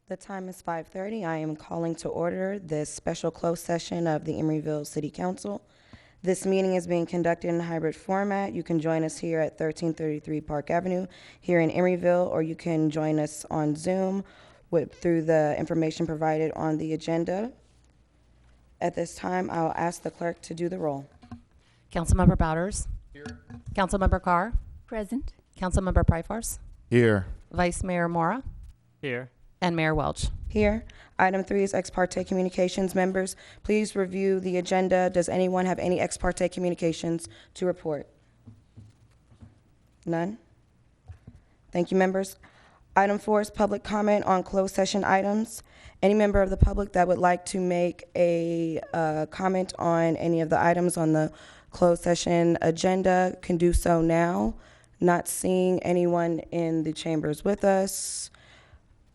The time is 5:30. I am calling to order this special closed session of the Emeryville City Council. This meeting is being conducted in a hybrid format. You can join us here at 1333 Park Avenue here in Emeryville, or you can join us on Zoom through the information provided on the agenda. At this time, I'll ask the clerk to do the roll. Councilmember Bouders. Here. Councilmember Carr. Present. Councilmember Pryforce. Here. Vice Mayor Mora. Here. And Mayor Welch. Here. Item 3 is ex parte communications. Members, please review the agenda. Does anyone have any ex parte communications to report? None? Thank you, members. Item 4 is public comment on closed session items. Any member of the public that would like to make a comment on any of the items on the closed session agenda can do so now. Not seeing anyone in the chambers with us.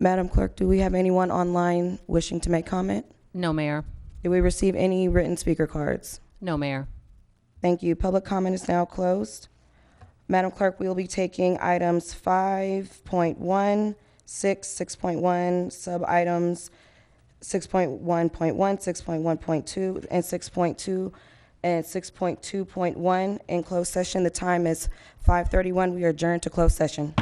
Madam Clerk, do we have anyone online wishing to make comment? No, Mayor. Did we receive any written speaker cards? No, Mayor. Thank you. Public comment is now closed. Madam Clerk, we will be taking items 5.1, 6.1, sub-items 6.1.1, 6.1.2, and 6.2, and 6.2.1 in closed session. The time is 5:31. We are adjourned to closed session.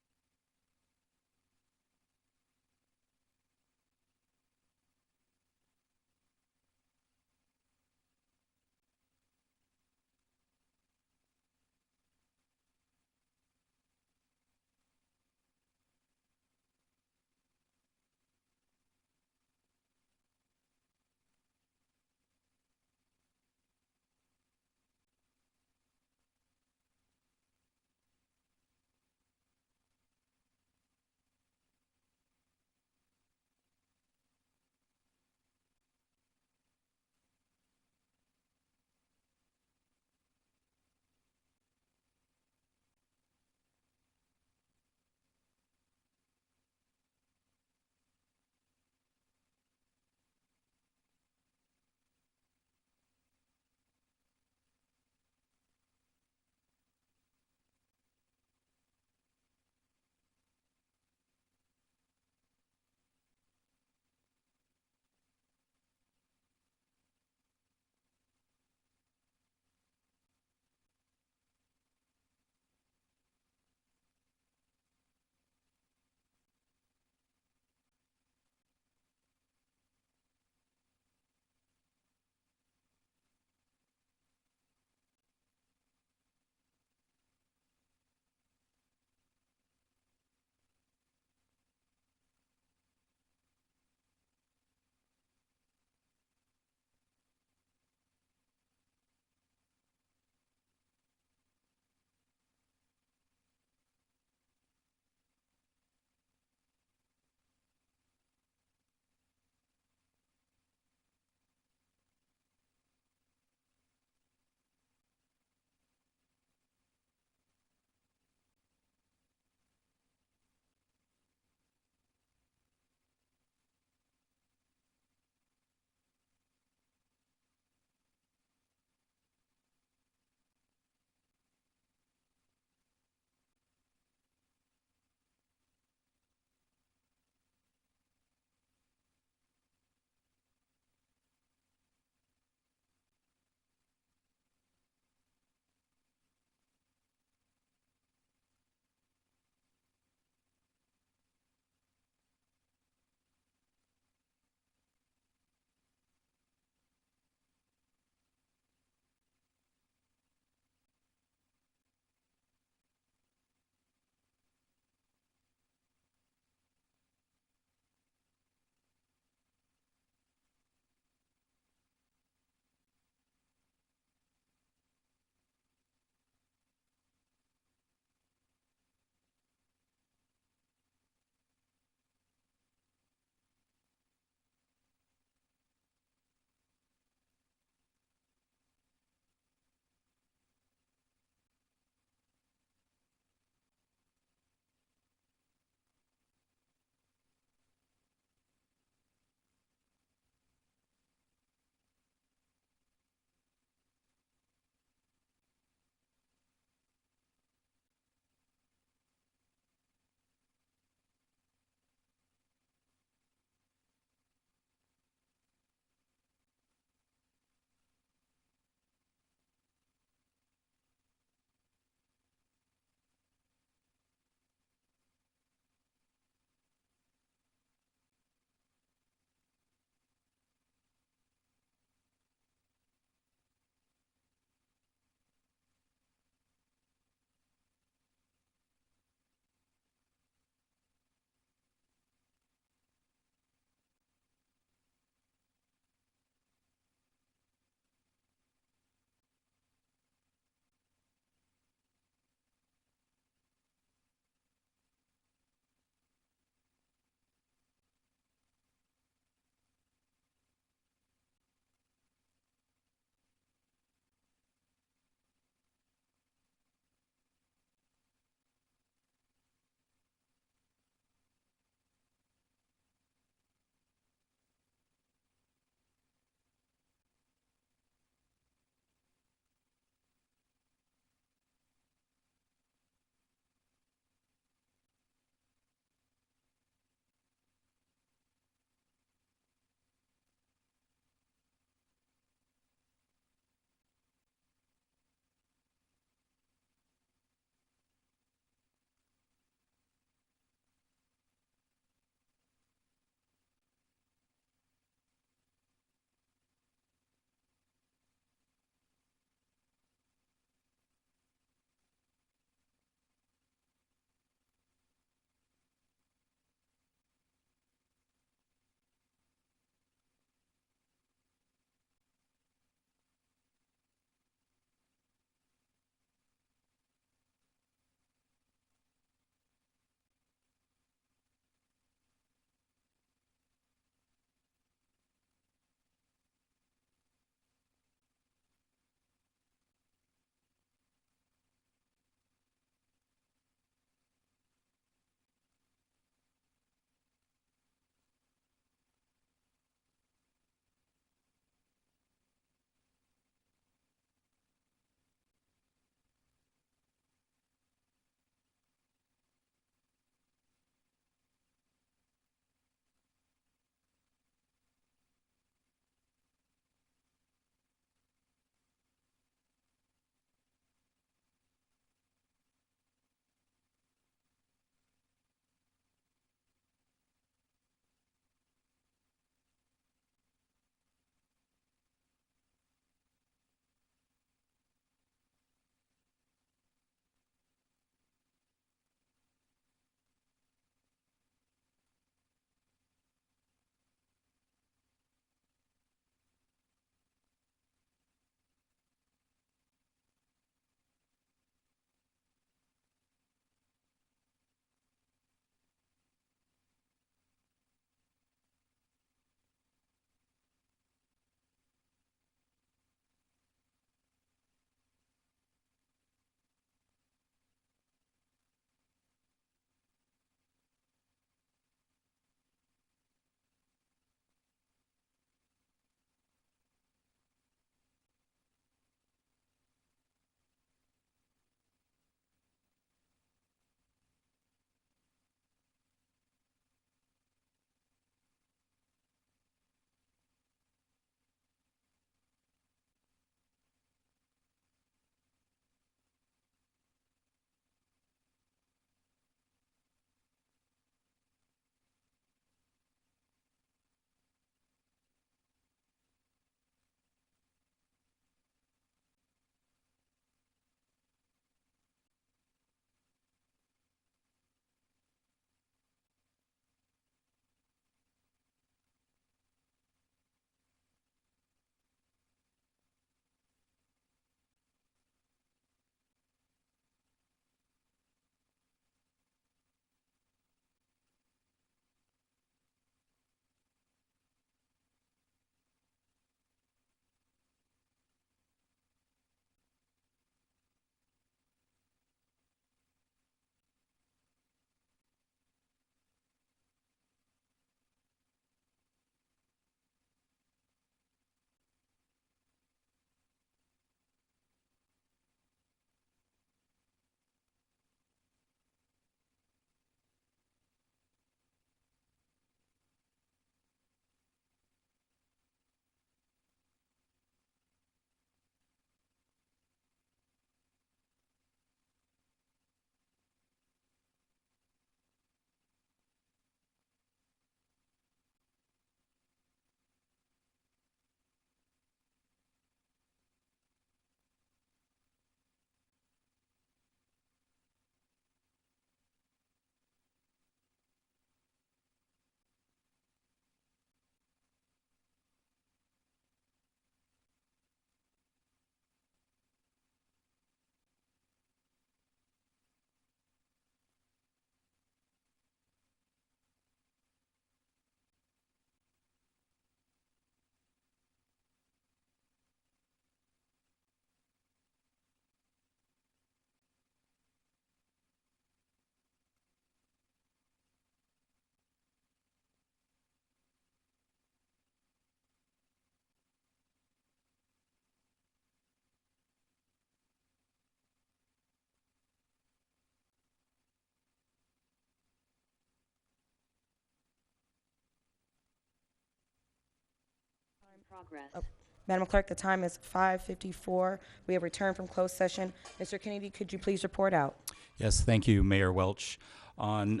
Progress. Madam Clerk, the time is 5:54. We have returned from closed session. Mr. Kennedy, could you please report out? Yes, thank you, Mayor Welch. On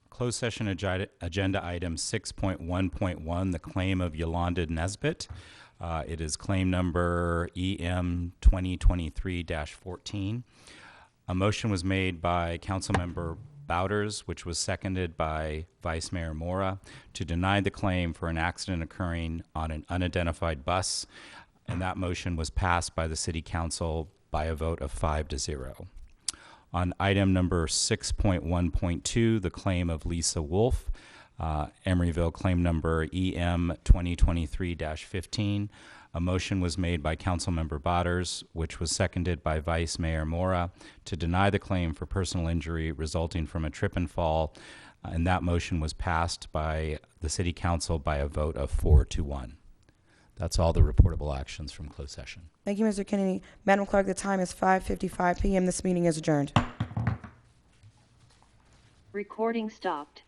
closed session agenda item 6.1.1, the claim of Yolanda Nesbitt. It is claim number EM 2023-14. A motion was made by Councilmember Bouders, which was seconded by Vice Mayor Mora, to deny the claim for an accident occurring on an unidentified bus, and that motion was passed by the City Council by a vote of 5-0. On item number 6.1.2, the claim of Lisa Wolf, Emeryville claim number EM 2023-15. A motion was made by Councilmember Bouders, which was seconded by Vice Mayor Mora, to deny the claim for personal injury resulting from a trip and fall, and that motion was passed by the City Council by a vote of 4-1. That's all the reportable actions from closed session. Thank you, Mr. Kennedy. Madam Clerk, the time is 5:55 p.m. This meeting is adjourned. Recording stopped.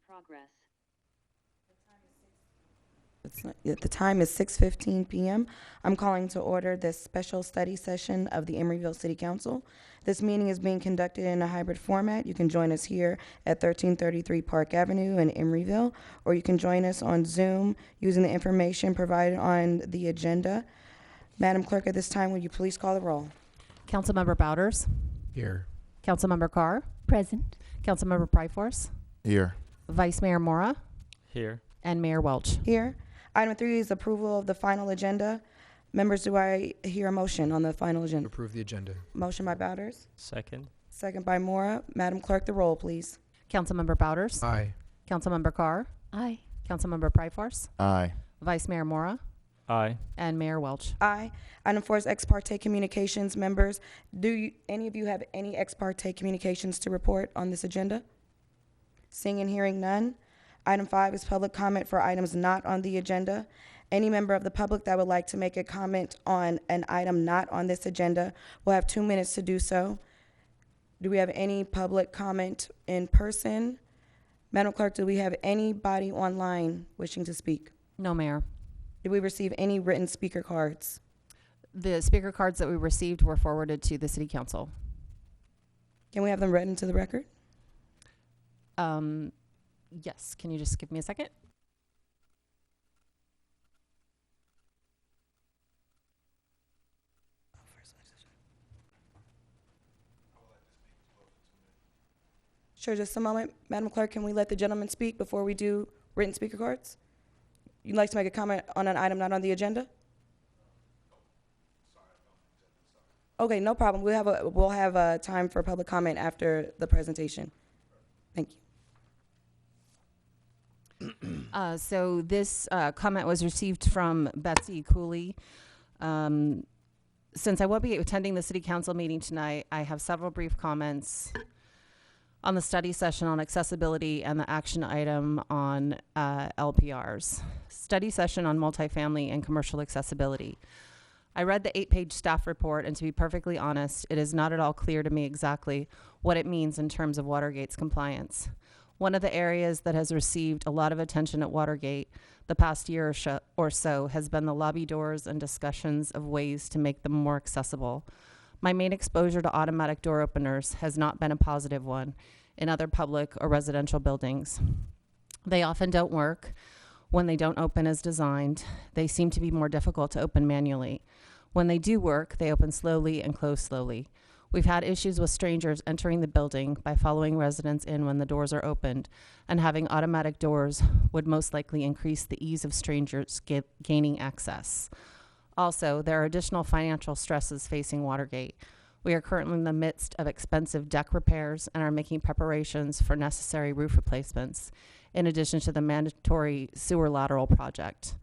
progress. The time is 6:15 p.m. I'm calling to order this special study session of the Emeryville City Council. This meeting is being conducted in a hybrid format. You can join us here at 1333 Park Avenue in Emeryville, or you can join us on Zoom using the information provided on the agenda. Madam Clerk, at this time, will you please call the roll? Councilmember Bouders? Here. Councilmember Carr? Present. Councilmember Pryforce? Here. Vice Mayor Mora? Here. And Mayor Welch. Here. Item 3 is approval of the final agenda. Members, do I hear a motion on the final agenda? Approve the agenda. Motion by Bouders, Second. second by Mora. Madam Clerk, the roll, please. Councilmember Bouders? Aye. Councilmember Carr? Aye. Councilmember Pryforce? Aye. Vice Mayor Mora? Aye. And Mayor Welch. Aye. Item 4 is ex parte communications. Members, any of you have any ex parte communications to report on this agenda? Seeing and hearing none. Item 5 is public comment for items not on the agenda. Any member of the public that would like to make a comment on an item not on this agenda will have 2 minutes to do so. Do we have any public comment in person? Madam Clerk, do we have anybody online wishing to speak? No, Mayor. Did we receive any written speaker cards? The speaker cards that we received were forwarded to the City Council. Can we have them read into the record? Yes. Can you just give me a second? Sure, just a moment. Madam Clerk, can we let the gentleman speak before we do written speaker cards? You'd like to make a comment on an item not on the agenda? Okay, no problem. We'll have a time for public comment after the presentation. Thank you. So this comment was received from Betsy Cooley. Since I won't be attending the City Council meeting tonight, I have several brief comments on the study session on accessibility and the action item on LPRs. Study session on multifamily and commercial accessibility. I read the 8-page staff report, and to be perfectly honest, it is not at all clear to me exactly what it means in terms of Watergate's compliance. One of the areas that has received a lot of attention at Watergate the past year or so has been the lobby doors and discussions of ways to make them more accessible. My main exposure to automatic door openers has not been a positive one in other public or residential buildings. They often don't work. When they don't open as designed, they seem to be more difficult to open manually. When they do work, they open slowly and close slowly. We've had issues with strangers entering the building by following residents in when the doors are opened, and having automatic doors would most likely increase the ease of strangers gaining access. Also, there are additional financial stresses facing Watergate. We are currently in the midst of expensive deck repairs and are making preparations for necessary roof replacements, in addition to the mandatory sewer lateral project.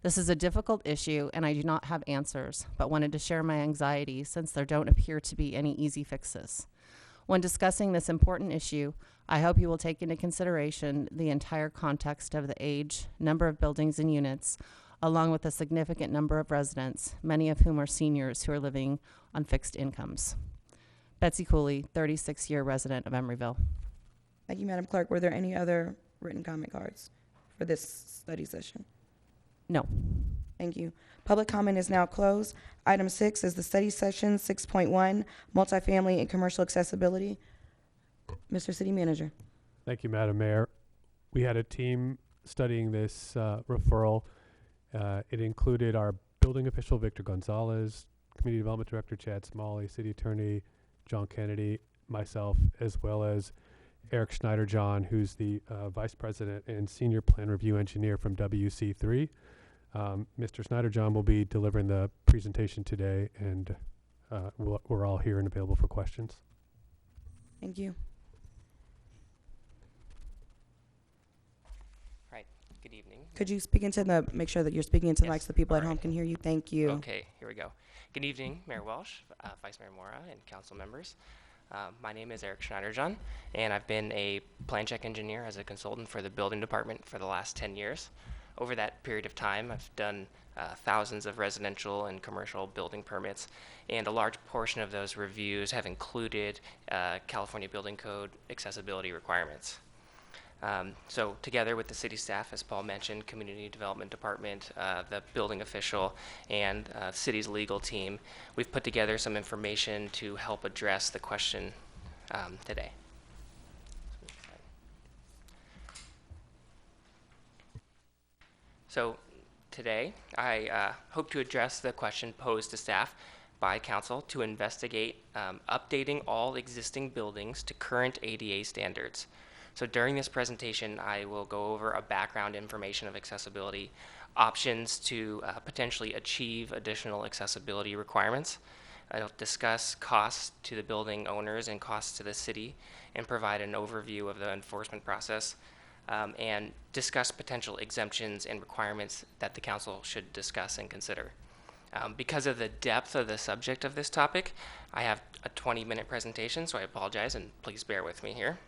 This is a difficult issue, and I do not have answers, but wanted to share my anxiety since there don't appear to be any easy fixes. When discussing this important issue, I hope you will take into consideration the entire context of the age, number of buildings and units, along with a significant number of residents, many of whom are seniors who are living on fixed incomes. Betsy Cooley, 36-year resident of Emeryville. Thank you, Madam Clerk. Were there any other written comment cards for this study session? No. Thank you. Public comment is now closed. Item 6 is the study session, 6.1, multifamily and commercial accessibility. Mr. City Manager. Thank you, Madam Mayor. We had a team studying this referral. It included our building official, Victor Gonzalez, Community Development Director, Chad Smalley, City Attorney, John Kennedy, myself, as well as Eric Schneider-John, who's the Vice President and Senior Plan Review Engineer from WC3. Mr. Schneider-John will be delivering the presentation today, and we're all here and available for questions. Thank you. Right. Good evening. Could you speak into make sure that you're speaking into the Yes. mic so people at All home right. can hear you? Thank you. Okay, here we go. Good evening, Mayor Welsh, Vice Mayor Mora, and council members. My name is Eric Schneider-John, and I've been a plan check engineer as a consultant for the building department for the last 10 years. Over that period of time, I've done thousands of residential and commercial building permits, and a large portion of those reviews have included California Building Code accessibility requirements. So together with the city staff, as Paul mentioned, Community Development Department, the building official, and city's legal team, we've put together some information to help address the question today. So today, I hope to address the question posed to staff by council to investigate updating all existing buildings to current ADA standards. So during this presentation, I will go over a background information of accessibility, options to potentially achieve additional accessibility requirements. I'll discuss costs to the building owners and costs to the city, and provide an overview of the enforcement process, and discuss potential exemptions and requirements that the council should discuss and consider. Because of the depth of the subject of this topic, I have a 20-minute presentation, so I apologize, and please bear with me here.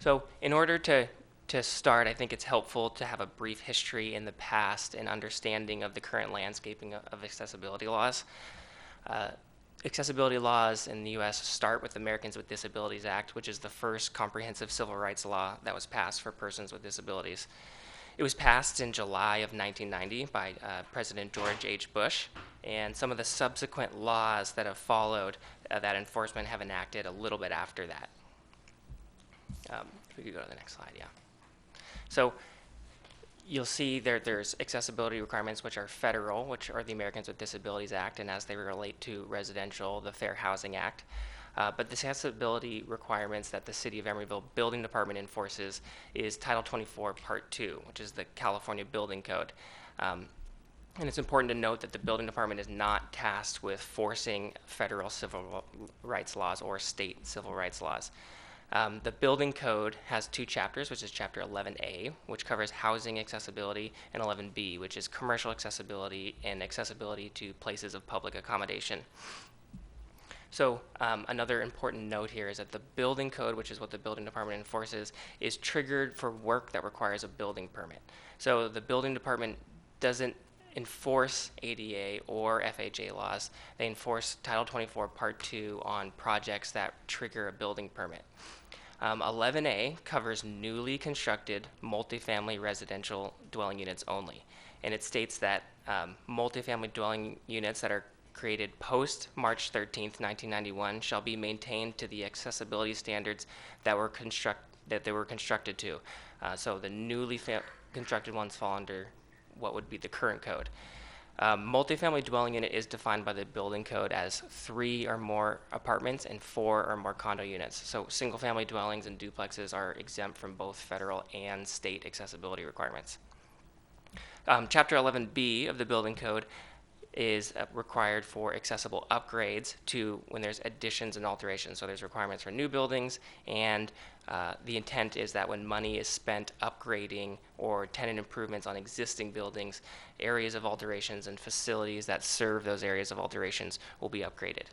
So in order to start, I think it's helpful to have a brief history in the past and understanding of the current landscaping of accessibility laws. Accessibility laws in the U.S. start with the Americans with Disabilities Act, which is the first comprehensive civil rights law that was passed for persons with disabilities. It was passed in July of 1990 by President George H. Bush, and some of the subsequent laws that have followed that enforcement have enacted a little bit after that. If we could go to the next slide, yeah. So you'll see there's accessibility requirements which are federal, which are the Americans with Disabilities Act, and as they relate to residential, the Fair Housing Act. But the accessibility requirements that the City of Emeryville Building Department enforces is Title 24, Part 2, which is the California Building Code. And it's important to note that the Building Department is not tasked with forcing federal civil rights laws or state civil rights laws. The building code has two chapters, which is chapter 11A, which covers housing accessibility, and 11B, which is commercial accessibility and accessibility to places of public accommodation. So another important note here is that the building code, which is what the building department enforces, is triggered for work that requires a building permit. So the building department doesn't enforce ADA or FHA laws. They enforce Title 24 Part 2 on projects that trigger a building permit. 11A covers newly constructed multifamily residential dwelling units only. And it states that multifamily dwelling units that are created post March 13th, 1991 shall be maintained to the accessibility standards that they were constructed to. So the newly constructed ones fall under what would be the current code. Multifamily dwelling unit is defined by the building code as 3 or more apartments and 4 or more condo units. So single family dwellings and duplexes are exempt from both federal and state accessibility requirements. Chapter 11B of the building code is required for accessible upgrades to when there's additions and alterations. So there's requirements for new buildings, and the intent is that when money is spent upgrading or tenant improvements on existing buildings, areas of alterations and facilities that serve those areas of alterations will be upgraded.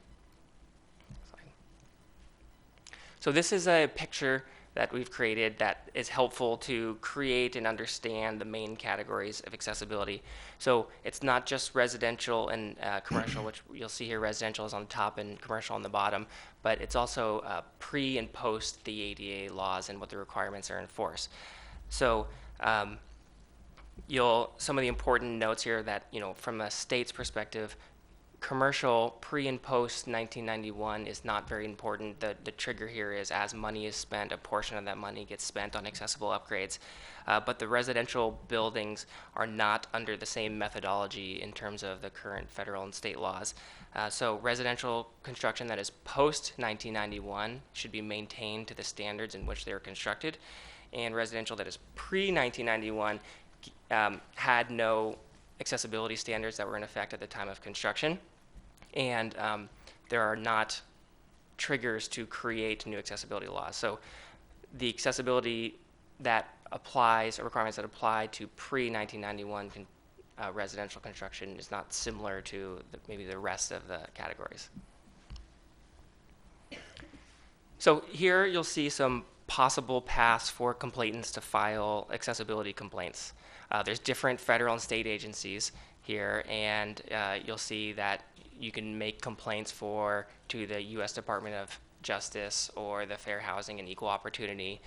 So this is a picture that we've created that is helpful to create and understand the main categories of accessibility. So it's not just residential and commercial, which you'll see here residential is on the top and commercial on the bottom, but it's also pre and post the ADA laws and what the requirements are in force. So some of the important notes here that, from a state's perspective, commercial pre and post 1991 is not very important. The trigger here is as money is spent, a portion of that money gets spent on accessible upgrades. But the residential buildings are not under the same methodology in terms of the current federal and state laws. So residential construction that is post 1991 should be maintained to the standards in which they were constructed. And residential that is pre 1991 had no accessibility standards that were in effect at the time of construction, and there are not triggers to create new accessibility laws. So the accessibility that applies, or requirements that apply to pre-1991 residential construction is not similar to maybe the rest of the categories. So here you'll see some possible paths for complainants to file accessibility complaints. There's different federal and state agencies here, and you'll see that you can make complaints to the U.S. Department of justice or the fair housing and equal opportunity.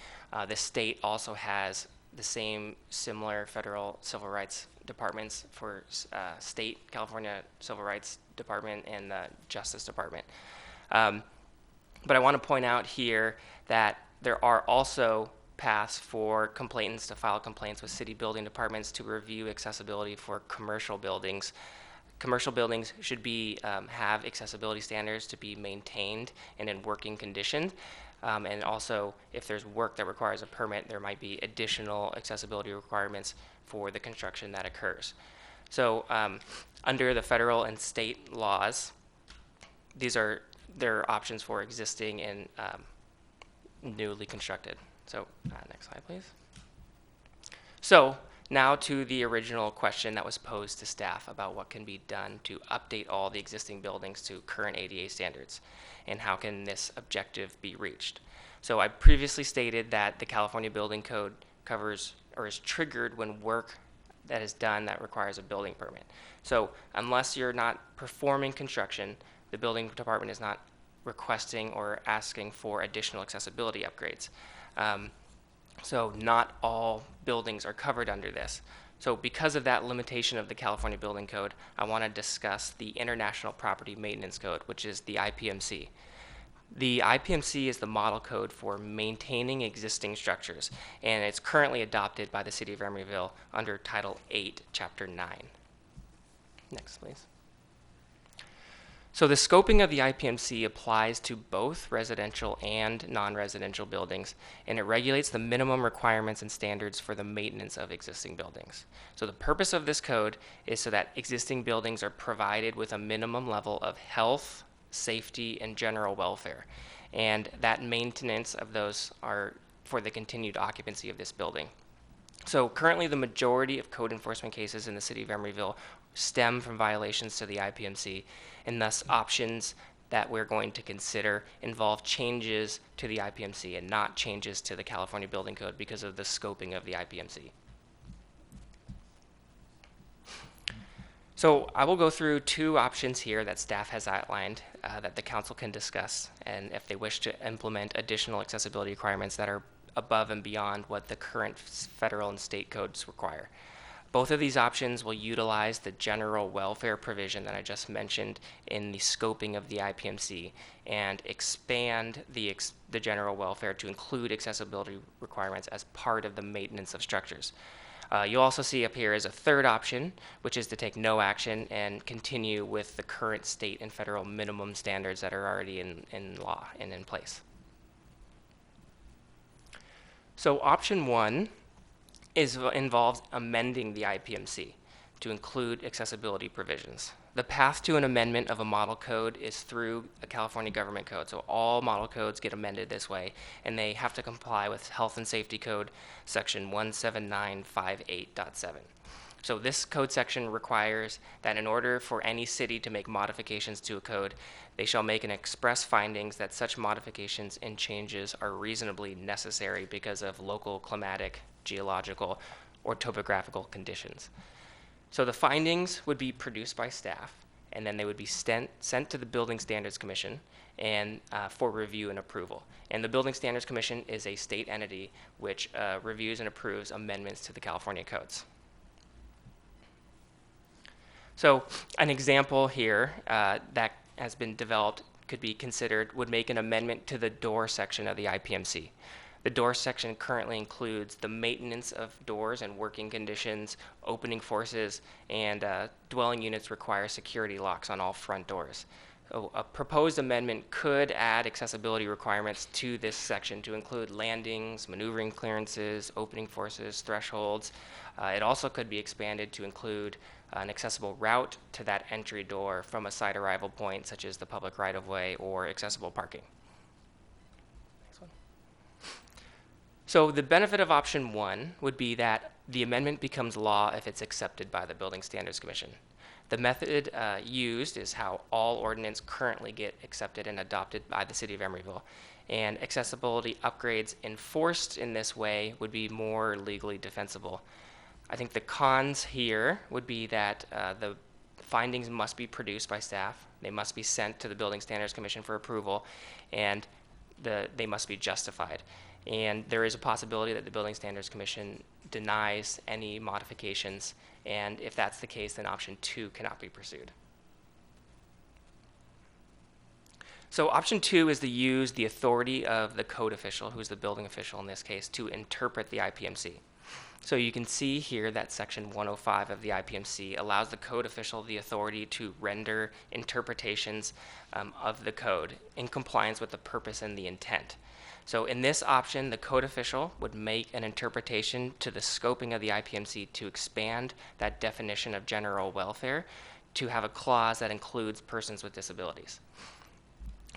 The state also has the same similar federal civil rights departments for state California Civil Rights Department and the Justice Department. But I want to point out here that there are also paths for complainants to file complaints with city building departments to review accessibility for commercial buildings. Commercial buildings should be have accessibility standards to be maintained and in working condition. And also, if there's work that requires a permit, there might be additional accessibility requirements for the construction that occurs. So under the federal and state laws, there are options for existing and newly constructed. So next slide, please. So now to the original question that was posed to staff about what can be done to update all the existing buildings to current ADA standards and how can this objective be reached. So I previously stated that the California Building Code covers or is triggered when work that is done that requires a building permit. So unless you're not performing construction, the building department is not requesting or asking for additional accessibility upgrades. So not all buildings are covered under this. So because of that limitation of the California Building Code, I want to discuss the International Property Maintenance Code, which is the IPMC. The IPMC is the model code for maintaining existing structures, and it's currently adopted by the City of Emeryville under Title 8, Chapter 9. Next, please. So the scoping of the IPMC applies to both residential and non-residential buildings, and it regulates the minimum requirements and standards for the maintenance of existing buildings. So the purpose of this code is so that existing buildings are provided with a minimum level of health, safety, and general welfare, and that maintenance of those are for the continued occupancy of this building. So currently the majority of code enforcement cases in the City of Emeryville stem from violations to the IPMC, and thus options that we're going to consider involve changes to the IPMC and not changes to the California Building Code because of the scoping of the IPMC. So I will go through two options here that staff has outlined that the council can discuss, and if they wish to implement additional accessibility requirements that are above and beyond what the current federal and state codes require. Both of these options will utilize the general welfare provision that I just mentioned in the scoping of the IPMC and expand the general welfare to include accessibility requirements as part of the maintenance of structures. You'll also see up here is a third option, which is to take no action and continue with the current state and federal minimum standards that are already in law and in place. So option one involves amending the IPMC to include accessibility provisions. The path to an amendment of a model code is through a California government code. So all model codes get amended this way, and they have to comply with Health and Safety Code section 17958.7. So this code section requires that in order for any city to make modifications to a code, they shall make an express findings that such modifications and changes are reasonably necessary because of local climatic, geological, or topographical conditions. So the findings would be produced by staff, and then they would be sent to the Building Standards Commission and for review and approval. And the Building Standards Commission is a state entity which reviews and approves amendments to the California codes. So an example here that has been developed could be considered would make an amendment to the door section of the IPMC. The door section currently includes the maintenance of doors and working conditions, opening forces, and dwelling units require security locks on all front doors. So a proposed amendment could add accessibility requirements to this section to include landings, maneuvering clearances, opening forces, thresholds. It also could be expanded to include an accessible route to that entry door from a side arrival point, such as the public right-of-way or accessible parking. So the benefit of option one would be that the amendment becomes law if it's accepted by the Building Standards Commission. The method used is how all ordinances currently get accepted and adopted by the City of Emeryville. And accessibility upgrades enforced in this way would be more legally defensible. I think the cons here would be that the findings must be produced by staff. They must be sent to the Building Standards Commission for approval. And they must be justified. And there is a possibility that the Building Standards Commission denies any modifications, and if that's the case, then option 2 cannot be pursued. So option 2 is to use the authority of the code official, who's the building official in this case, to interpret the IPMC. So you can see here that section 105 of the IPMC allows the code official the authority to render interpretations of the code in compliance with the purpose and the intent. So in this option, the code official would make an interpretation to the scoping of the IPMC to expand that definition of general welfare to have a clause that includes persons with disabilities.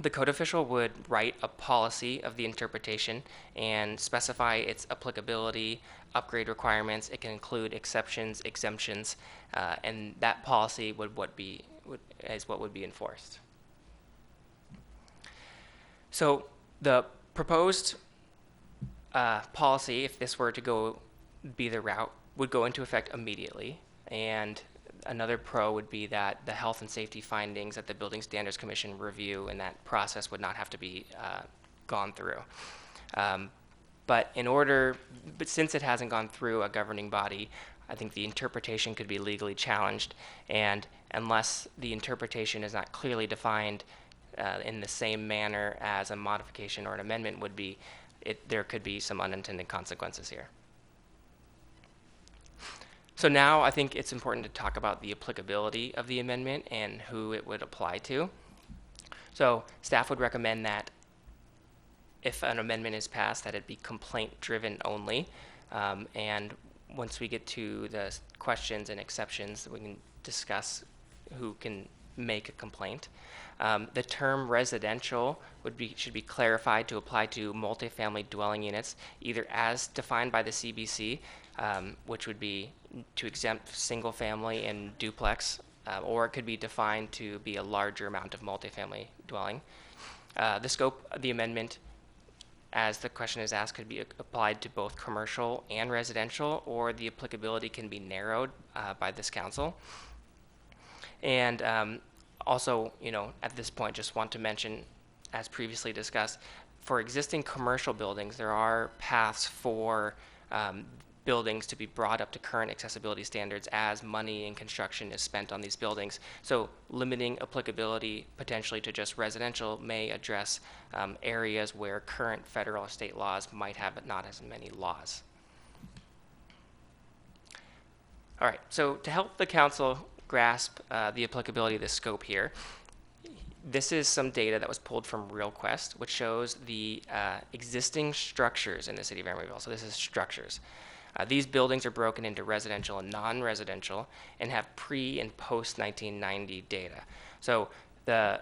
The code official would write a policy of the interpretation and specify its applicability, upgrade requirements. It can include exceptions, exemptions, and that policy is what would be enforced. So the proposed policy, if this were to be the route, would go into effect immediately. And another pro would be that the health and safety findings that the Building Standards Commission review and that process would not have to be gone through. But since it hasn't gone through a governing body, I think the interpretation could be legally challenged, and unless the interpretation is not clearly defined in the same manner as a modification or an amendment would be, there could be some unintended consequences here. So now I think it's important to talk about the applicability of the amendment and who it would apply to. So staff would recommend that if an amendment is passed, that it be complaint-driven only. And once we get to the questions and exceptions, we can discuss who can make a complaint. The term residential should be clarified to apply to multifamily dwelling units, either as defined by the CBC, which would be to exempt single family and duplex, or it could be defined to be a larger amount of multifamily dwelling. The scope of the amendment, as the question is asked, could be applied to both commercial and residential, or the applicability can be narrowed by this council. And also, at this point, just want to mention, as previously discussed, for existing commercial buildings, there are paths for buildings to be brought up to current accessibility standards as money and construction is spent on these buildings. So limiting applicability potentially to just residential may address areas where current federal or state laws might have not as many laws. All right, so to help the council grasp the applicability of the scope here, this is some data that was pulled from RealQuest, which shows the existing structures in the city of Emeryville. So this is structures. These buildings are broken into residential and non-residential and have pre and post 1990 data. So the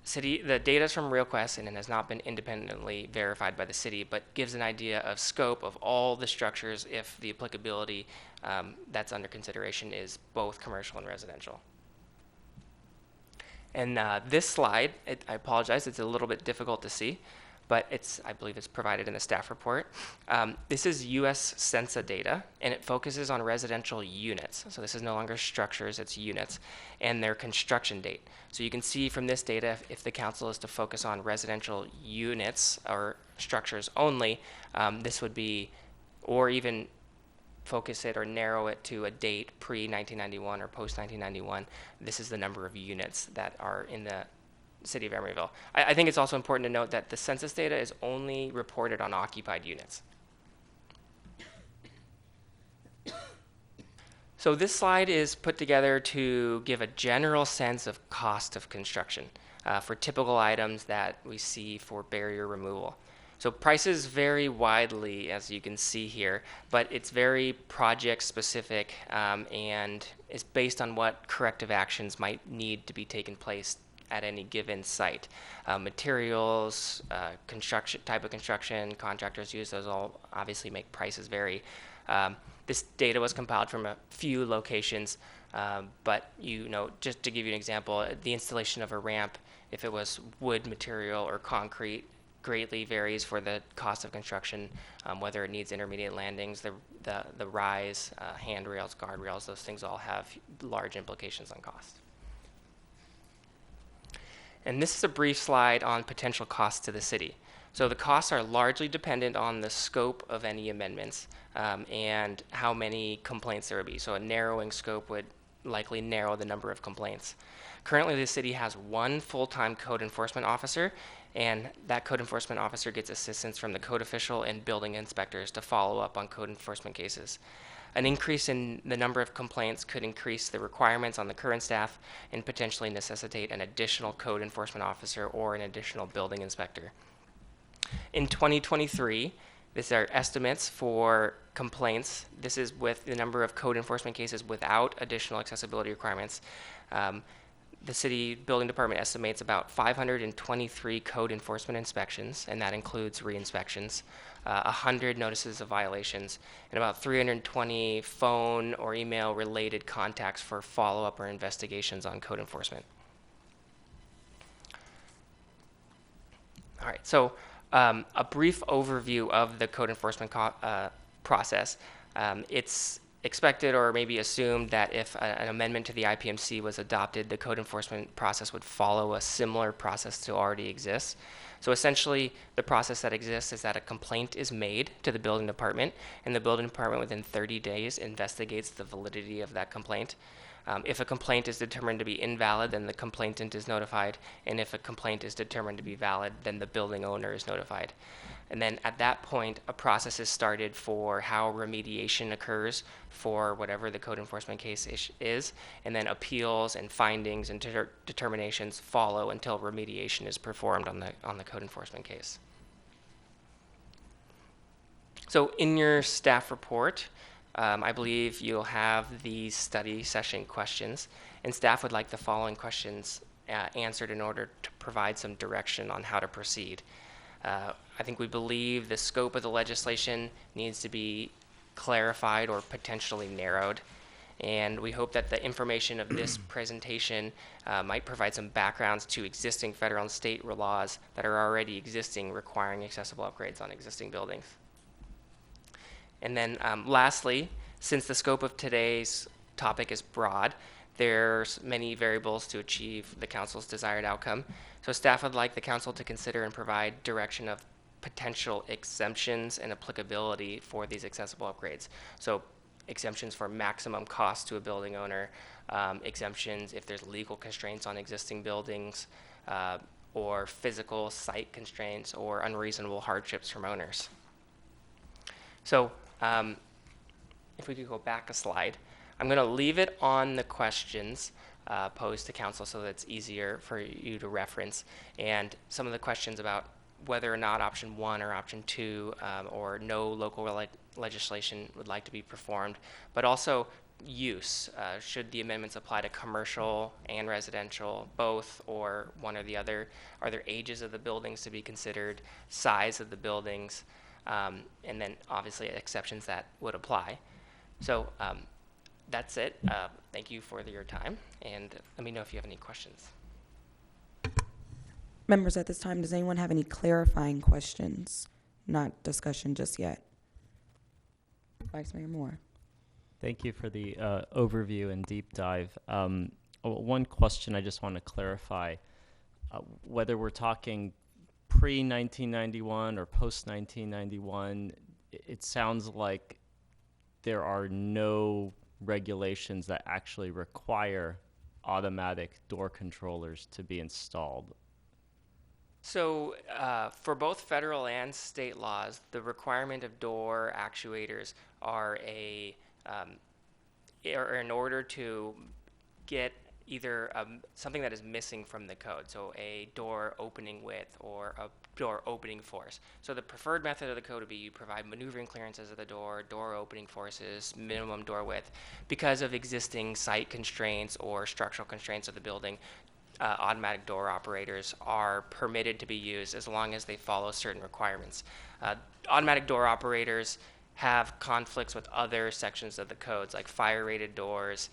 data is from RealQuest and it has not been independently verified by the city, but gives an idea of scope of all the structures if the applicability that's under consideration is both commercial and residential. And this slide, I apologize, it's a little bit difficult to see, but I believe it's provided in the staff report. This is US Censa data, and it focuses on residential units. So this is no longer structures, it's units, and their construction date. So you can see from this data, if the council is to focus on residential units or structures only, this would be, or even focus it or narrow it to a date pre-1991 or post-1991. This is the number of units that are in the city of Emeryville. I think it's also important to note that the census data is only reported on occupied units. So this slide is put together to give a general sense of cost of construction for typical items that we see for barrier removal. So prices vary widely, as you can see here, but it's very project specific and is based on what corrective actions might need to be taken place at any given site. Materials, construction, type of construction, contractors use, those all obviously make prices vary. This data was compiled from a few locations, but just to give you an example, the installation of a ramp, if it was wood material or concrete, greatly varies for the cost of construction, whether it needs intermediate landings, the rise, handrails, guardrails, those things all have large implications on cost. And this is a brief slide on potential costs to the city. So the costs are largely dependent on the scope of any amendments and how many complaints there would be. So a narrowing scope would likely narrow the number of complaints. Currently, the city has one full-time code enforcement officer, and that code enforcement officer gets assistance from the code official and building inspectors to follow up on code enforcement cases. An increase in the number of complaints could increase the requirements on the current staff and potentially necessitate an additional code enforcement officer or an additional building inspector. In 2023, these are estimates for complaints. This is with the number of code enforcement cases without additional accessibility requirements. The city building department estimates about 523 code enforcement inspections, and that includes re-inspections, 100 notices of violations, and about 320 phone or email related contacts for follow-up or investigations on code enforcement. All right, so a brief overview of the code enforcement process. It's expected or maybe assumed that if an amendment to the IPMC was adopted, the code enforcement process would follow a similar process to already exists. So essentially, the process that exists is that a complaint is made to the building department, and the building department within 30 days investigates the validity of that complaint. If a complaint is determined to be invalid, then the complainant is notified, and if a complaint is determined to be valid, then the building owner is notified. And then at that point, a process is started for how remediation occurs for whatever the code enforcement case is, and then appeals and findings and determinations follow until remediation is performed on the code enforcement case. So in your staff report, I believe you'll have these study session questions, and staff would like the following questions answered in order to provide some direction on how to proceed. I think we believe the scope of the legislation needs to be clarified or potentially narrowed, and we hope that the information of this presentation might provide some backgrounds to existing federal and state laws that are already existing requiring accessible upgrades on existing buildings. And then lastly, since the scope of today's topic is broad, there's many variables to achieve the council's desired outcome. So staff would like the council to consider and provide direction of potential exemptions and applicability for these accessible upgrades. So exemptions for maximum cost to a building owner, exemptions if there's legal constraints on existing buildings, or physical site constraints or unreasonable hardships from owners. So if we could go back a slide, I'm going to leave it on the questions posed to council so that it's easier for you to reference, and some of the questions about whether or not option 1 or option 2 or no local legislation would like to be performed, but also use. Should the amendments apply to commercial and residential, both, or one or the other? Are there ages of the buildings to be considered, size of the buildings, and then obviously exceptions that would apply. So that's it. Thank you for your time, and let me know if you have any questions. Members, at this time, does anyone have any clarifying questions? Not discussion just yet. Vice Mayor Moore. Thank you for the overview and deep dive. One question I just want to clarify, whether we're talking pre-1991 or post-1991, it sounds like there are no regulations that actually require automatic door controllers to be installed. So for both federal and state laws, the requirement of door actuators are or in order to get either something that is missing from the code, so a door opening width or a door opening force. So the preferred method of the code would be you provide maneuvering clearances of the door opening forces, minimum door width. Because of existing site constraints or structural constraints of the building, automatic door operators are permitted to be used as long as they follow certain requirements. Automatic door operators have conflicts with other sections of the codes, like fire-rated doors.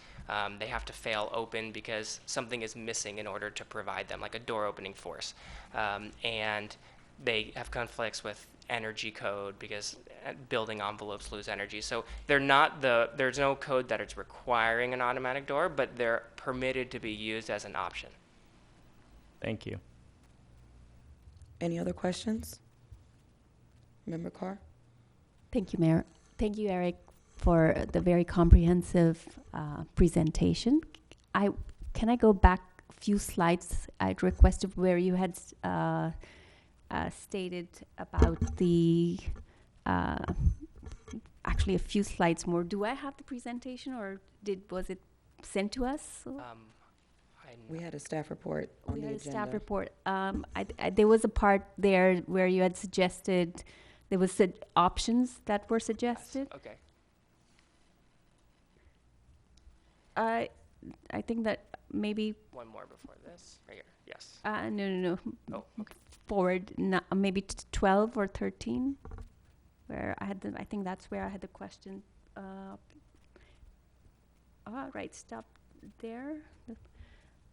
They have to fail open because something is missing in order to provide them, like a door opening force. And they have conflicts with energy code because building envelopes lose energy. So there's no code that it's requiring an automatic door, but they're permitted to be used as an option. Thank you. Any other questions? Member Carr? Thank you, Mayor. Thank you, Eric, for the very comprehensive presentation. Can I go back a few slides? I'd requested where you had stated about the, actually a few slides more. Do I have the presentation, or was it sent to us? We had a staff report on We the had a agenda. staff report. There was a part there where you had suggested, there was options that were suggested. Okay. I think that maybe, One more before this. Right here. Yes. no. Oh, okay. Forward, maybe 12 or 13, where I had I think that's where I had the question. Right, stop there.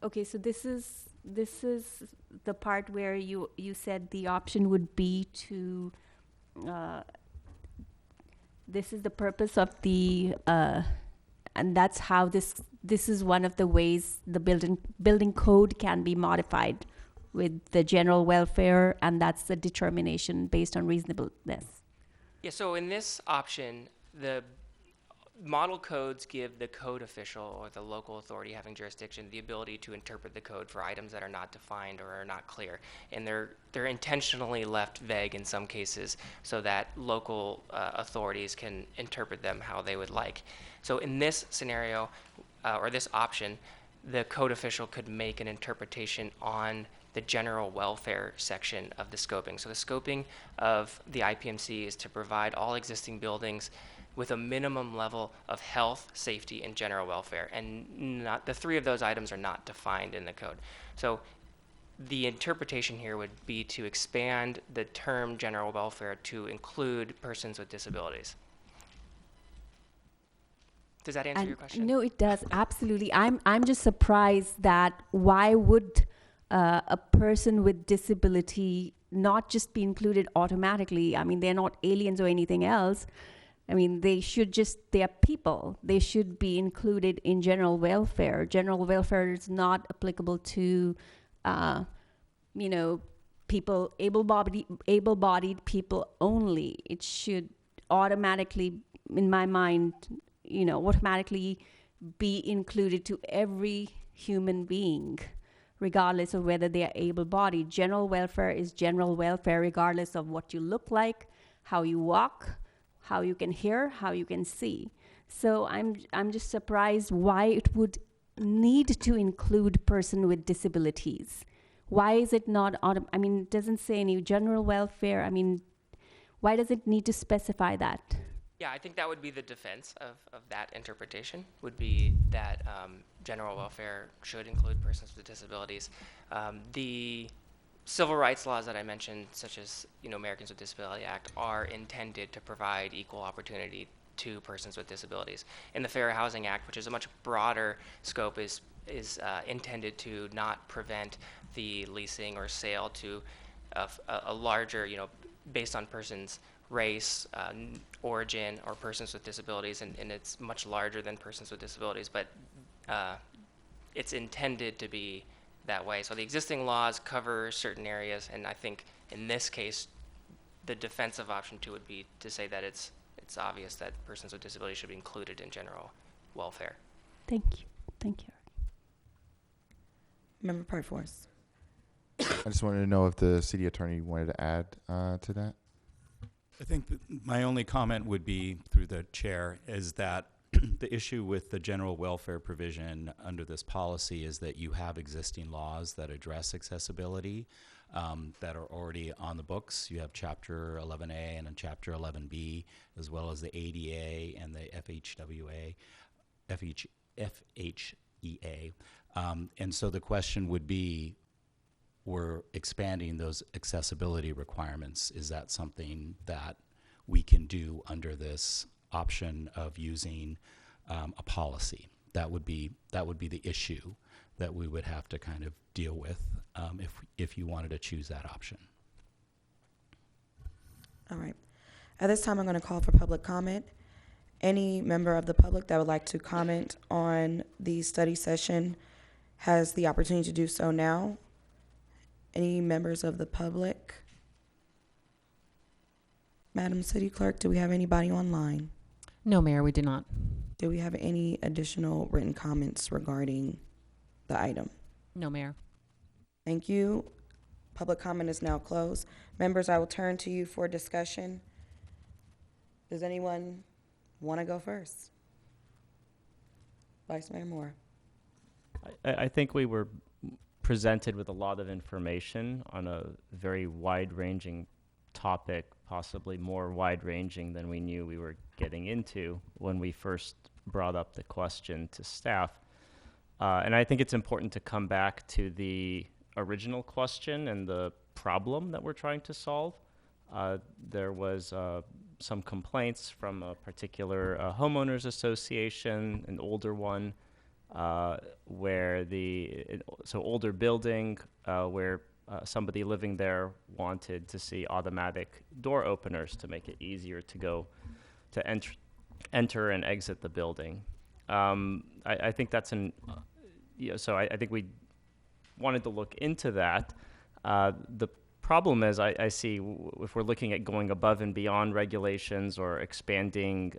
Okay, so this is the part where you said the option would be to, this is the purpose of the, and that's how this is one of the ways the building code can be modified with the general welfare, and that's the determination based on reasonableness. Yeah, so in this option, the model codes give the code official or the local authority having jurisdiction the ability to interpret the code for items that are not defined or are not clear. And they're intentionally left vague in some cases so that local authorities can interpret them how they would like. So in this scenario, or this option, the code official could make an interpretation on the general welfare section of the scoping. So the scoping of the IPMC is to provide all existing buildings with a minimum level of health, safety, and general welfare. And not, the three of those items are not defined in the code. So the interpretation here would be to expand the term general welfare to include persons with disabilities. Does that answer your question? No, it does, absolutely. I'm just surprised that why would a person with disability not just be included automatically? I mean, they're not aliens or anything else. I mean, they are people. They should be included in general welfare. General welfare is not applicable to, people, able-bodied people only. It should automatically, in my mind, automatically be included to every human being, regardless of whether they are able-bodied. General welfare is general welfare, regardless of what you look like, how you walk, how you can hear, how you can see. So I'm just surprised why it would need to include person with disabilities. Why is it not it doesn't say any general welfare. I mean, why does it need to specify that? Yeah, I think that would be the defense of that interpretation, would be that general welfare should include persons with disabilities. The civil rights laws that I mentioned, such as Americans with Disability Act, are intended to provide equal opportunity to persons with disabilities. And the Fair Housing Act, which is a much broader scope, is intended to not prevent the leasing or sale to a larger, based on persons' race, origin, or persons with disabilities, and it's much larger than persons with disabilities, but it's intended to be that way. So the existing laws cover certain areas, and I think in this case, the defensive option too would be to say that it's obvious that persons with disabilities should be included in general welfare. Thank you. Member Perforce. I just wanted to know if the city attorney wanted to add to that. I think that my only comment would be, through the chair, is that the issue with the general welfare provision under this policy is that you have existing laws that address accessibility that are already on the books. You have Chapter 11A and Chapter 11B, as well as the ADA and the FHEA. And so the question would be, we're expanding those accessibility requirements. Is that something that we can do under this option of using a policy? That would be the issue that we would have to kind of deal with if you wanted to choose that option. All right. At this time, I'm going to call for public comment. Any member of the public that would like to comment on the study session has the opportunity to do so now. Any members of the public? Madam City Clerk, do we have anybody online? No, Mayor, we do not. Do we have any additional written comments regarding the item? No, Mayor. Thank you. Public comment is now closed. Members, I will turn to you for discussion. Does anyone want to go first? Vice Mayor Moore. I think we were presented with a lot of information on a very wide-ranging topic, possibly more wide-ranging than we knew we were getting into when we first brought up the question to staff. And I think it's important to come back to the original question and the problem that we're trying to solve. There was some complaints from a particular homeowners association, an older one, where older building where somebody living there wanted to see automatic door openers to make it easier to go to enter and exit the building. I think that's so I think we wanted to look into that. The problem is I see if we're looking at going above and beyond regulations or expanding,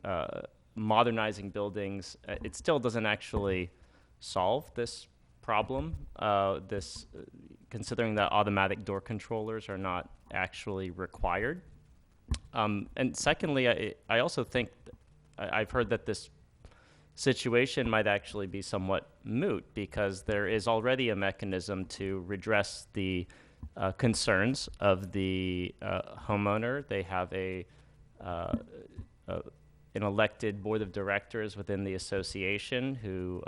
modernizing buildings, it still doesn't actually solve this problem, considering that automatic door controllers are not actually required. And secondly, I also think I've heard that this situation might actually be somewhat moot because there is already a mechanism to redress the concerns of the homeowner. They have an elected board of directors within the association who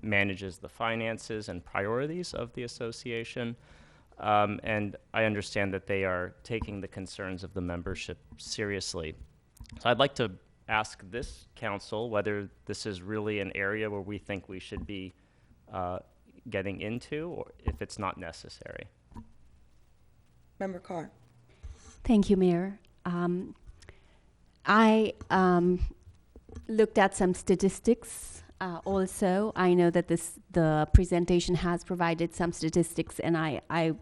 manages the finances and priorities of the association. And I understand that they are taking the concerns of the membership seriously. So I'd like to ask this council whether this is really an area where we think we should be getting into, or if it's not necessary. Member Carr. Thank you, Mayor. I looked at some statistics. Also, I know that the presentation has provided some statistics, and I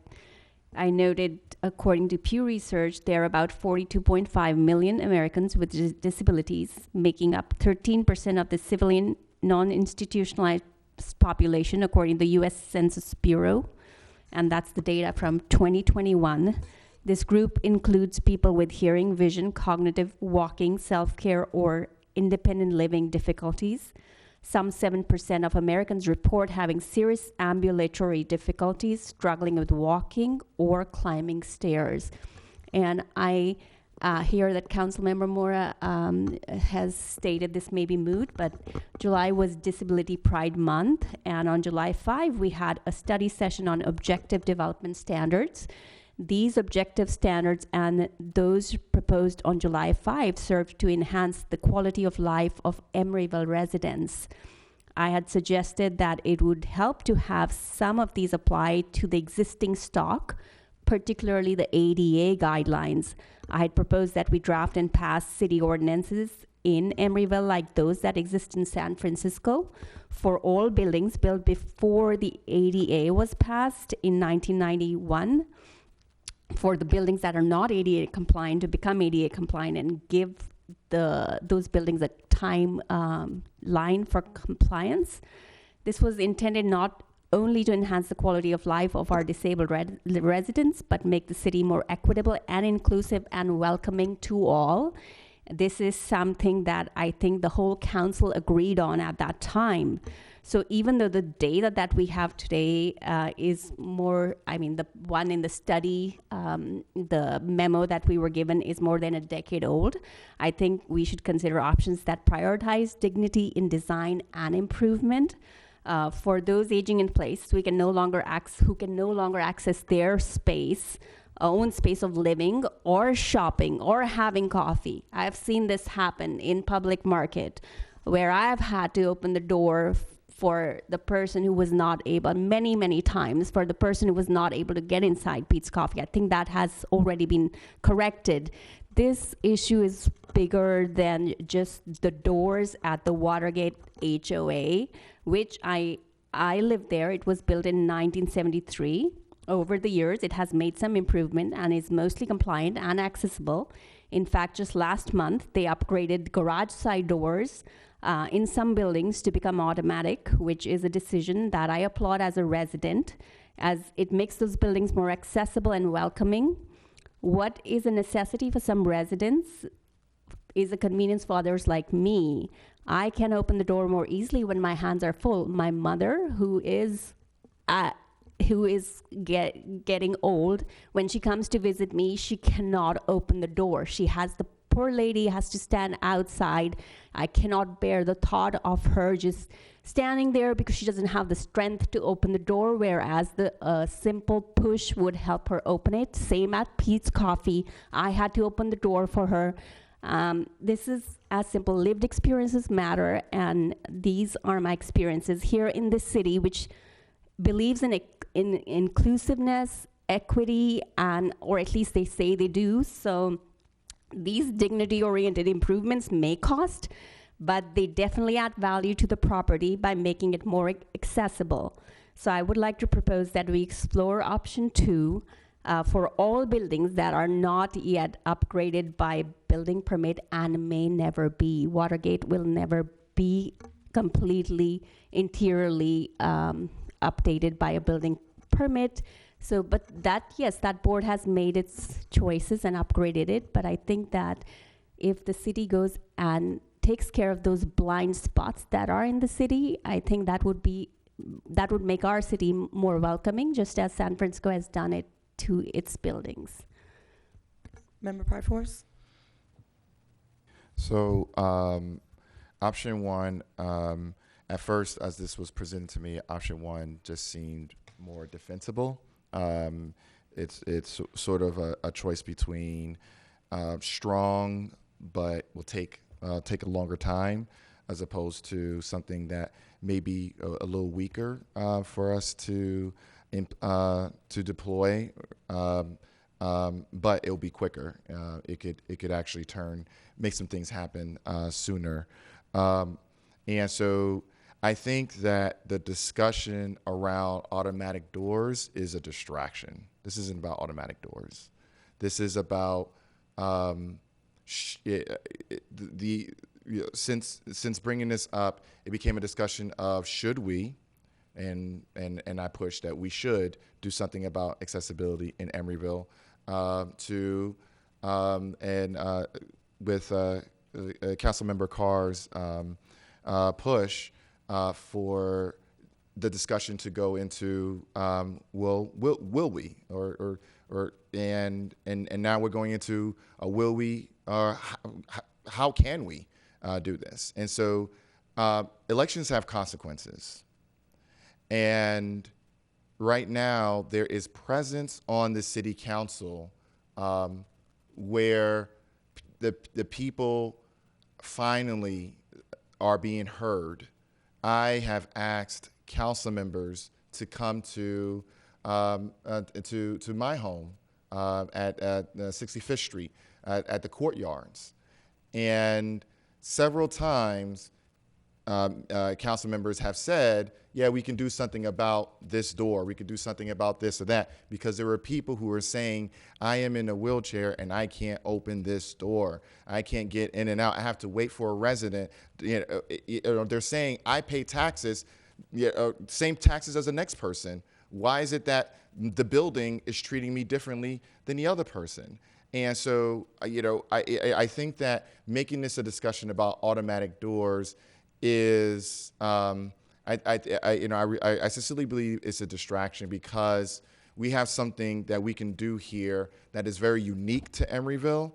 noted, according to Pew Research, there are about 42.5 million Americans with disabilities, making up 13% of the civilian non-institutionalized population, according to the U.S. Census Bureau, and that's the data from 2021. This group includes people with hearing, vision, cognitive, walking, self-care, or independent living difficulties. Some 7% of Americans report having serious ambulatory difficulties, struggling with walking or climbing stairs. And I hear that Councilmember Mora has stated this may be moot, but July was Disability Pride Month, and on July 5, we had a study session on objective development standards. These objective standards and those proposed on July 5 served to enhance the quality of life of Emeryville residents. I had suggested that it would help to have some of these applied to the existing stock, particularly the ADA guidelines. I had proposed that we draft and pass city ordinances in Emeryville like those that exist in San Francisco for all buildings built before the ADA was passed in 1991. For the buildings that are not ADA compliant to become ADA compliant and give those buildings a time line for compliance. This was intended not only to enhance the quality of life of our disabled residents, but make the city more equitable and inclusive and welcoming to all. This is something that I think the whole council agreed on at that time. So even though the data that we have today is more, the one in the study, the memo that we were given is more than a decade old, I think we should consider options that prioritize dignity in design and improvement. For those aging in place, who can no longer access their space, own space of living or shopping or having coffee. I've seen this happen in public market where I've had to open the door for the person who was not able, many times, for the person who was not able to get inside Pete's Coffee. I think that has already been corrected. This issue is bigger than just the doors at the Watergate HOA, which I lived there. It was built in 1973. Over the years, it has made some improvement and is mostly compliant and accessible. In fact, just last month, they upgraded garage side doors in some buildings to become automatic, which is a decision that I applaud as a resident, as it makes those buildings more accessible and welcoming. What is a necessity for some residents is a convenience for others like me. I can open the door more easily when my hands are full. My mother, who is getting old, when she comes to visit me, she cannot open the door. Poor lady has to stand outside. I cannot bear the thought of her just standing there because she doesn't have the strength to open the door, whereas the simple push would help her open it. Same at Pete's Coffee. I had to open the door for her. This is as simple. Lived experiences matter, and these are my experiences here in this city, which believes in inclusiveness, equity, or at least they say they do. So these dignity-oriented improvements may cost, but they definitely add value to the property by making it more accessible. So I would like to propose that we explore option 2 for all buildings that are not yet upgraded by building permit and may never be. Watergate will never be completely interiorly updated by a building permit. So, but that board has made its choices and upgraded it. But I think that if the city goes and takes care of those blind spots that are in the city, I think that would make our city more welcoming, just as San Francisco has done it to its buildings. Member Pryforce? So, option 1, at first, as this was presented to me, option 1 just seemed more defensible. It's sort of a choice between strong, but will take a longer time, as opposed to something that may be a little weaker for us to deploy, but it'll be quicker. It could actually make some things happen sooner, and so I think that the discussion around automatic doors is a distraction. This isn't about automatic doors. This is about since bringing this up, it became a discussion of should we, and I pushed that we should do something about accessibility in Emeryville, with Councilmember Carr's push for the discussion to go into will we and now we're going into will we, how can we do this? And so elections have consequences, and right now there is presence on the city council where the people finally are being heard. I have asked council members to come to my home at 65th Street at the courtyards, and several times council members have said, yeah, we can do something about this door, we can do something about this or that, because there were people who were saying, I am in a wheelchair and I can't open this door, I can't get in and out, I have to wait for a resident. They're saying I pay taxes, same taxes as the next person. Why is it that the building is treating me differently than the other person? And so, I think that making this a discussion about automatic doors is, I sincerely believe it's a distraction, because we have something that we can do here that is very unique to Emeryville.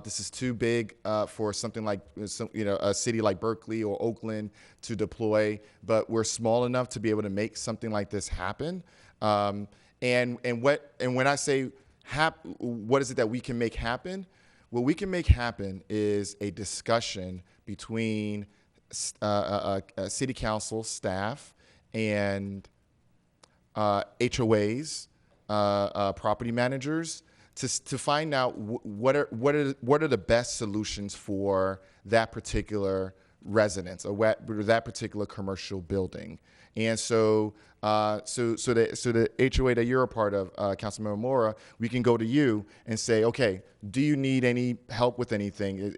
This is too big for something like a city like Berkeley or Oakland to deploy, but we're small enough to be able to make something like this happen. And when I say what is it that we can make happen? What we can make happen is a discussion between city council staff and HOAs, property managers, to find out what are the best solutions for that particular residence or that particular commercial building. And so, the HOA that you're a part of, Councilmember Mora, we can go to you and say, okay, do you need any help with anything?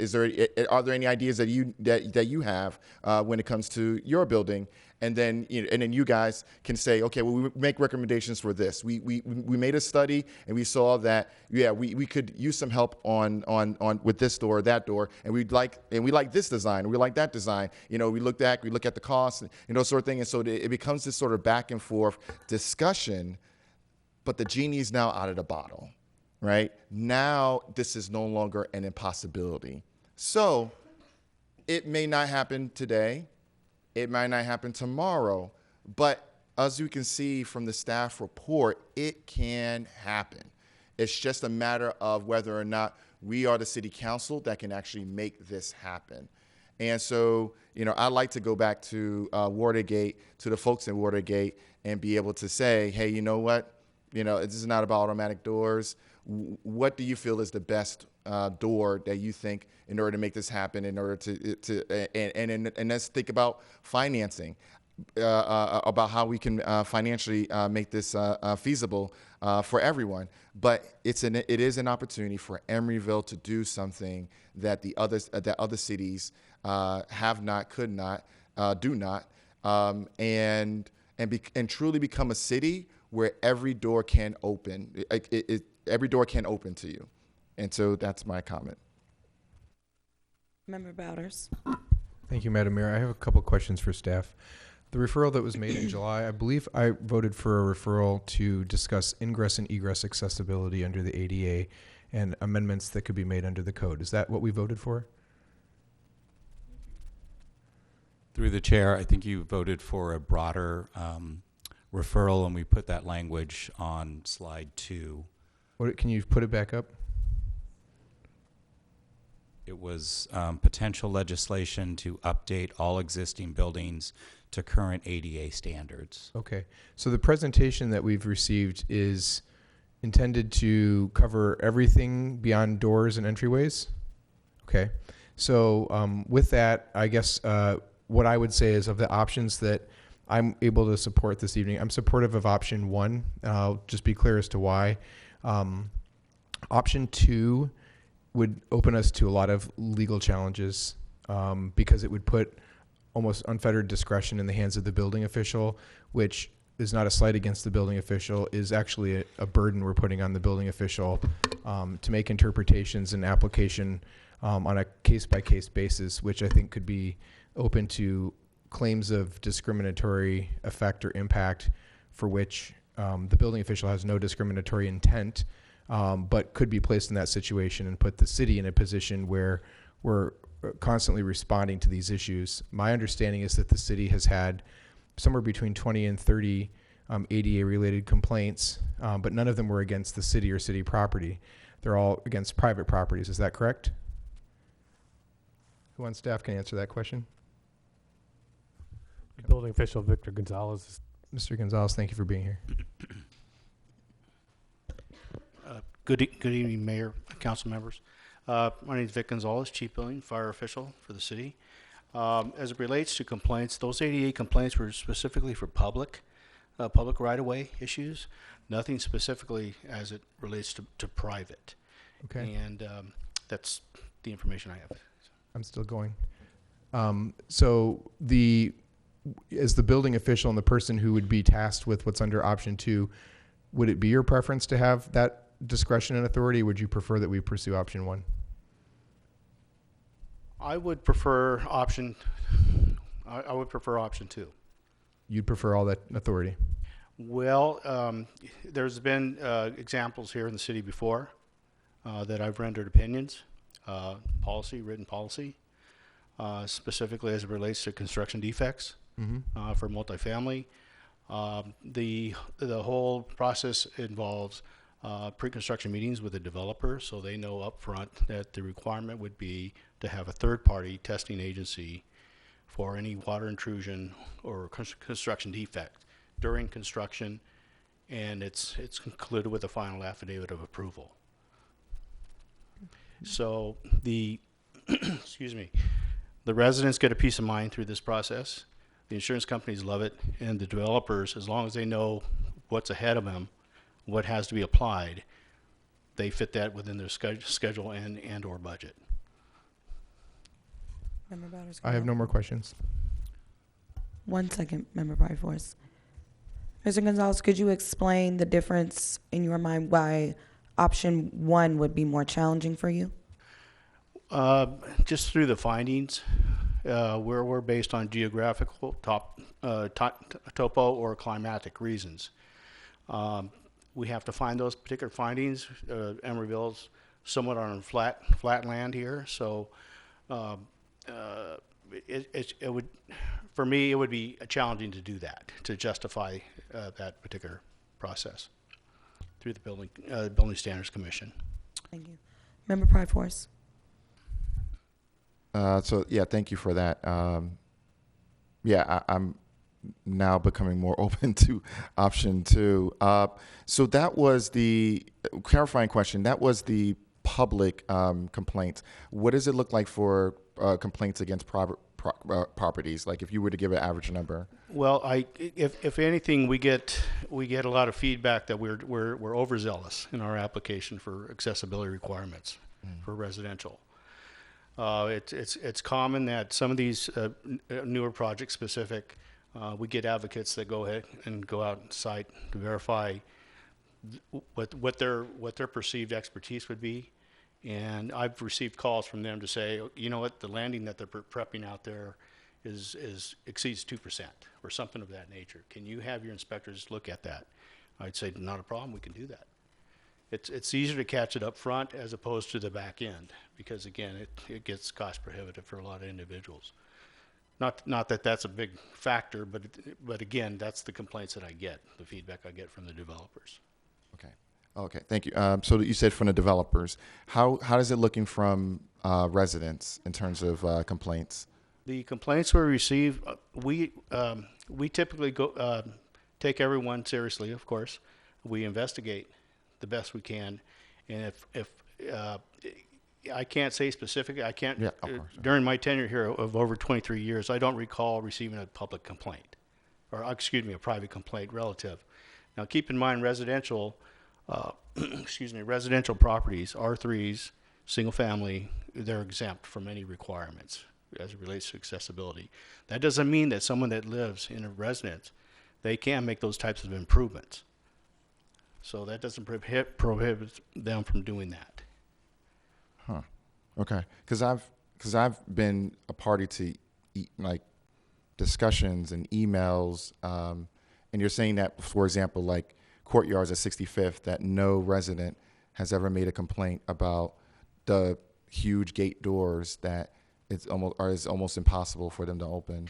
Are there any ideas that you have when it comes to your building? And then you guys can say, okay, well, we make recommendations for this. We made a study and we saw that we could use some help on with this door or that door, and we like this design, we like that design. We look at the costs and sort of thing, and so it becomes this sort of back and forth discussion. But the genie's now out of the bottle, right? Now this is no longer an impossibility. So it may not happen today. It might not happen tomorrow, but as you can see from the staff report, it can happen. It's just a matter of whether or not we are the city council that can actually make this happen. And so, I'd like to go back to Watergate, to the folks in Watergate, and be able to say, hey, you know what? This is not about automatic doors. What do you feel is the best door that you think in order to make this happen, in order and let's think about financing, about how we can financially make this feasible for everyone. But it is an opportunity for Emeryville to do something that other cities have not, could not, do not, and truly become a city where every door can open. Every door can open to you. And so that's my comment. Member Bowders. Thank you, Madam Mayor. I have a couple questions for staff. The referral that was made in July, I believe I voted for a referral to discuss ingress and egress accessibility under the ADA and amendments that could be made under the code. Is that what we voted for? Through the chair, I think you voted for a broader referral, and we put that language on slide 2. Can you put it back up? It was potential legislation to update all existing buildings to current ADA standards. Okay. So the presentation that we've received is intended to cover everything beyond doors and entryways? Okay. So with that, I guess what I would say is, of the options that I'm able to support this evening, I'm supportive of option 1. I'll just be clear as to why. Option 2 would open us to a lot of legal challenges because it would put almost unfettered discretion in the hands of the building official, which is not a slight against the building official, is actually a burden we're putting on the building official to make interpretations and application on a case-by-case basis, which I think could be open to claims of discriminatory effect or impact for which the building official has no discriminatory intent, but could be placed in that situation and put the city in a position where we're constantly responding to these issues. My understanding is that the city has had somewhere between 20 and 30 ADA-related complaints, but none of them were against the city or city property. They're all against private properties. Is that correct? Who on staff can answer that question? Building official Victor Gonzalez. Mr. Gonzalez, thank you for being here. Good evening, Mayor, Council members. My name is Vic Gonzalez, Chief Building Fire Official for the city. As it relates to complaints, those 88 complaints were specifically for public right-of-way issues, nothing specifically as it relates to private. Okay. And that's the information I have. I'm still going. So as the building official and the person who would be tasked with what's under option 2, would it be your preference to have that discretion and authority? Or would you prefer that we pursue option 1? I would prefer option 2. You'd prefer all that authority? Well, there's been examples here in the city before that I've rendered opinions, written policy, specifically as it relates to construction defects for multifamily. The whole process involves pre-construction meetings with the developer, so they know up front that the requirement would be to have a third-party testing agency for any water intrusion or construction defect during construction, and it's concluded with a final affidavit of approval. So the excuse me, The residents get a peace of mind through this process. The insurance companies love it, and the developers, as long as they know what's ahead of them, what has to be applied, they fit that within their schedule and or budget. Member Bowders, I have no more questions. 1 second, Member Pryforce. Mr. Gonzalez, could you explain the difference in your mind why option 1 would be more challenging for you? Just through the findings, where we're based on geographical topo or climatic reasons. We have to find those particular findings. Emeryville's somewhat on flat land here, so it would, for me, it would be challenging to do that, to justify that particular process through the Building Standards Commission. Thank you. Member Pryforce. So yeah, thank you for that. I'm now becoming more open to option 2. So that was the clarifying question. That was the public complaints. What does it look like for complaints against private properties? Like if you were to give an average number. Well, if anything, we get a lot of feedback that we're overzealous in our application for accessibility requirements for residential. It's common that some of these newer project specific, we get advocates that go ahead and go out on site to verify what their perceived expertise would be. And I've received calls from them to say, you know what, the landing that they're prepping out there exceeds 2% or something of that nature. Can you have your inspectors look at that? I'd say, not a problem, we can do that. It's easier to catch it up front as opposed to the back end, because again, it gets cost prohibitive for a lot of individuals. Not that that's a big factor, but again, that's the complaints that I get, the feedback I get from the developers. Okay, thank you. So you said from the developers. How is it looking from residents in terms of complaints? The complaints we receive, we typically go take everyone seriously. Of course, we investigate the best we can, and if I can't say specifically, I can't. Yeah, of course. During my tenure here of over 23 years, I don't recall receiving a public complaint, or excuse me, a private complaint relative. Now, keep in mind, residential. Residential properties, R3s, single family, they're exempt from any requirements as it relates to accessibility. That doesn't mean that someone that lives in a residence, they can make those types of improvements. So that doesn't prohibit them from doing that. Huh. Okay. Because I've been a party to like discussions and emails, and you're saying that, for example, like Courtyards at 65th, that no resident has ever made a complaint about the huge gate doors that is almost impossible for them to open.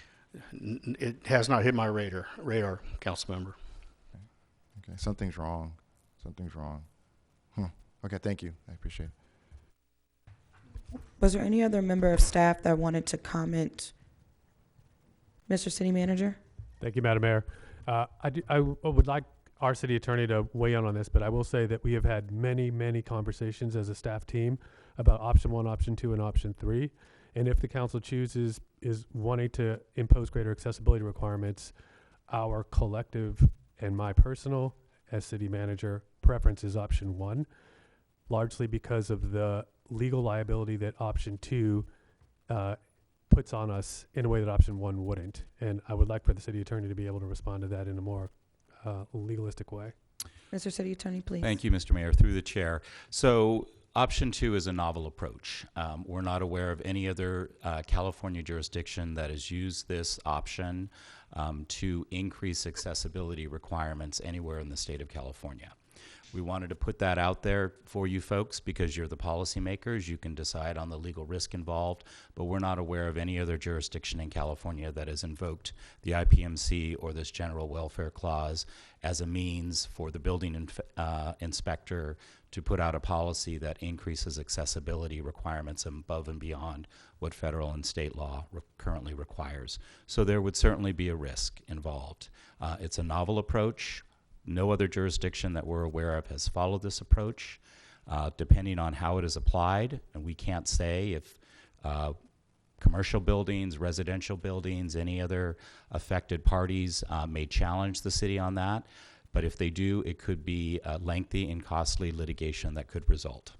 It has not hit my radar, council member. Okay, something's wrong. Okay, thank you. I appreciate it. Was there any other member of staff that wanted to comment? Mr. City Manager? Thank you, Madam Mayor. I would like our city attorney to weigh in on this, but I will say that we have had many conversations as a staff team about option 1, option 2, and option 3. And if the council chooses is wanting to impose greater accessibility requirements, our collective and my personal, as city manager, preference is option 1, largely because of the legal liability that option 2 puts on us in a way that option 1 wouldn't. And I would like for the city attorney to be able to respond to that in a more legalistic way. Mr. City Attorney, please. Thank you, Mr. Mayor, through the chair. So option 2 is a novel approach. We're not aware of any other California jurisdiction that has used this option to increase accessibility requirements anywhere in the state of California. We wanted to put that out there for you folks because you're the policymakers. You can decide on the legal risk involved, but we're not aware of any other jurisdiction in California that has invoked the IPMC or this general welfare clause as a means for the building inspector to put out a policy that increases accessibility requirements above and beyond what federal and state law currently requires. So there would certainly be a risk involved. It's a novel approach. No other jurisdiction that we're aware of has followed this approach. Depending on how it is applied, and we can't say if commercial buildings, residential buildings, any other affected parties may challenge the city on that. But if they do, it could be lengthy and costly litigation that could result.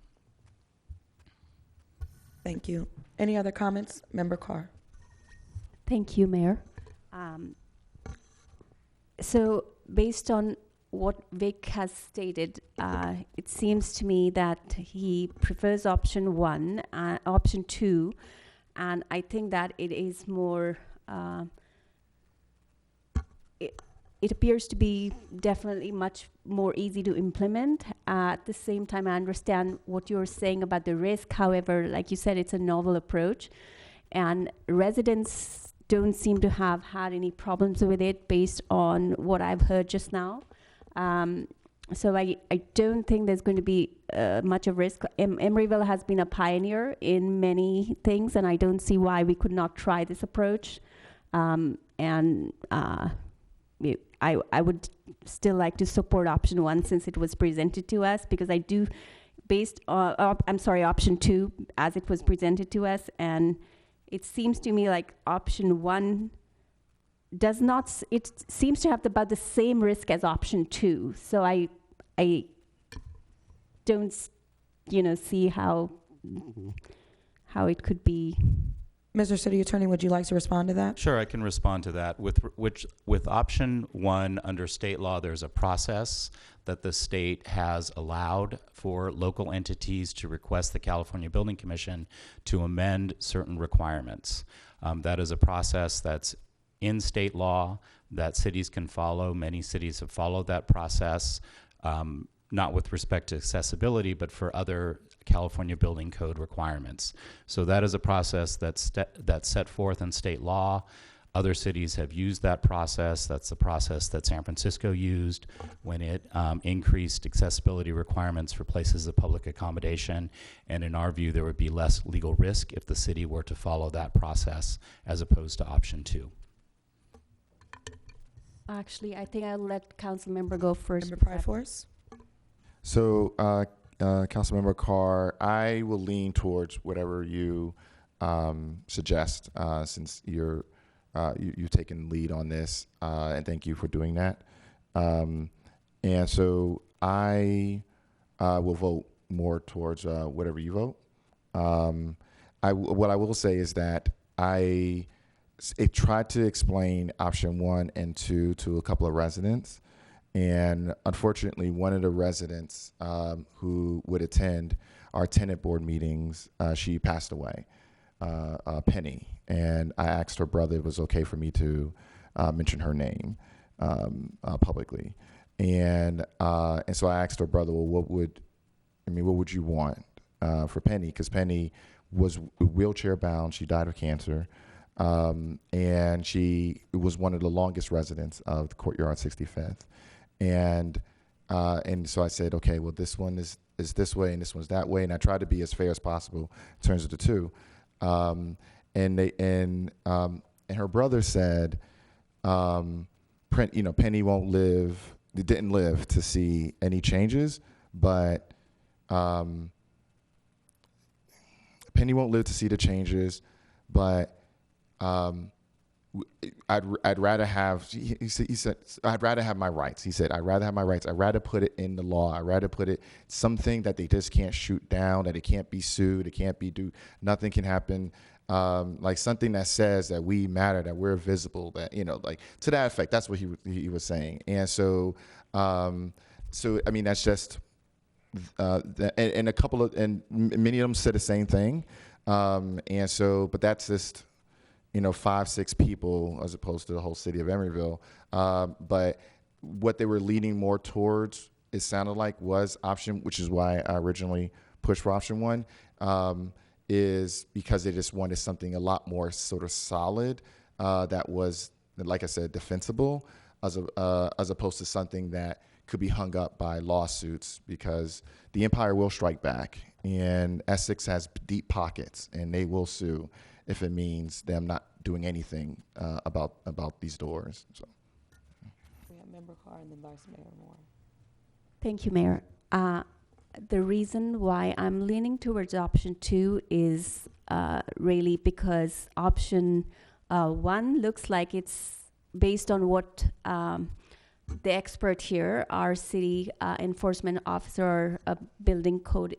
Thank you. Any other comments? Member Carr. Thank you, Mayor. So based on what Vic has stated, it seems to me that he prefers option 1, option 2, and I think that it is more, it appears to be definitely much more easy to implement. At the same time, I understand what you're saying about the risk. However, like you said, it's a novel approach, and residents don't seem to have had any problems with it based on what I've heard just now. So I don't think there's going to be much of risk. Emeryville has been a pioneer in many things, and I don't see why we could not try this approach. I would still like to support option 1 since it was presented to us, because I do, based on, option 2 as it was presented to us, and it seems to me like option 1 does not, it seems to have about the same risk as option 2. So I don't, see how it could be. Mr. City Attorney, would you like to respond to that? Sure, I can respond to that. With option 1 under state law, there's a process that the state has allowed for local entities to request the California Building Commission to amend certain requirements. That is a process that's in state law that cities can follow. Many cities have followed that process, not with respect to accessibility, but for other California Building Code requirements. So that is a process that's set forth in state law. Other cities have used that process. That's the process that San Francisco used when it increased accessibility requirements for places of public accommodation. And in our view, there would be less legal risk if the city were to follow that process as opposed to option 2. Actually, I think I'll let council member go first. Member Pryforce? So, Councilmember Carr, I will lean towards whatever you suggest, since you've taken lead on this, and thank you for doing that. And so I will vote more towards whatever you vote. What I will say is that I tried to explain option 1 and 2 to a couple of residents. And unfortunately, one of the residents who would attend our tenant board meetings, she passed away, Penny. And I asked her brother if it was okay for me to mention her name publicly. And so I asked her brother, well, what would you want for Penny? Because Penny was wheelchair bound. She died of cancer. And she was one of the longest residents of the Courtyard 65th. And so I said, okay, well, this one is this way and this one's that way. And I tried to be as fair as possible in terms of the two. And her brother said, Penny didn't live to see any changes, but Penny won't live to see the changes, but I'd rather have, he said, I'd rather have my rights. He said, I'd rather have my rights. I'd rather put it in the law. I'd rather put it something that they just can't shoot down, that it can't be sued, it can't be nothing can happen. Like something that says that we matter, that we're visible, that, like to that effect. That's what he was saying. And so, that's just, and a couple of, and many of them said the same thing. But that's just, 5-6 people as opposed to the whole city of Emeryville. But what they were leaning more towards, it sounded like, was option, which is why I originally pushed for option 1, is because they just wanted something a lot more sort of solid that was, like I said, defensible, as opposed to something that could be hung up by lawsuits, because the empire will strike back, and Essex has deep pockets, and they will sue if it means them not doing anything about these doors. So. We have Member Carr and then Vice Mayor Moore. Thank you, Mayor. The reason why I'm leaning towards option 2 is really, because option one looks like it's based on what the expert here, our city enforcement officer, building code,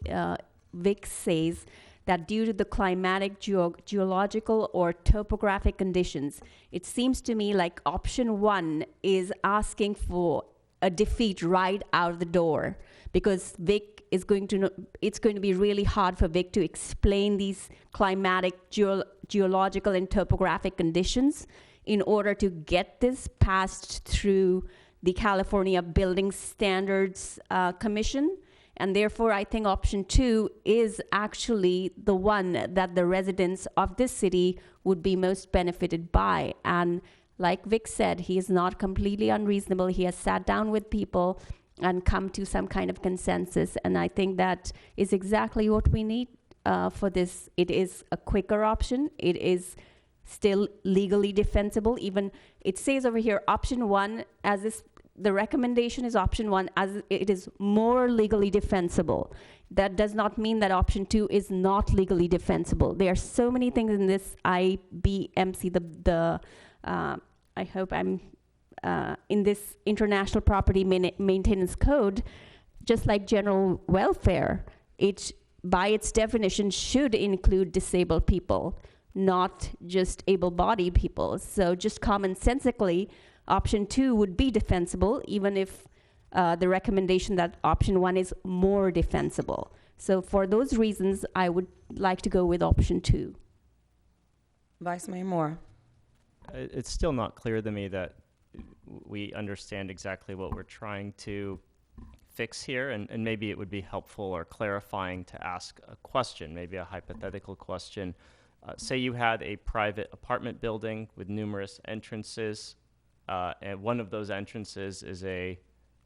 Vic, says that due to the climatic, geological, or topographic conditions, it seems to me like option one is asking for a defeat right out of the door, because Vic is going to know, it's going to be really hard for Vic to explain these climatic, geological, and topographic conditions in order to get this passed through the California Building Standards Commission. And therefore, I think option two is actually the one that the residents of this city would be most benefited by. And like Vic said, he is not completely unreasonable. He has sat down with people and come to some kind of consensus. And I think that is exactly what we need for this. It is a quicker option. It is still legally defensible. Even it says over here, option one, as this, the recommendation is option one, as it is more legally defensible. That does not mean that option two is not legally defensible. There are so many things in this IBMC, I hope I'm in this International Property Maintenance Code, just like general welfare, it by its definition should include disabled people, not just able-bodied people. So just commonsensically, option two would be defensible, even if the recommendation that option one is more defensible. So for those reasons, I would like to go with option two. Vice Mayor Moore. It's still not clear to me that we understand exactly what we're trying to fix here, and maybe it would be helpful or clarifying to ask a question, maybe a hypothetical question. Say you had a private apartment building with numerous entrances, and one of those entrances is a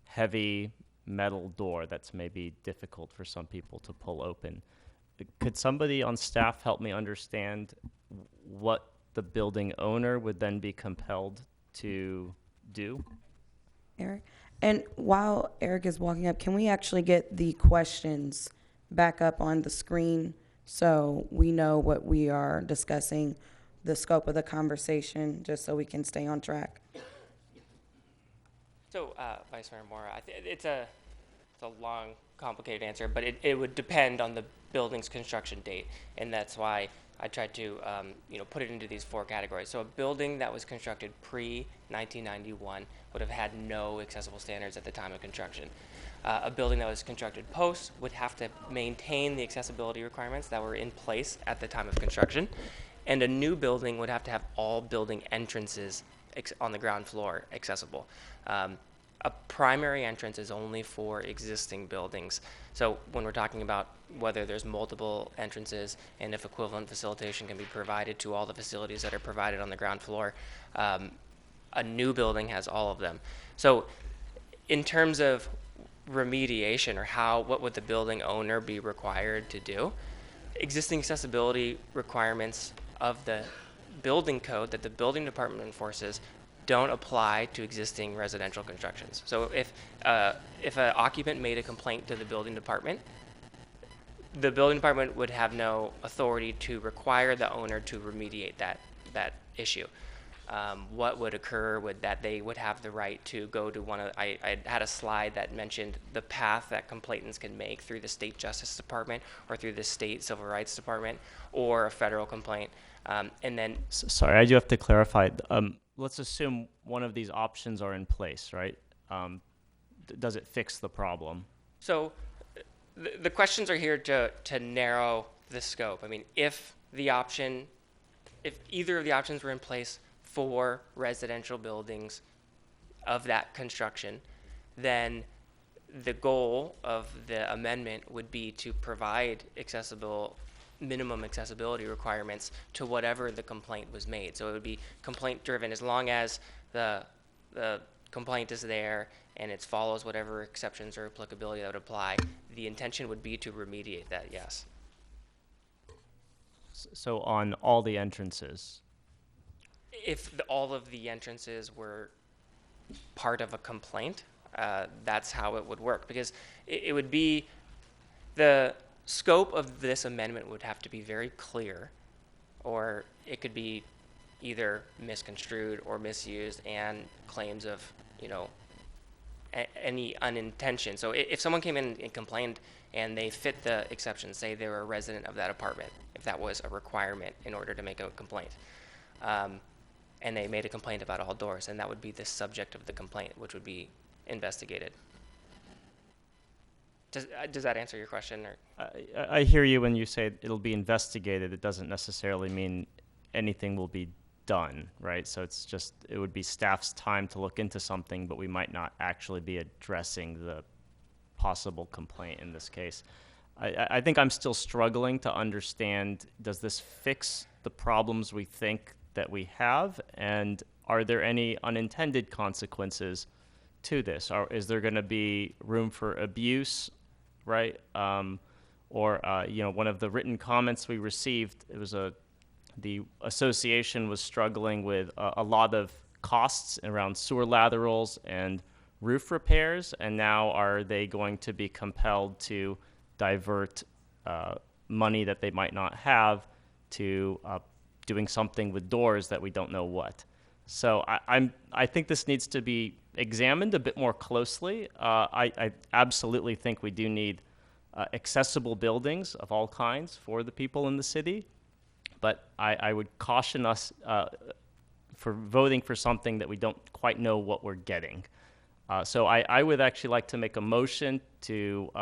heavy metal door that's maybe difficult for some people to pull open. Could somebody on staff help me understand what the building owner would then be compelled to do? Eric? And while Eric is walking up, can we actually get the questions back up on the screen so we know what we are discussing, the scope of the conversation, just so we can stay on track? So, Vice Mayor Mora, it's a long, complicated answer, but it would depend on the building's construction date, and that's why I tried to put it into these four categories. So a building that was constructed pre-1991 would have had no accessible standards at the time of construction. A building that was constructed post would have to maintain the accessibility requirements that were in place at the time of construction. And a new building would have to have all building entrances on the ground floor accessible. A primary entrance is only for existing buildings. So when we're talking about whether there's multiple entrances and if equivalent facilitation can be provided to all the facilities that are provided on the ground floor, a new building has all of them. So in terms of remediation, or what would the building owner be required to do, existing accessibility requirements of the building code that the building department enforces don't apply to existing residential constructions. So if an occupant made a complaint to the building department would have no authority to require the owner to remediate that issue. What would occur would that they would have the right to go to I had a slide that mentioned the path that complainants can make through the state justice department or through the state civil rights department or a federal complaint. And then Sorry, I do have to clarify. Let's assume one of these options are in place, right? Does it fix the problem? So the questions are here to narrow the scope. I mean, if either of the options were in place for residential buildings of that construction, then the goal of the amendment would be to provide minimum accessibility requirements to whatever the complaint was made. So it would be complaint driven as long as the complaint is there and it follows whatever exceptions or applicability that would apply. The intention would be to remediate that, yes. So on all the entrances? If all of the entrances were part of a complaint, that's how it would work, because it would be scope of this amendment would have to be very clear, or it could be either misconstrued or misused, and claims of, any unintention. So if someone came in and complained and they fit the exception, say they were a resident of that apartment, if that was a requirement in order to make a complaint, and they made a complaint about all doors, and that would be the subject of the complaint, which would be investigated. Does that answer your question? Or? I hear you when you say it'll be investigated. It doesn't necessarily mean anything will be done, right? So it would be staff's time to look into something, but we might not actually be addressing the possible complaint in this case. I think I'm still struggling to understand, does this fix the problems we think that we have? And are there any unintended consequences to this? Is there going to be room for abuse, right? One of the written comments we received, it was the association was struggling with a lot of costs around sewer laterals and roof repairs, and now are they going to be compelled to divert money that they might not have to doing something with doors that we don't know what? So I think this needs to be examined a bit more closely. I absolutely think we do need accessible buildings of all kinds for the people in the city, but I would caution us for voting for something that we don't quite know what we're getting. So I would actually like to make a motion to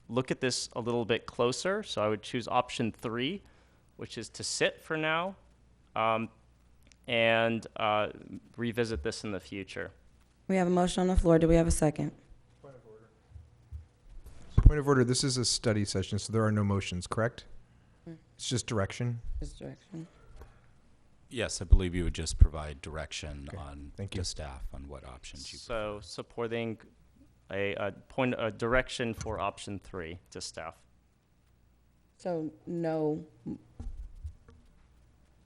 look at this a little bit closer. So I would choose option 3, which is to sit for now, and revisit this in the future. We have a motion on the floor. Do we have a second? Point of order, this is a study session, so there are no motions, correct? It's just direction. Just direction. Yes, I believe you would just provide direction Okay. on Thank you. to staff on what options you. So supporting a direction for option 3 to staff. So no,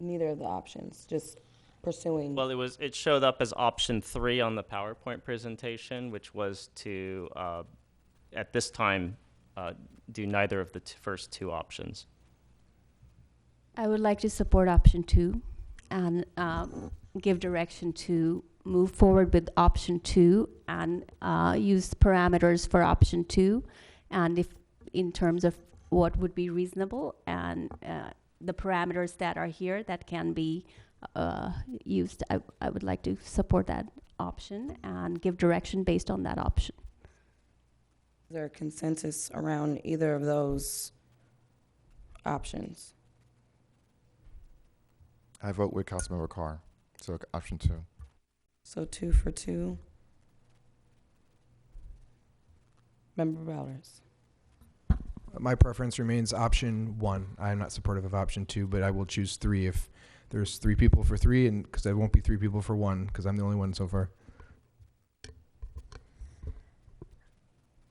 neither of the options, just pursuing. Well, it showed up as option 3 on the PowerPoint presentation, which was to, at this time, do neither of the first 2 options. I would like to support option 2 and give direction to move forward with option 2 and use parameters for option 2, and if in terms of what would be reasonable and the parameters that are here that can be used, I would like to support that option and give direction based on that option. Is there a consensus around either of those options? I vote with Councilmember Carr, so option 2. So 2 for 2. Member Bowders. My preference remains option 1. I'm not supportive of option 2, but I will choose 3 if there's 3 people for 3, and because there won't be 3 people for 1, because I'm the only one so far.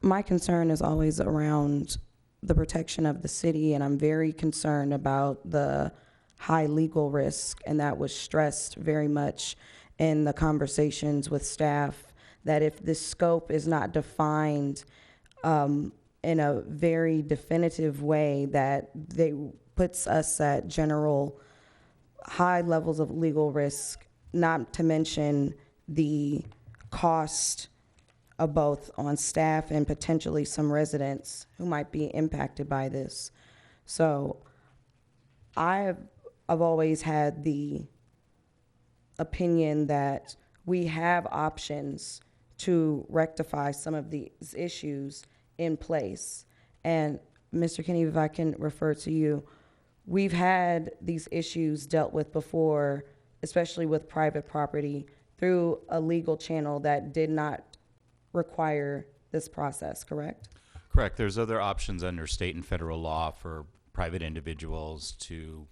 My concern is always around the protection of the city, and I'm very concerned about the high legal risk, and that was stressed very much in the conversations with staff, that if this scope is not defined in a very definitive way, that they puts us at general high levels of legal risk, not to mention the cost of both on staff and potentially some residents who might be impacted by this. So I've always had the opinion that we have options to rectify some of these issues in place. And Mr. Kenny, if I can refer to you, we've had these issues dealt with before, especially with private property, through a legal channel that did not require this process, correct? Correct. There's other options under state and federal law for private individuals to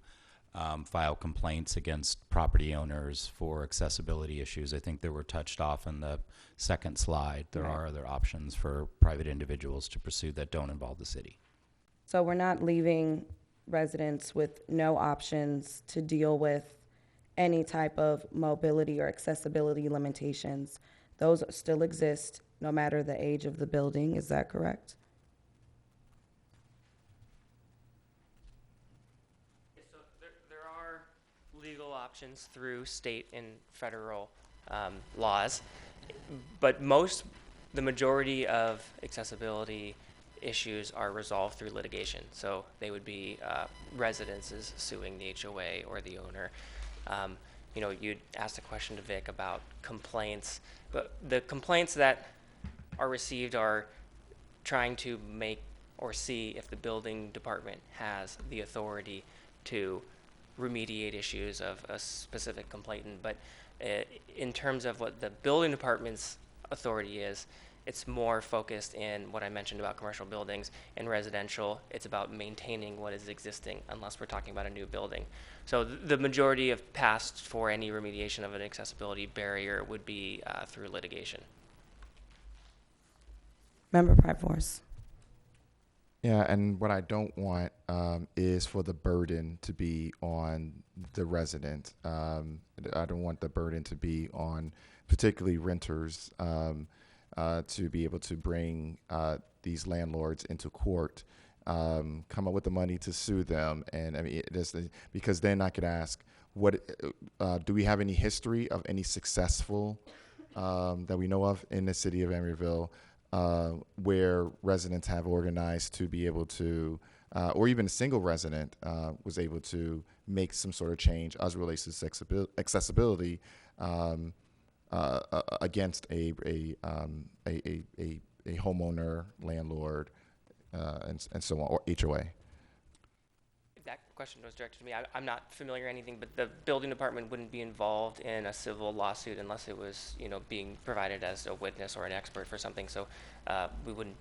file complaints against property owners for accessibility issues. I think they were touched off in the second slide. There Right. are other options for private individuals to pursue that don't involve the city. So we're not leaving residents with no options to deal with any type of mobility or accessibility limitations. Those still exist no matter the age of the building. Is that correct? legal options through state and federal laws, but the majority of accessibility issues are resolved through litigation. So they would be residences suing the HOA or the owner. You know, you'd asked a question to Vic about complaints, but the complaints that are received are trying to make or see if the building department has the authority to remediate issues of a specific complainant. But in terms of what the building department's authority is, it's more focused in what I mentioned about commercial buildings. In residential, it's about maintaining what is existing, unless we're talking about a new building. So the majority of paths for any remediation of an accessibility barrier would be through litigation. Member Force. Yeah, and what I don't want is for the burden to be on the resident. I don't want the burden to be on particularly renters to be able to bring these landlords into court, come up with the money to sue them. And I mean, because then I could ask, what do we have any history of any successful that we know of in the city of Emeryville where residents have organized to be able to, or even a single resident was able to make some sort of change as it relates to accessibility against a homeowner, landlord, and so on, or HOA. If that question was directed to me, I'm not familiar with anything, but the building department wouldn't be involved in a civil lawsuit unless it was, you know, being provided as a witness or an expert for something. So we wouldn't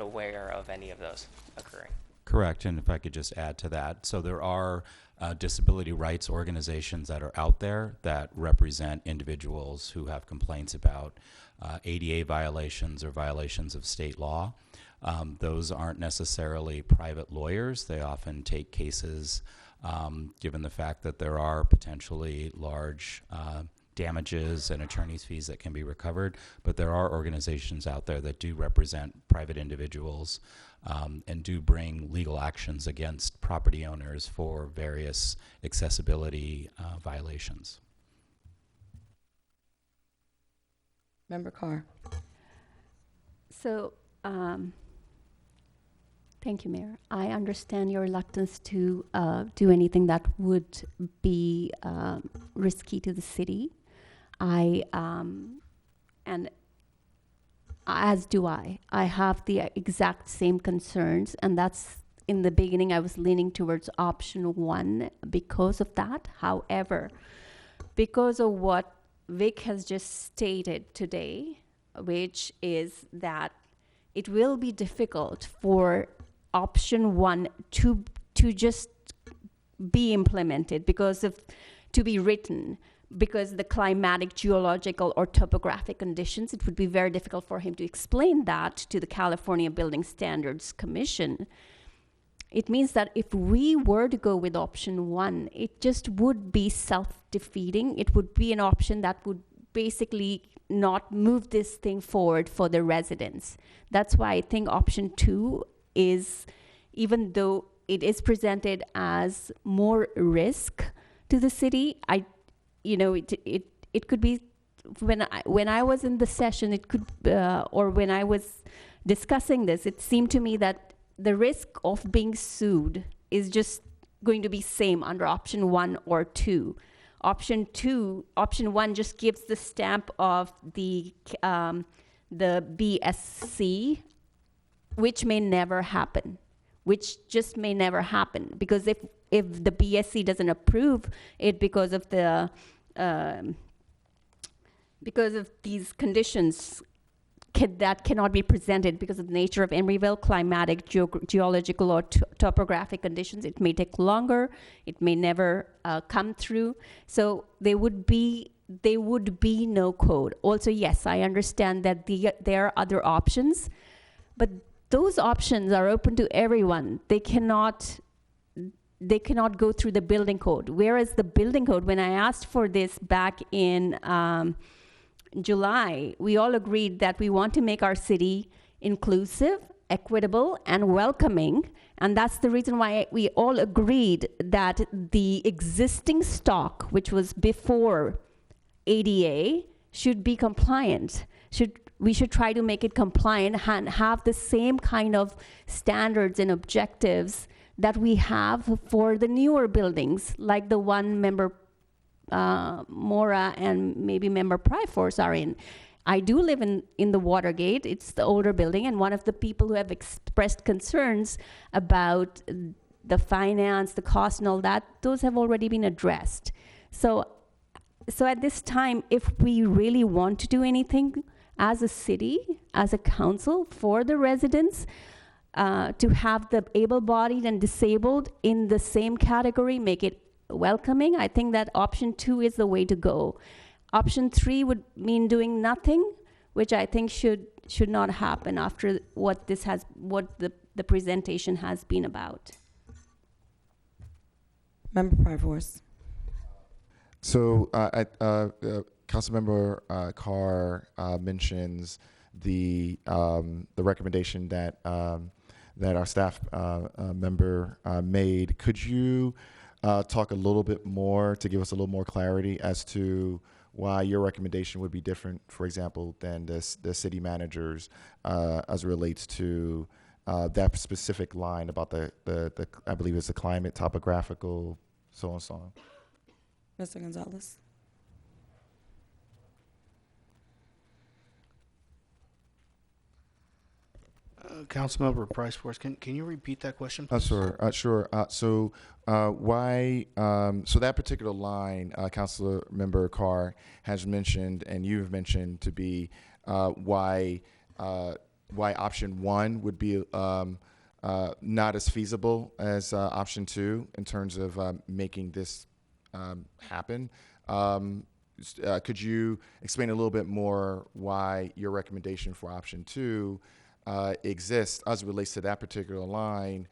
aware of any of those occurring. Correct, and if I could just add to that, so there are disability rights organizations that are out there that represent individuals who have complaints about ADA violations or violations of state law. Those aren't necessarily private lawyers. They often take cases given the fact that there are potentially large damages and attorney's fees that can be recovered, but there are organizations out there that do represent private individuals and do bring legal actions against property owners for various accessibility violations. Member Carr. So, thank you, Mayor. I understand your reluctance to do anything that would be risky to the city. And as do I. I have the exact same concerns, and that's in the beginning I was leaning towards option 1 because of that. However, because of what Vic has just stated today, which is that it will be difficult for option 1 to just be implemented to be written, because the climatic, geological, or topographic conditions, it would be very difficult for him to explain that to the California Building Standards Commission. It means that if we were to go with option 1, it just would be self-defeating. It would be an option that would basically not move this thing forward for the residents. That's why I think option 2 is, even though it is presented as more risk to the city, it could be, when I was in the session, it could, or when I was discussing this, it seemed to me that the risk of being sued is just going to be same under option 1 or 2. Option 1 just gives the stamp of the BSC, which may never happen, because if the BSC doesn't approve it because of these conditions that cannot be presented because of the nature of Emeryville, climatic, geological, or topographic conditions, it may take longer. It may never come through. So there would be no code. Also, yes, I understand that there are other options, but those options are open to everyone. They cannot go through the building code. Whereas the building code, when I asked for this back in July, we all agreed that we want to make our city inclusive equitable and welcoming. And that's the reason why we all agreed that the existing stock, which was before ADA, should be compliant. We should try to make it compliant and have the same kind of standards and objectives that we have for the newer buildings, like the one member Mora and maybe member Pryforce are in. I do live in the Watergate. It's the older building, and one of the people who have expressed concerns about the finance, the cost, and all that, those have already been addressed. So at this time, if we really want to do anything as a city, as a council for the residents, to have the able-bodied and disabled in the same category, make it welcoming, I think that option 2 is the way to go. Option 3 would mean doing nothing, which I think should not happen after what the presentation has been about. Member Pryforce. So, Councilmember Carr mentions the recommendation that our staff member made. Could you talk a little bit more to give us a little more clarity as to why your recommendation would be different, for example, than the city manager's as it relates to that specific line about the I believe it's the climate, topographical, so on and so on. Mr. Gonzalez. Councilmember Pryforce, can you repeat that question, please? Sure. So why? So that particular line, Councilor Member Carr has mentioned, and you've mentioned to be why option 1 would be not as feasible as option 2 in terms of making this happen. Could you explain a little bit more why your recommendation for option 2 exists as it relates to that particular line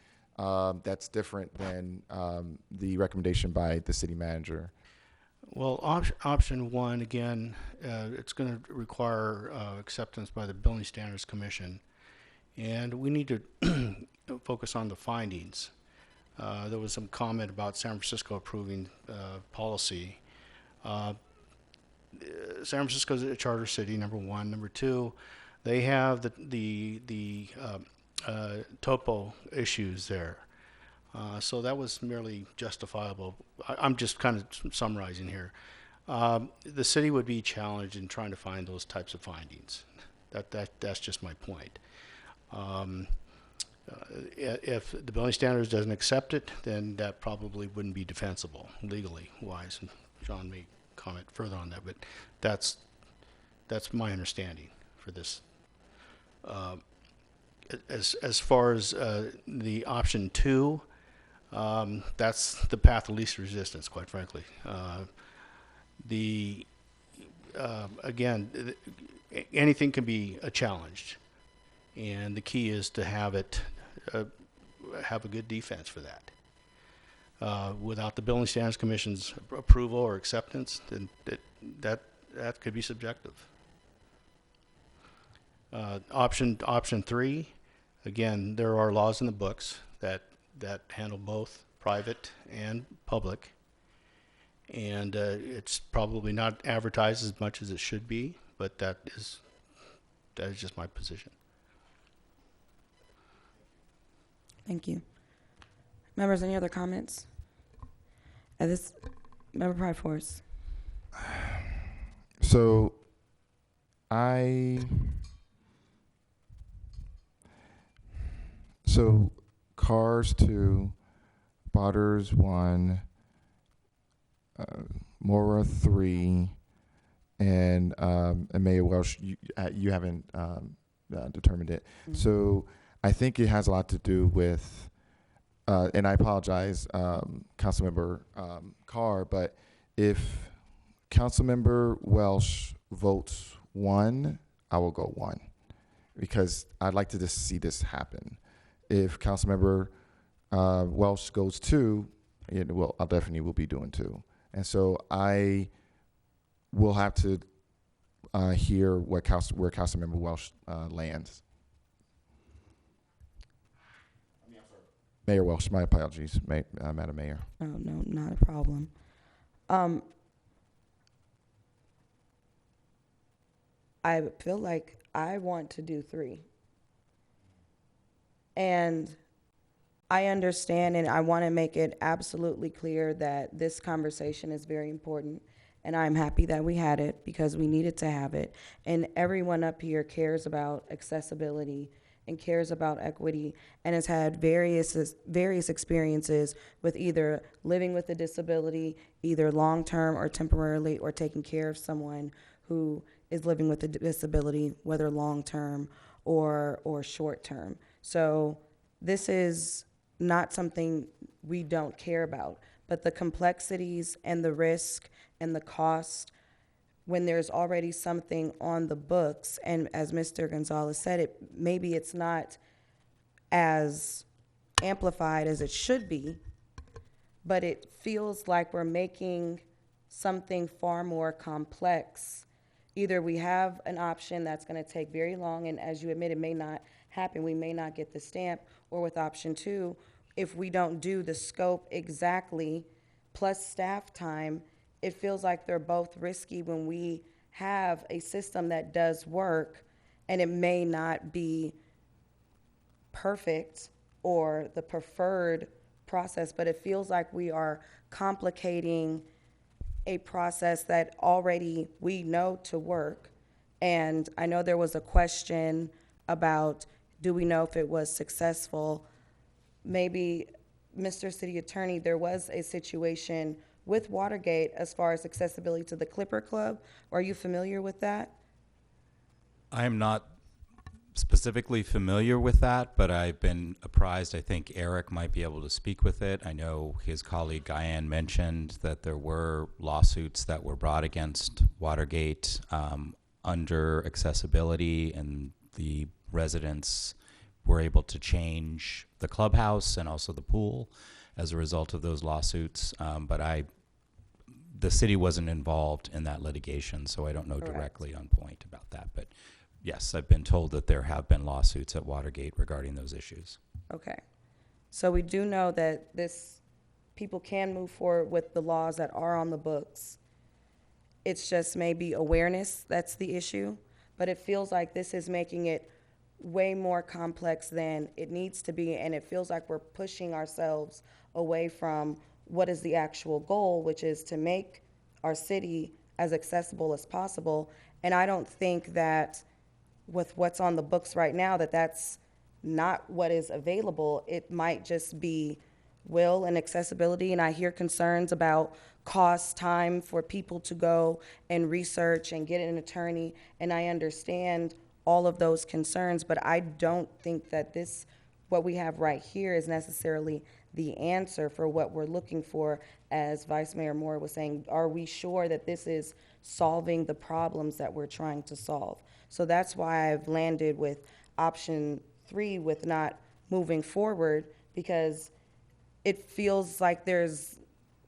that's different than the recommendation by the city manager? Well, option 1, again, it's going to require acceptance by the Building Standards Commission, and we need to focus on the findings. There was some comment about San Francisco approving policy. San Francisco is a charter city, number 1. Number 2, they have the topo issues there. So that was merely justifiable. I'm just kind of summarizing here. The city would be challenged in trying to find those types of findings. That's just my point. If the building standards doesn't accept it, then that probably wouldn't be defensible legally wise. And John may comment further on that, but that's my understanding for this. As far as the option 2, that's the path of least resistance, quite frankly. Again, anything can be challenged, and the key is to have it have a good defense for that. Without the Building Standards Commission's approval or acceptance, then that could be subjective. Option 3, again, there are laws in the books that handle both private and public, and it's probably not advertised as much as it should be, but that is just my position. Thank you. Members, any other comments? Member Pryforce. So Cars 2, Botters 1, Mora 3, and Mayor Welsh, you haven't determined it. Mm-hmm. So I think it has a lot to do with, and I apologize, Councilmember Carr, but if Councilmember Welsh votes 1, I will go 1, because I'd like to just see this happen. If Councilmember Welsh goes 2, well, I definitely will be doing 2. And so I will have to hear where Councilmember Welsh lands. Mayor Welsh, my apologies, Madam Mayor. Oh, no, not a problem. I feel like I want to do 3. And I understand, and I want to make it absolutely clear that this conversation is very important, and I'm happy that we had it because we needed to have it. And everyone up here cares about accessibility and cares about equity and has had various experiences with either living with a disability, either long-term or temporarily, or taking care of someone who is living with a disability, whether long-term or short-term. So this is not something we don't care about, but the complexities and the risk and the cost, when there's already something on the books, and as Mr. Gonzalez said, maybe it's not as amplified as it should be, but it feels like we're making something far more complex. Either we have an option that's going to take very long, and as you admit, it may not happen, we may not get the stamp, or with option 2, if we don't do the scope exactly, plus staff time, it feels like they're both risky when we have a system that does work, and it may not be perfect or the preferred process, but it feels like we are complicating a process that already we know to work. And I know there was a question about, do we know if it was successful? Maybe, Mr. City Attorney, there was a situation with Watergate as far as accessibility to the Clipper Club. Are you familiar with that? I am not specifically familiar with that, but I've been apprised. I think Eric might be able to speak with it. I know his colleague Guyan mentioned that there were lawsuits that were brought against Watergate under accessibility, and the residents were able to change the clubhouse and also the pool as a result of those lawsuits. But the city wasn't involved in that litigation, so I don't know Correct. directly on point about that. But yes, I've been told that there have been lawsuits at Watergate regarding those issues. Okay. So we do know that people can move forward with the laws that are on the books. It's just maybe awareness that's the issue, but it feels like this is making it way more complex than it needs to be, and it feels like we're pushing ourselves away from what is the actual goal, which is to make our city as accessible as possible. And I don't think that with what's on the books right now, that's not what is available. It might just be will and accessibility, and I hear concerns about cost, time for people to go and research and get an attorney, and I understand all of those concerns, but I don't think that what we have right here is necessarily the answer for what we're looking for. As Vice Mayor Moore was saying, are we sure that this is solving the problems that we're trying to solve? So that's why I've landed with option 3 with not moving forward, because it feels like there's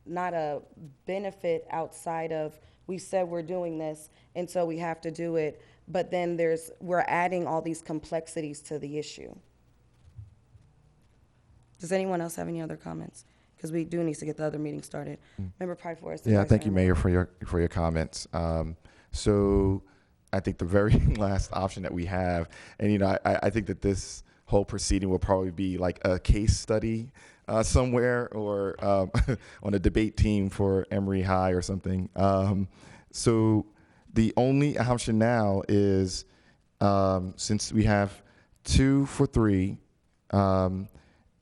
not a benefit outside of, we said we're doing this, and so we have to do it, but then we're adding all these complexities to the issue. Does anyone else have any other comments? Because we do need to get the other meeting started. Member Pryforest. Yeah, thank you, Mayor, for your comments. So I think the very last option that we have, and I think that this whole proceeding will probably be like a case study somewhere, or on a debate team for Emory High or something. So the only option now is, since we have 2 for 3,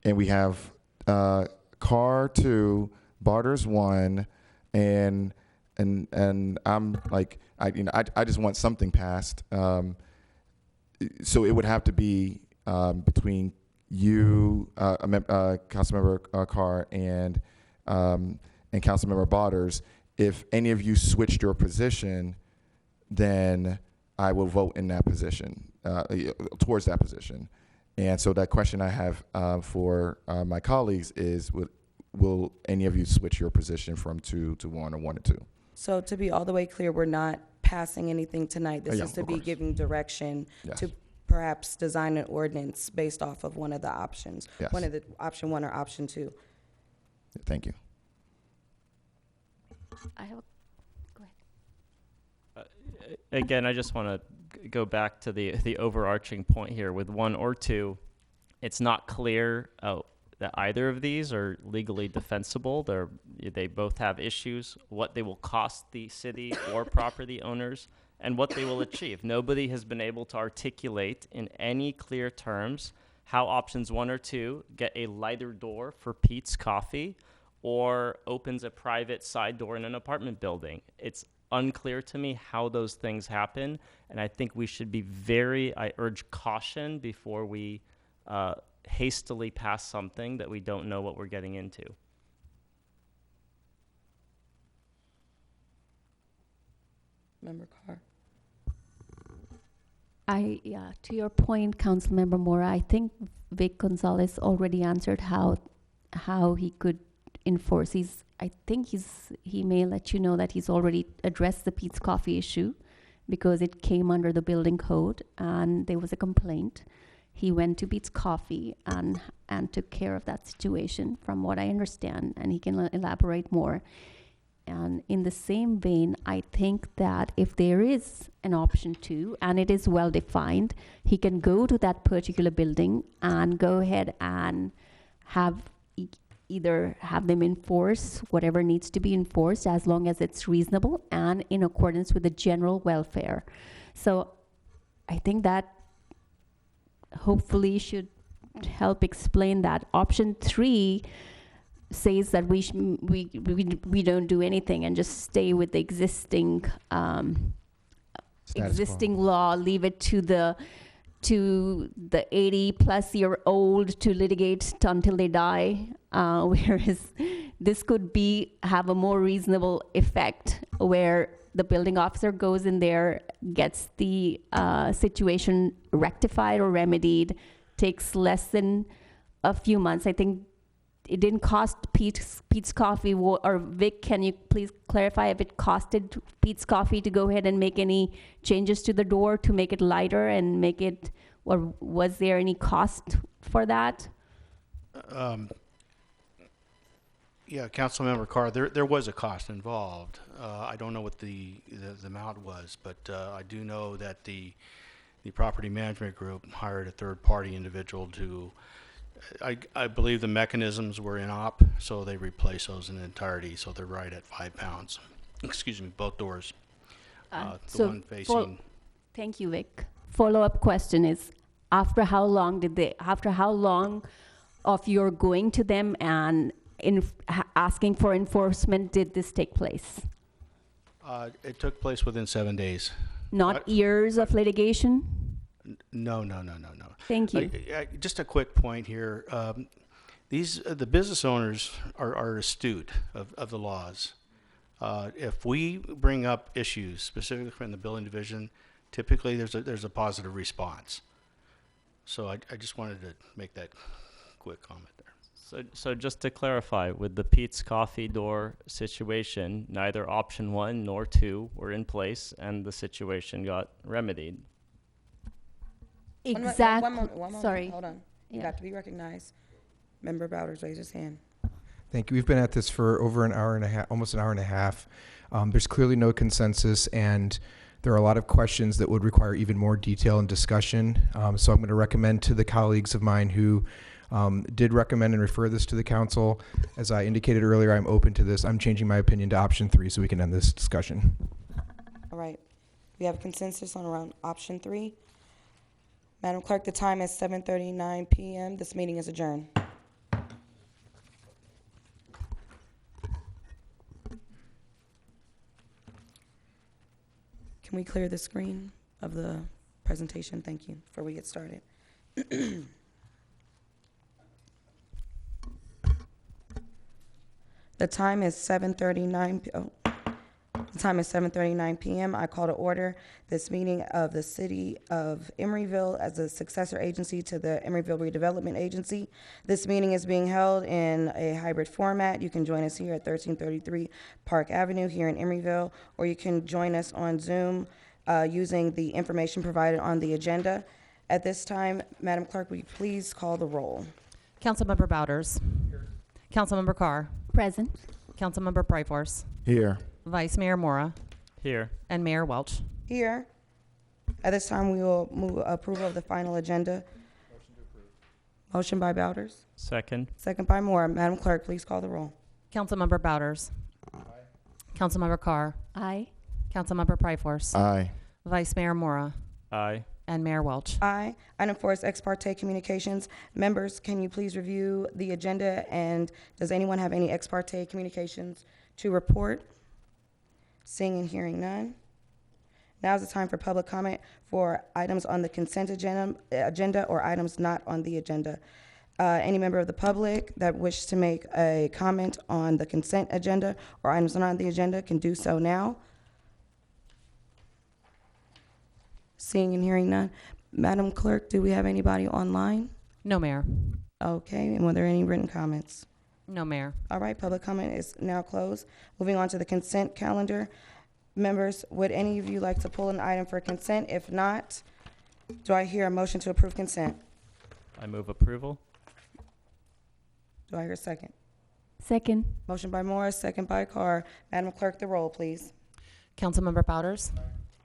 and we have Carr 2, Barters 1, and I'm like, I just want something passed. So it would have to be between you, Councilmember Carr, and Councilmember Barters. If any of you switched your position, then I will vote in that position, towards that position. And so that question I have for my colleagues is, will any of you switch your position from 2 to 1 or 1 to 2? So to be all the way clear, we're not passing anything tonight. This Yeah, is to of be course. giving direction Yes. to perhaps design an ordinance based off of one of the options. Yes. One of the option 1 or option 2. Thank you. I have a Again, I just want to go back to the overarching point here with 1 or 2. It's not clear that either of these are legally defensible. They both have issues, what they will cost the city or property owners, and what they will achieve. Nobody has been able to articulate in any clear terms how options 1 or 2 get a lighter door for Pete's Coffee or opens a private side door in an apartment building. It's unclear to me how those things happen, and I think we should be I urge caution before we hastily pass something that we don't know what we're getting into. Member Carr. To your point, Councilmember Mora, I think Vic Gonzalez already answered how he could enforce. He may let you know that he's already addressed the Pete's Coffee issue because it came under the building code and there was a complaint. He went to Pete's Coffee and took care of that situation, from what I understand, and he can elaborate more. And in the same vein, I think that if there is an option 2 and it is well defined, he can go to that particular building and go ahead and either have them enforce whatever needs to be enforced as long as it's reasonable and in accordance with the general welfare. So I think that hopefully should help explain that. Option 3 says that we don't do anything and just stay with the existing law, leave it to the 80-plus-year-old to litigate until they die, whereas this could have a more reasonable effect where the building officer goes in there, gets the situation rectified or remedied, takes less than a few months. I think it didn't cost Pete's Coffee, or Vic, can you please clarify if it costed Pete's Coffee to go ahead and make any changes to the door to make it lighter and make it, or was there any cost for that? Yeah, Councilmember Carr, there was a cost involved. I don't know what the amount was, but I do know that the property management group hired a third-party individual to, I believe the mechanisms were in op, so they replaced those in entirety, so they're right at 5 pounds. Excuse me, both doors. The one facing. Thank you, Vic. Follow-up question is, after how long of your going to them and asking for enforcement did this take place? It took place within 7 days. Not years of litigation? No. Thank you. Just a quick point here. The business owners are astute of the laws. If we bring up issues specifically from the building division, typically there's a positive response. So I just wanted to make that quick comment there. So just to clarify, with the Pete's Coffee door situation, neither option 1 nor 2 were in place, and the situation got remedied. Exactly. One moment, Sorry. hold on. You Yeah. got to be recognized. Member Bowders raised his hand. Thank you. We've been at this for over an hour and a half, almost an hour and a half. There's clearly no consensus, and there are a lot of questions that would require even more detail and discussion. So I'm going to recommend to the colleagues of mine who did recommend and refer this to the council. As I indicated earlier, I'm open to this. I'm changing my opinion to option 3 so we can end this discussion. All right. We have consensus on around option 3. Madam Clerk, the time is 7:39 p.m. This meeting is adjourned. Can we clear the screen of the presentation? Thank you, before we get started. The time is 7:39 p.m. I call to order this meeting of the City of Emeryville as a successor agency to the Emeryville Redevelopment Agency. This meeting is being held in a hybrid format. You can join us here at 1333 Park Avenue here in Emeryville, or you can join us on Zoom using the information provided on the agenda. At this time, Madam Clerk, will you please call the roll? Councilmember Bouders. Councilmember Carr. Present. Councilmember Pryforce. Here. Vice Mayor Mora. Here. And Mayor Welch. Here. At this time, we will move approval of the final agenda. Motion by Bowders, Second. second by Moore. Madam Clerk, please call the roll. Councilmember Bouders. Councilmember Carr. Aye. Councilmember Pryforce. Aye. Vice Mayor Mora. Aye. And Mayor Welch. Aye. Item 4 is ex parte communications. Members, can you please review the agenda, and does anyone have any ex parte communications to report? Seeing and hearing none. Now is the time for public comment for items on the consent agenda or items not on the agenda. Any member of the public that wishes to make a comment on the consent agenda or items not on the agenda can do so now. Seeing and hearing none. Madam Clerk, do we have anybody online? No, Mayor. Okay, and were there any written comments? No, Mayor. All right, public comment is now closed. Moving on to the consent calendar. Members, would any of you like to pull an item for consent? If not, do I hear a motion to approve consent? I move approval. Do I hear a second? Second. Motion by Morris, second by Carr. Madam Clerk, the roll, please. Councilmember Bouders.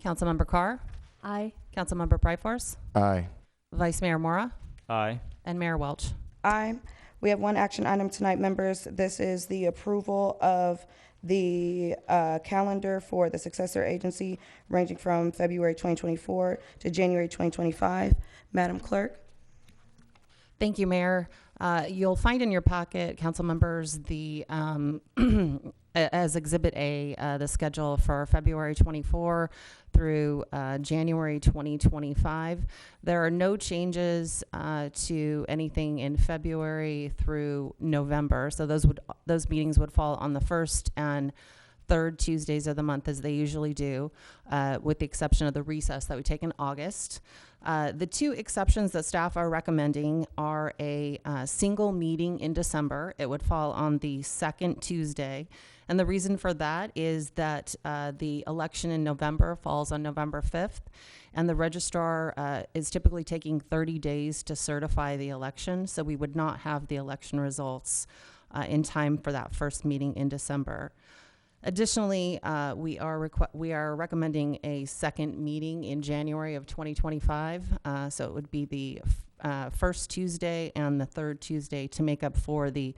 Councilmember Carr. Aye. Councilmember Pryforce. Aye. Vice Mayor Mora. Aye. And Mayor Welch. Aye. We have one action item tonight, members. This is the approval of the calendar for the successor agency ranging from February 2024 to January 2025. Madam Clerk? Thank you, Mayor. You'll find in your packet, council members, the as Exhibit A, the schedule for February 24 through January 2025. There are no changes to anything in February through November, so those meetings would fall on the first and third Tuesdays of the month as they usually do, with the exception of the recess that we take in August. The two exceptions that staff are recommending are a single meeting in December. It would fall on the second Tuesday. And the reason for that is that the election in November falls on November 5th, and the registrar is typically taking 30 days to certify the election, so we would not have the election results in time for that first meeting in December. Additionally, we are recommending a second meeting in January of 2025, so it would be the first Tuesday and the third Tuesday to make up for the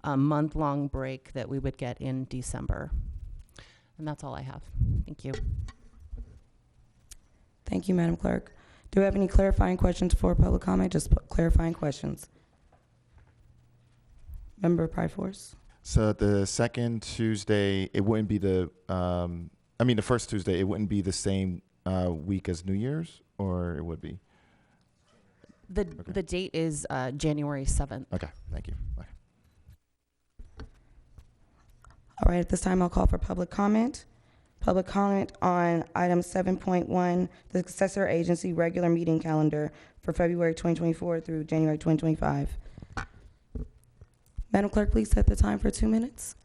month-long break that we would get in December. And that's all I have. Thank you. Thank you, Madam Clerk. Do we have any clarifying questions for public comment? Just clarifying questions. Member Pryforce? So the second Tuesday, it wouldn't be the first Tuesday, it wouldn't be the same week as New Year's, or it would be? The date is January 7th. Okay, thank you. Bye. All right, at this time, I'll call for public comment. Public comment on item 7.1, the successor agency regular meeting calendar for February 2024 through January 2025. Madam Clerk, please set the time for 2 minutes.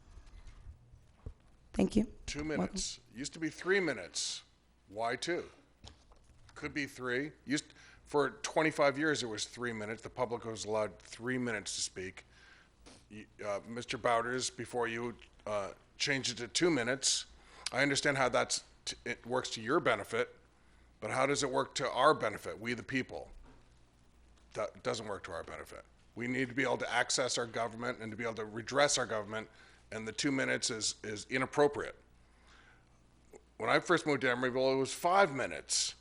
Thank you. 2 minutes. Used to be 3 minutes. Why 2? Could be 3. For 25 years, it was 3 minutes. The public was allowed 3 minutes to speak. Mr. Bowders, before you changed it to 2 minutes, I understand how it works to your benefit, but how does it work to our benefit, we the people? That doesn't work to our benefit. We need to be able to access our government and to be able to redress our government, and the 2 minutes is inappropriate. When I first moved to Emeryville, it was 5 minutes.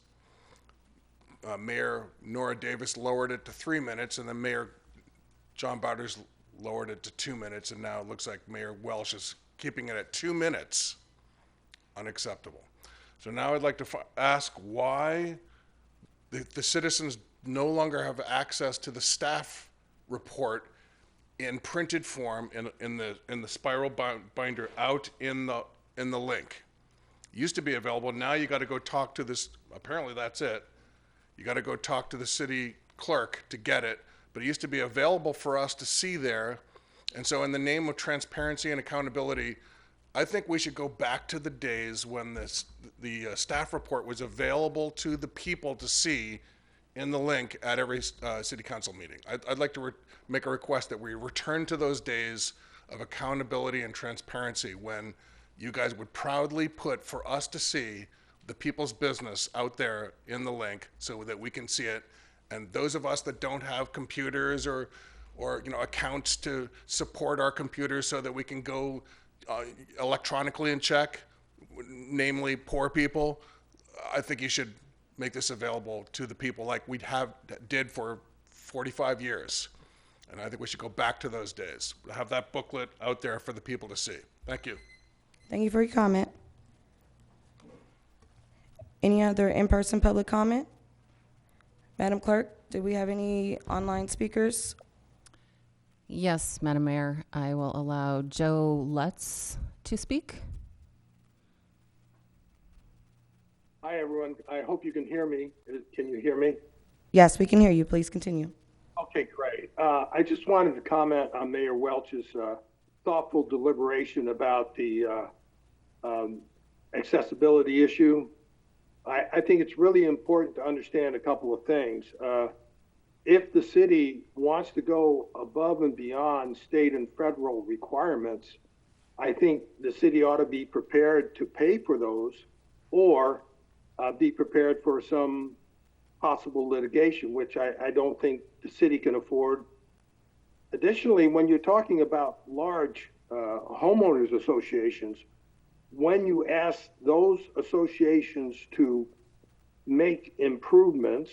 Mayor Nora Davis lowered it to 3 minutes, and then Mayor John Bowders lowered it to 2 minutes, and now it looks like Mayor Welch is keeping it at 2 minutes. Unacceptable. So now I'd like to ask why the citizens no longer have access to the staff report in printed form in the spiral binder out in the link. Used to be available. Now you got to go talk to this. Apparently that's it. You got to go talk to the city clerk to get it. But it used to be available for us to see there. And so in the name of transparency and accountability, I think we should go back to the days when the staff report was available to the people to see in the link at every city council meeting. I'd like to make a request that we return to those days of accountability and transparency when you guys would proudly put for us to see the people's business out there in the link so that we can see it. And those of us that don't have computers or accounts to support our computers so that we can go electronically and check, namely poor people, I think you should make this available to the people like we did for 45 years. And I think we should go back to those days. Have that booklet out there for the people to see. Thank you. Thank you for your comment. Any other in-person public comment? Madam Clerk, do we have any online speakers? Yes, Madam Mayor, I will allow Joe Lutz to speak. Hi, everyone. I hope you can hear me. Can you hear me? Yes, we can hear you. Please continue. Okay, great. I just wanted to comment on Mayor Welch's thoughtful deliberation about the accessibility issue. I think it's really important to understand a couple of things. If the city wants to go above and beyond state and federal requirements, I think the city ought to be prepared to pay for those or be prepared for some possible litigation, which I don't think the city can afford. Additionally, when you're talking about large homeowners associations, when you ask those associations to make improvements,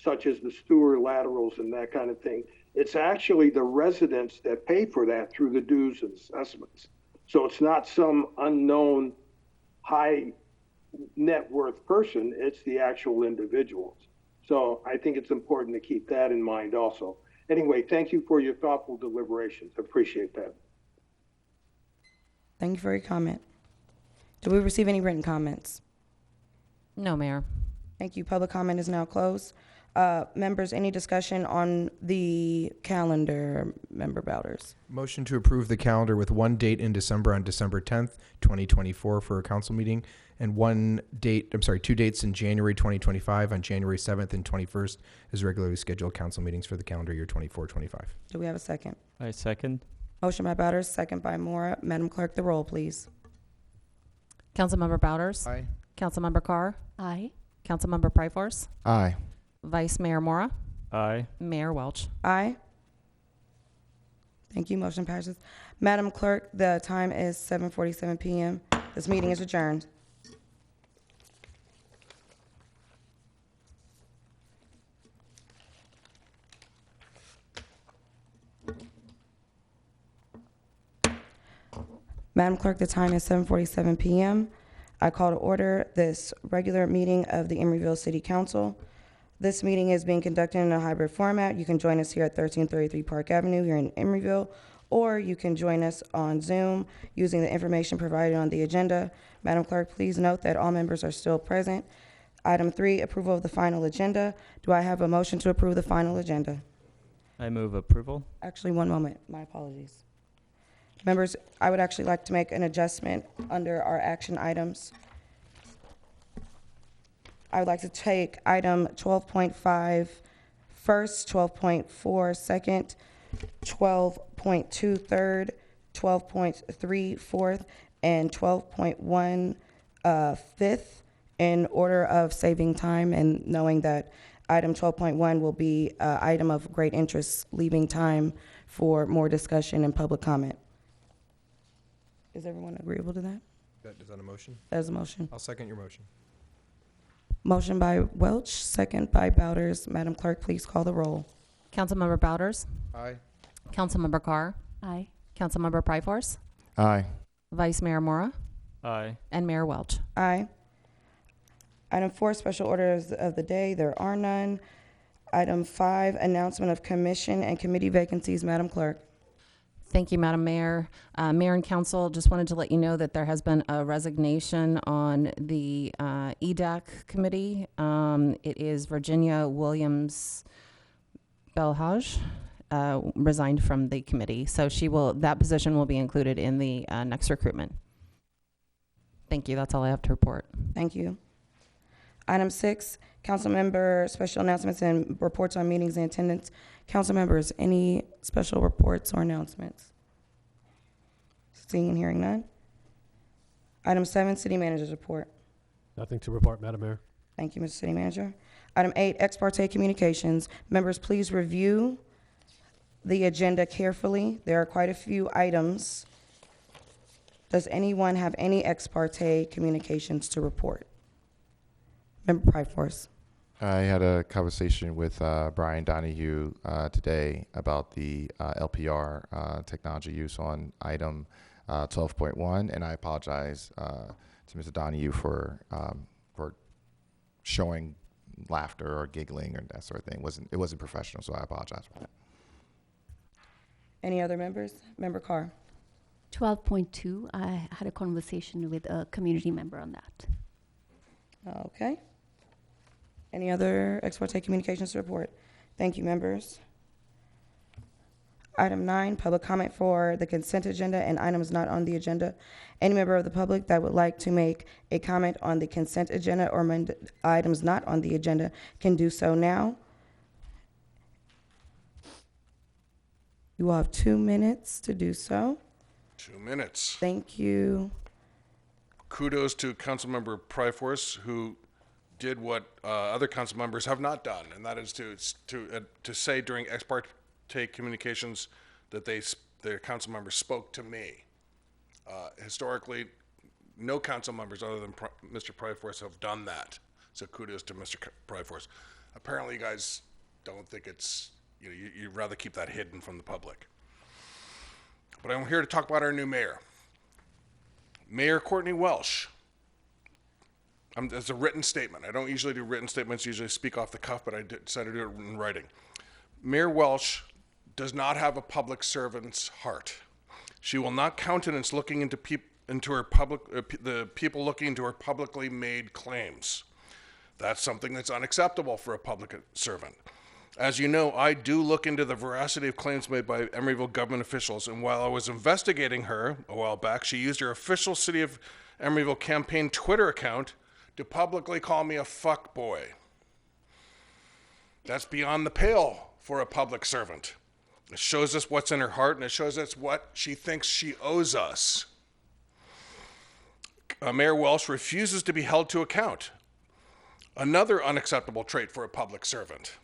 such as the sewer laterals and that kind of thing, it's actually the residents that pay for that through the dues and assessments. So it's not some unknown high net worth person, it's the actual individuals. So I think it's important to keep that in mind also. Anyway, thank you for your thoughtful deliberations. Appreciate that. Thank you for your comment. Did we receive any written comments? No, Mayor. Thank you. Public comment is now closed. Members, any discussion on the calendar, Member Bowders? Motion to approve the calendar with one date in December on December 10th, 2024 for a council meeting, and two dates in January 2025 on January 7th and 21st as regularly scheduled council meetings for the calendar year 24-25. Do we have a second? I second. Motion by Bowders, second by Mora. Madam Clerk, the roll, please. Councilmember Bowders. Aye. Councilmember Carr. Aye. Councilmember Pryforce. Aye. Vice Mayor Mora. Aye. Mayor Welch. Aye. Thank you. Motion passes. Madam Clerk, the time is 7:47 p.m. This meeting is adjourned. Madam Clerk, the time is 7:47 p.m. I call to order this regular meeting of the Emeryville City Council. This meeting is being conducted in a hybrid format. You can join us here at 1333 Park Avenue here in Emeryville, or you can join us on Zoom using the information provided on the agenda. Madam Clerk, please note that all members are still present. Item 3, approval of the final agenda. Do I have a motion to approve the final agenda? I move approval. Actually, one moment. My apologies. Members, I would actually like to make an adjustment under our action items. I would like to take item 12.5 first, 12.4 second, 12.2 third, 12.3 fourth, and 12.1 fifth in order of saving time and knowing that item 12.1 will be an item of great interest, leaving time for more discussion and public comment. Is everyone agreeable to that? Is that a motion? That is a motion. I'll second your motion. Motion by Welch, second by Bowders. Madam Clerk, please call the roll. Councilmember Bowders. Aye. Councilmember Carr. Aye. Councilmember Pryforce. Aye. Vice Mayor Mora. Aye. And Mayor Welch. Aye. Item 4, special orders of the day. There are none. Item 5, announcement of commission and committee vacancies. Madam Clerk. Thank you, Madam Mayor. Mayor and Council, just wanted to let you know that there has been a resignation on the EDAC committee. It is Virginia Williams Belhaj resigned from the committee. So that position will be included in the next recruitment. Thank you. That's all I have to report. Thank you. Item 6, council member special announcements and reports on meetings and attendance. Council members, any special reports or announcements? Seeing and hearing none. Item 7, city manager's report. Nothing to report, Madam Mayor. Thank you, Mr. City Manager. Item 8, ex parte communications. Members, please review the agenda carefully. There are quite a few items. Does anyone have any ex parte communications to report? Member Pryforce. I had a conversation with Brian Donahue today about the LPR technology use on item 12.1, and I apologize to Mr. Donahue for showing laughter or giggling or that sort of thing. It wasn't professional, so I apologize for that. Any other members? Member Carr. 12.2, I had a conversation with a community member on that. Okay. Any other ex parte communications to report? Thank you, members. Item 9, public comment for the consent agenda and items not on the agenda. Any member of the public that would like to make a comment on the consent agenda or items not on the agenda can do so now. You will have 2 minutes to do so. 2 minutes. Thank you. Kudos to Councilmember Pryforce, who did what other council members have not done, and that is to say during ex parte communications that their council members spoke to me. Historically, no council members other than Mr. Pryforce have done that. So kudos to Mr. Pryforce. Apparently, you guys don't think it's, you'd rather keep that hidden from the public. But I'm here to talk about our new mayor. Mayor Courtney Welsh. It's a written statement. I don't usually do written statements, usually speak off the cuff, but I decided to do it in writing. Mayor Welsh does not have a public servant's heart. She will not countenance looking into her the people looking into her publicly made claims. That's something that's unacceptable for a public servant. As you know, I do look into the veracity of claims made by Emeryville government officials, and while I was investigating her a while back, she used her official City of Emeryville campaign Twitter account to publicly call me a fuckboy. That's beyond the pale for a public servant. It shows us what's in her heart, and it shows us what she thinks she owes us. Mayor Welsh refuses to be held to account. Another unacceptable trait for a public servant.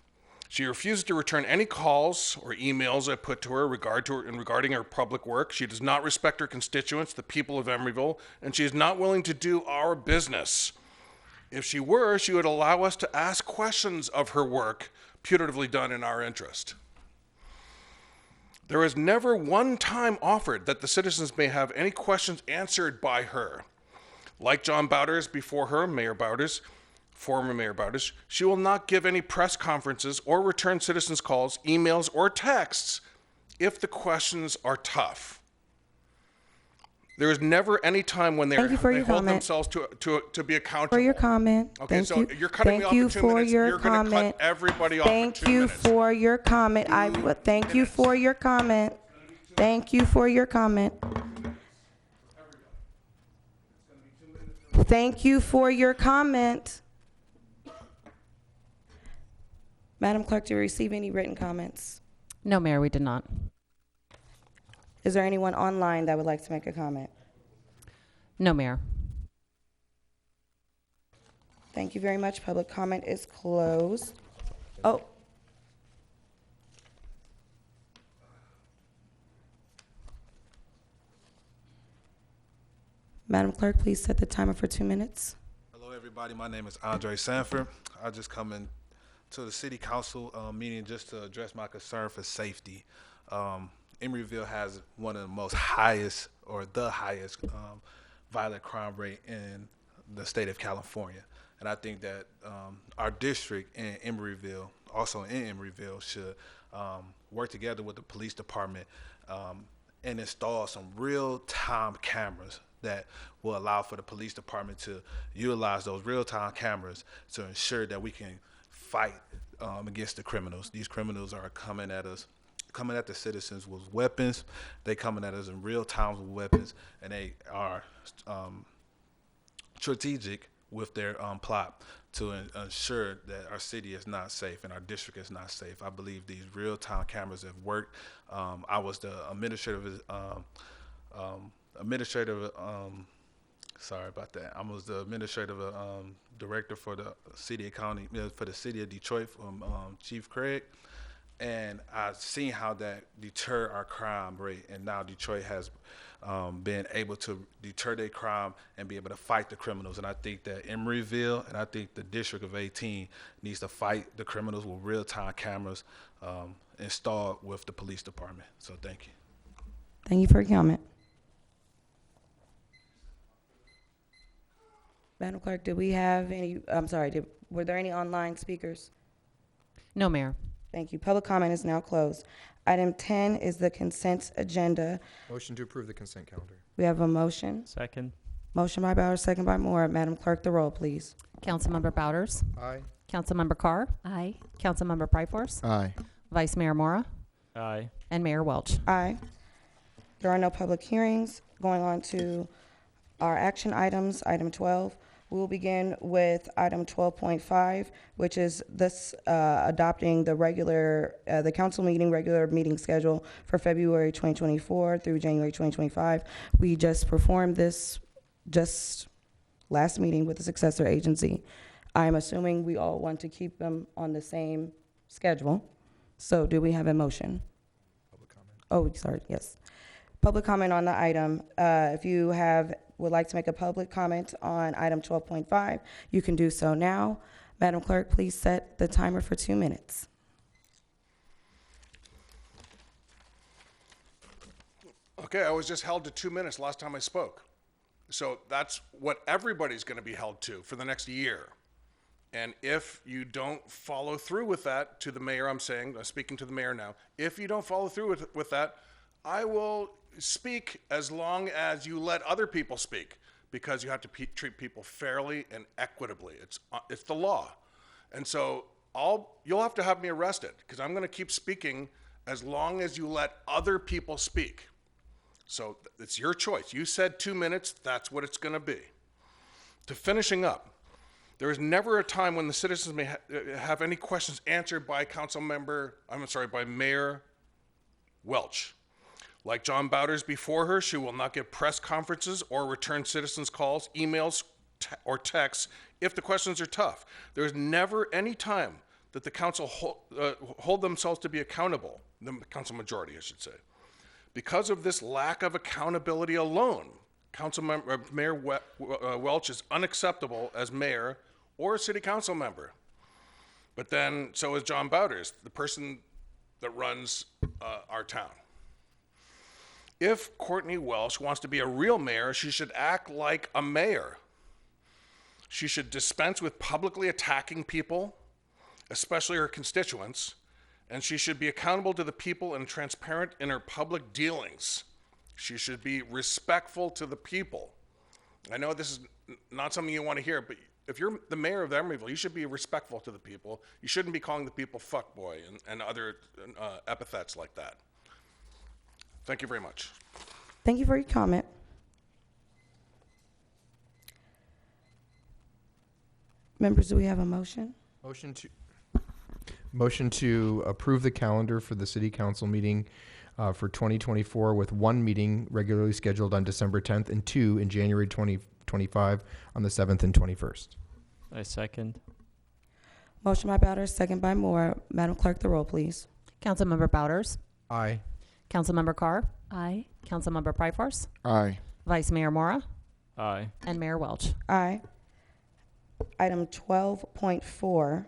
She refuses to return any calls or emails I put to her regarding her public work. She does not respect her constituents, the people of Emeryville, and she is not willing to do our business. If she were, she would allow us to ask questions of her work putatively done in our interest. There is never one time offered that the citizens may have any questions answered by her. Like John Bowders before her, Mayor Bowders, former Mayor Bowders, she will not give any press conferences or return citizens' calls, emails, or texts if the questions are tough. There is never any time when they hold themselves to be accountable. For your comment. Okay, Thank so you. you're cutting me off for 2 minutes. You're going to cut everybody off for 2 minutes. Thank you for your comment. Thank you for your comment. Thank you for your comment. Thank you for your comment. Madam Clerk, do we receive any written comments? No, Mayor, we did not. Is there anyone online that would like to make a comment? No, Mayor. Thank you very much. Public comment is closed. Oh. Madam Clerk, please set the timer for 2 minutes. Hello, everybody. My name is Andre Sanford. I just come in to the City Council meeting just to address my concern for safety. Emeryville has one of the most highest, or the highest, violent crime rate in the state of California. And I think that our district in Emeryville, also in Emeryville, should work together with the police department and install some real-time cameras that will allow for the police department to utilize those real-time cameras to ensure that we can fight against the criminals. These criminals are coming at us, coming at the citizens with weapons. They coming at us in real time with weapons, and they are strategic with their plot to ensure that our city is not safe and our district is not safe. I believe these real-time cameras have worked. I was the sorry about that. I was the administrative director for the city of Detroit from Chief Craig, and I've seen how that deter our crime rate. And now Detroit has been able to deter their crime and be able to fight the criminals. And I think that Emeryville and I think the District of 18 needs to fight the criminals with real-time cameras installed with the police department. So thank you. Thank you for your comment. Madam Clerk, did we have any, were there any online speakers? No, Mayor. Thank you. Public comment is now closed. Item 10 is the consent agenda. Motion to approve the consent calendar. We have a motion. Second. Motion by Bowers, second by Moore. Madam Clerk, the roll, please. Councilmember Bowders. Aye. Councilmember Carr. Aye. Councilmember Pryforce. Aye. Vice Mayor Mora. Aye. And Mayor Welch. Aye. There are no public hearings. Going on to our action items, item 12. We will begin with item 12.5, which is this adopting the council regular meeting schedule for February 2024 through January 2025. We just performed this last meeting with the successor agency. I'm assuming we all want to keep them on the same schedule. So do we have a motion? Public comment. Oh, sorry, yes. Public comment on the item. If you would like to make a public comment on item 12.5, you can do so now. Madam Clerk, please set the timer for 2 minutes. Okay, I was just held to 2 minutes last time I spoke. So that's what everybody's going to be held to for the next year. And if you don't follow through with that, to the mayor, I'm speaking to the mayor now, if you don't follow through with that, I will speak as long as you let other people speak, because you have to treat people fairly and equitably. It's the law. And so you'll have to have me arrested, because I'm going to keep speaking as long as you let other people speak. So it's your choice. You said 2 minutes, that's what it's going to be. To finishing up, there is never a time when the citizens may have any questions answered by by Mayor Welch. Like John Bowders before her, she will not give press conferences or return citizens' calls, emails, or texts if the questions are tough. There is never any time that the council hold themselves to be accountable, the council majority, I should say. Because of this lack of accountability alone, Mayor Welch is unacceptable as mayor or a city council member. But then, so is John Bowders, the person that runs our town. If Courtney Welsh wants to be a real mayor, she should act like a mayor. She should dispense with publicly attacking people, especially her constituents, and she should be accountable to the people and transparent in her public dealings. She should be respectful to the people. I know this is not something you want to hear, but if you're the mayor of Emeryville, you should be respectful to the people. You shouldn't be calling the people fuckboy and other epithets like that. Thank you very much. Thank you for your comment. Members, do we have a motion? Motion to approve the calendar for the city council meeting for 2024 with 1 meeting regularly scheduled on December 10th and 2 in January 2025 on the 7th and 21st. I second. Motion by Bowders, second by Moore. Madam Clerk, the roll, please. Councilmember Bowders. Aye. Councilmember Carr. Aye. Councilmember Pryforce. Aye. Vice Mayor Mora. Aye. And Mayor Welch. Aye. Item 12.4,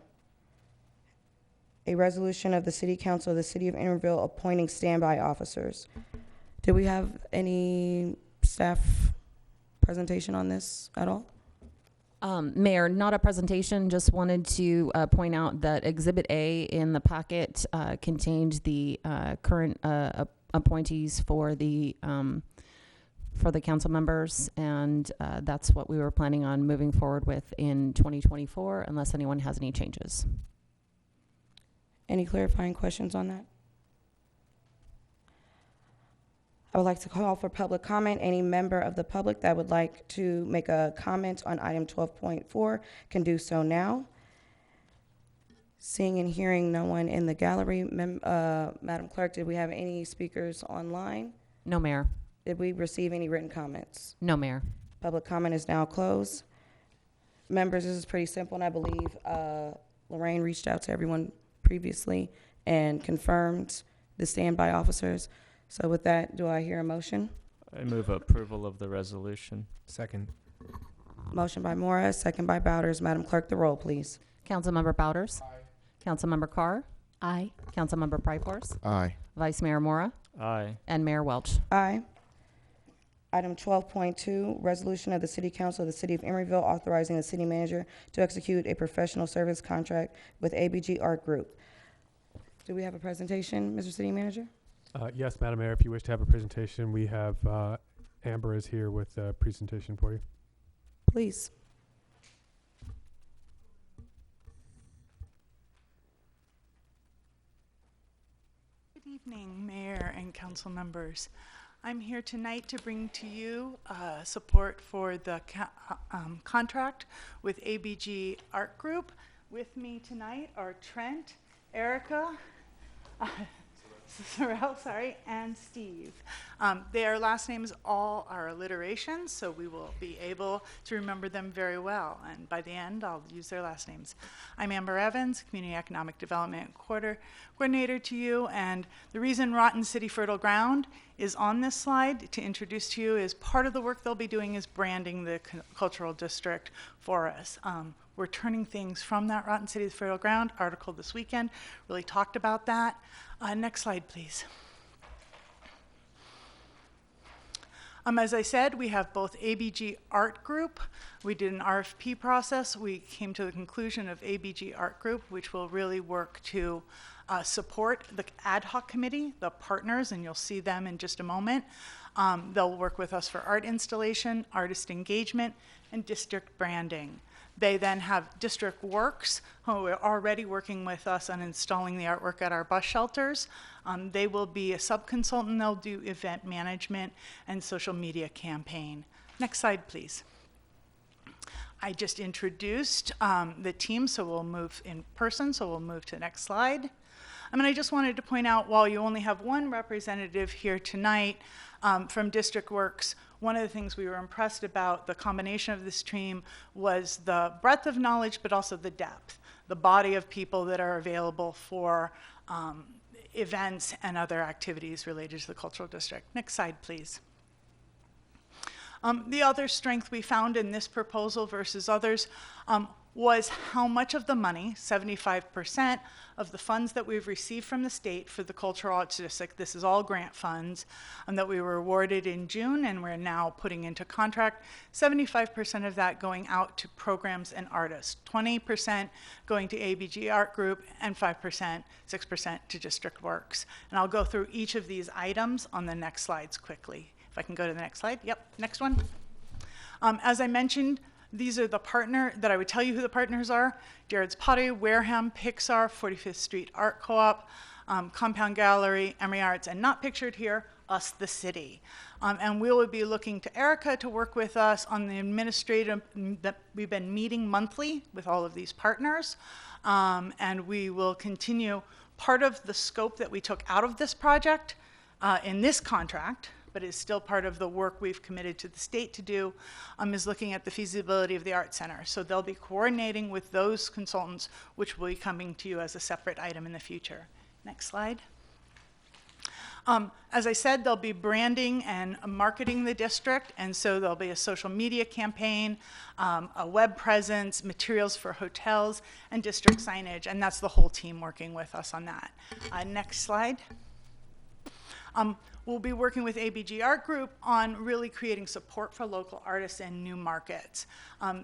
a resolution of the City Council of the City of Emeryville appointing standby officers. Do we have any staff presentation on this at all? Mayor, not a presentation, just wanted to point out that Exhibit A in the packet contained the current appointees for the council members, and that's what we were planning on moving forward with in 2024, unless anyone has any changes. Any clarifying questions on that? I would like to call for public comment. Any member of the public that would like to make a comment on item 12.4 can do so now. Seeing and hearing no one in the gallery, Madam Clerk, did we have any speakers online? No, Mayor. Did we receive any written comments? No, Mayor. Public comment is now closed. Members, this is pretty simple, and I believe Lorraine reached out to everyone previously and confirmed the standby officers. So with that, do I hear a motion? I move approval of the resolution. Second. Motion by Mora, second by Bowders. Madam Clerk, the roll, please. Councilmember Bowders. Aye. Councilmember Carr. Aye. Councilmember Pryforce. Aye. Vice Mayor Mora. Aye. And Mayor Welch. Aye. Item 12.2, resolution of the City Council of the City of Emeryville authorizing the city manager to execute a professional service contract with ABG Art Group. Do we have a presentation, Mr. City Manager? Yes, Madam Mayor, if you wish to have a presentation, we have Amber is here with a presentation for you. Please. Good evening, Mayor and council members. I'm here tonight to bring to you support for the contract with ABG Art Group. With me tonight are Trent, Erica, Sorrell, and Steve. Their last names all are alliterations, so we will be able to remember them very well. And by the end, I'll use their last names. I'm Amber Evans, Community Economic Development Coordinator to you. And the reason Rotten City Fertile Ground is on this slide to introduce to you is part of the work they'll be doing is branding the cultural district for us. We're turning things from that Rotten City Fertile Ground article this weekend, really talked about that. Next slide, please. As I said, we have both ABG Art Group. We did an RFP process. We came to the conclusion of ABG Art Group, which will really work to support the ad hoc committee, the partners, and you'll see them in just a moment. They'll work with us for art installation, artist engagement, and district branding. They then have District Works, who are already working with us on installing the artwork at our bus shelters. They will be a sub-consultant. They'll do event management and social media campaign. Next slide, please. I just introduced the team, so we'll move in person, so we'll move to the next slide. I just wanted to point out, while you only have one representative here tonight from District Works, one of the things we were impressed about the combination of this team was the breadth of knowledge, but also the depth, the body of people that are available for events and other activities related to the cultural district. Next slide, please. The other strength we found in this proposal versus others was how much of the money, 75% of the funds that we've received from the state for the cultural arts district, this is all grant funds, that we were awarded in June and we're now putting into contract, 75% of that going out to programs and artists, 20% going to ABG Art Group, and 5%, 6% to District Works. And I'll go through each of these items on the next slides quickly. If I can go to the next slide. Yep, next one. As I mentioned, these are the partner that I would tell you who the partners are. Jared's Pottery, Wareham, Pixar, 45th Street Art Co-op, Compound Gallery, Emory Arts, and not pictured here, us, the city. And we will be looking to Erica to work with us on the administrative, that we've been meeting monthly with all of these partners. And we will continue part of the scope that we took out of this project in this contract, but is still part of the work we've committed to the state to do, is looking at the feasibility of the Art Center. So they'll be coordinating with those consultants, which will be coming to you as a separate item in the future. Next slide. As I said, they'll be branding and marketing the district, and so there'll be a social media campaign, a web presence, materials for hotels, and district signage, and that's the whole team working with us on that. Next slide. We'll be working with ABG Art Group on really creating support for local artists and new markets.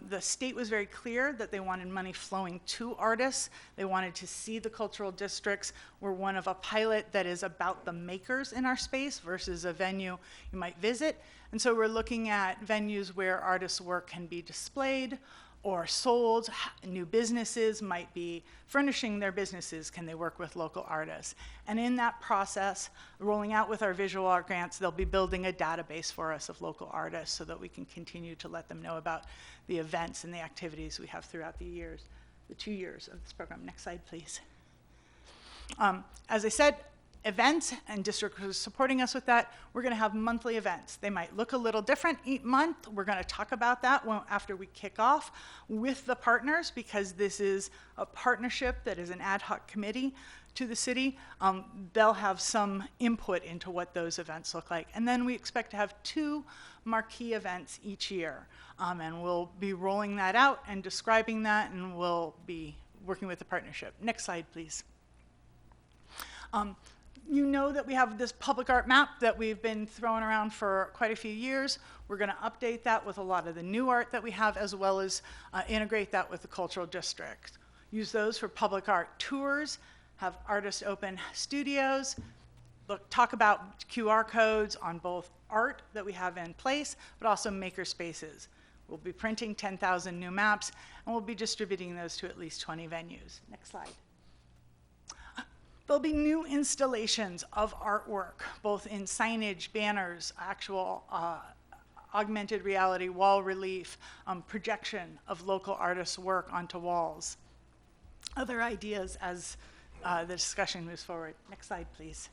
The state was very clear that they wanted money flowing to artists. They wanted to see the cultural districts. We're one of a pilot that is about the makers in our space versus a venue you might visit. And so we're looking at venues where artists' work can be displayed, or sold. New businesses might be furnishing their businesses. Can they work with local artists? And in that process, rolling out with our visual art grants, they'll be building a database for us of local artists so that we can continue to let them know about the events and the activities we have throughout the 2 years of this program. Next slide, please. As I said, events, and district is supporting us with that. We're going to have monthly events. They might look a little different each month. We're going to talk about that after we kick off with the partners, because this is a partnership that is an ad hoc committee to the city. They'll have some input into what those events look like. And then we expect to have 2 marquee events each year. And we'll be rolling that out and describing that, and we'll be working with the partnership. Next slide, please. You know that we have this public art map that we've been throwing around for quite a few years. We're going to update that with a lot of the new art that we have, as well as integrate that with the cultural district. Use those for public art tours, have artist open studios, talk about QR codes on both art that we have in place, but also maker spaces. We'll be printing 10,000 new maps, and we'll be distributing those to at least 20 venues. Next slide. There'll be new installations of artwork, both in signage, banners, actual augmented reality, wall relief, projection of local artists' work onto walls. Other ideas as the discussion moves forward. Next slide, please.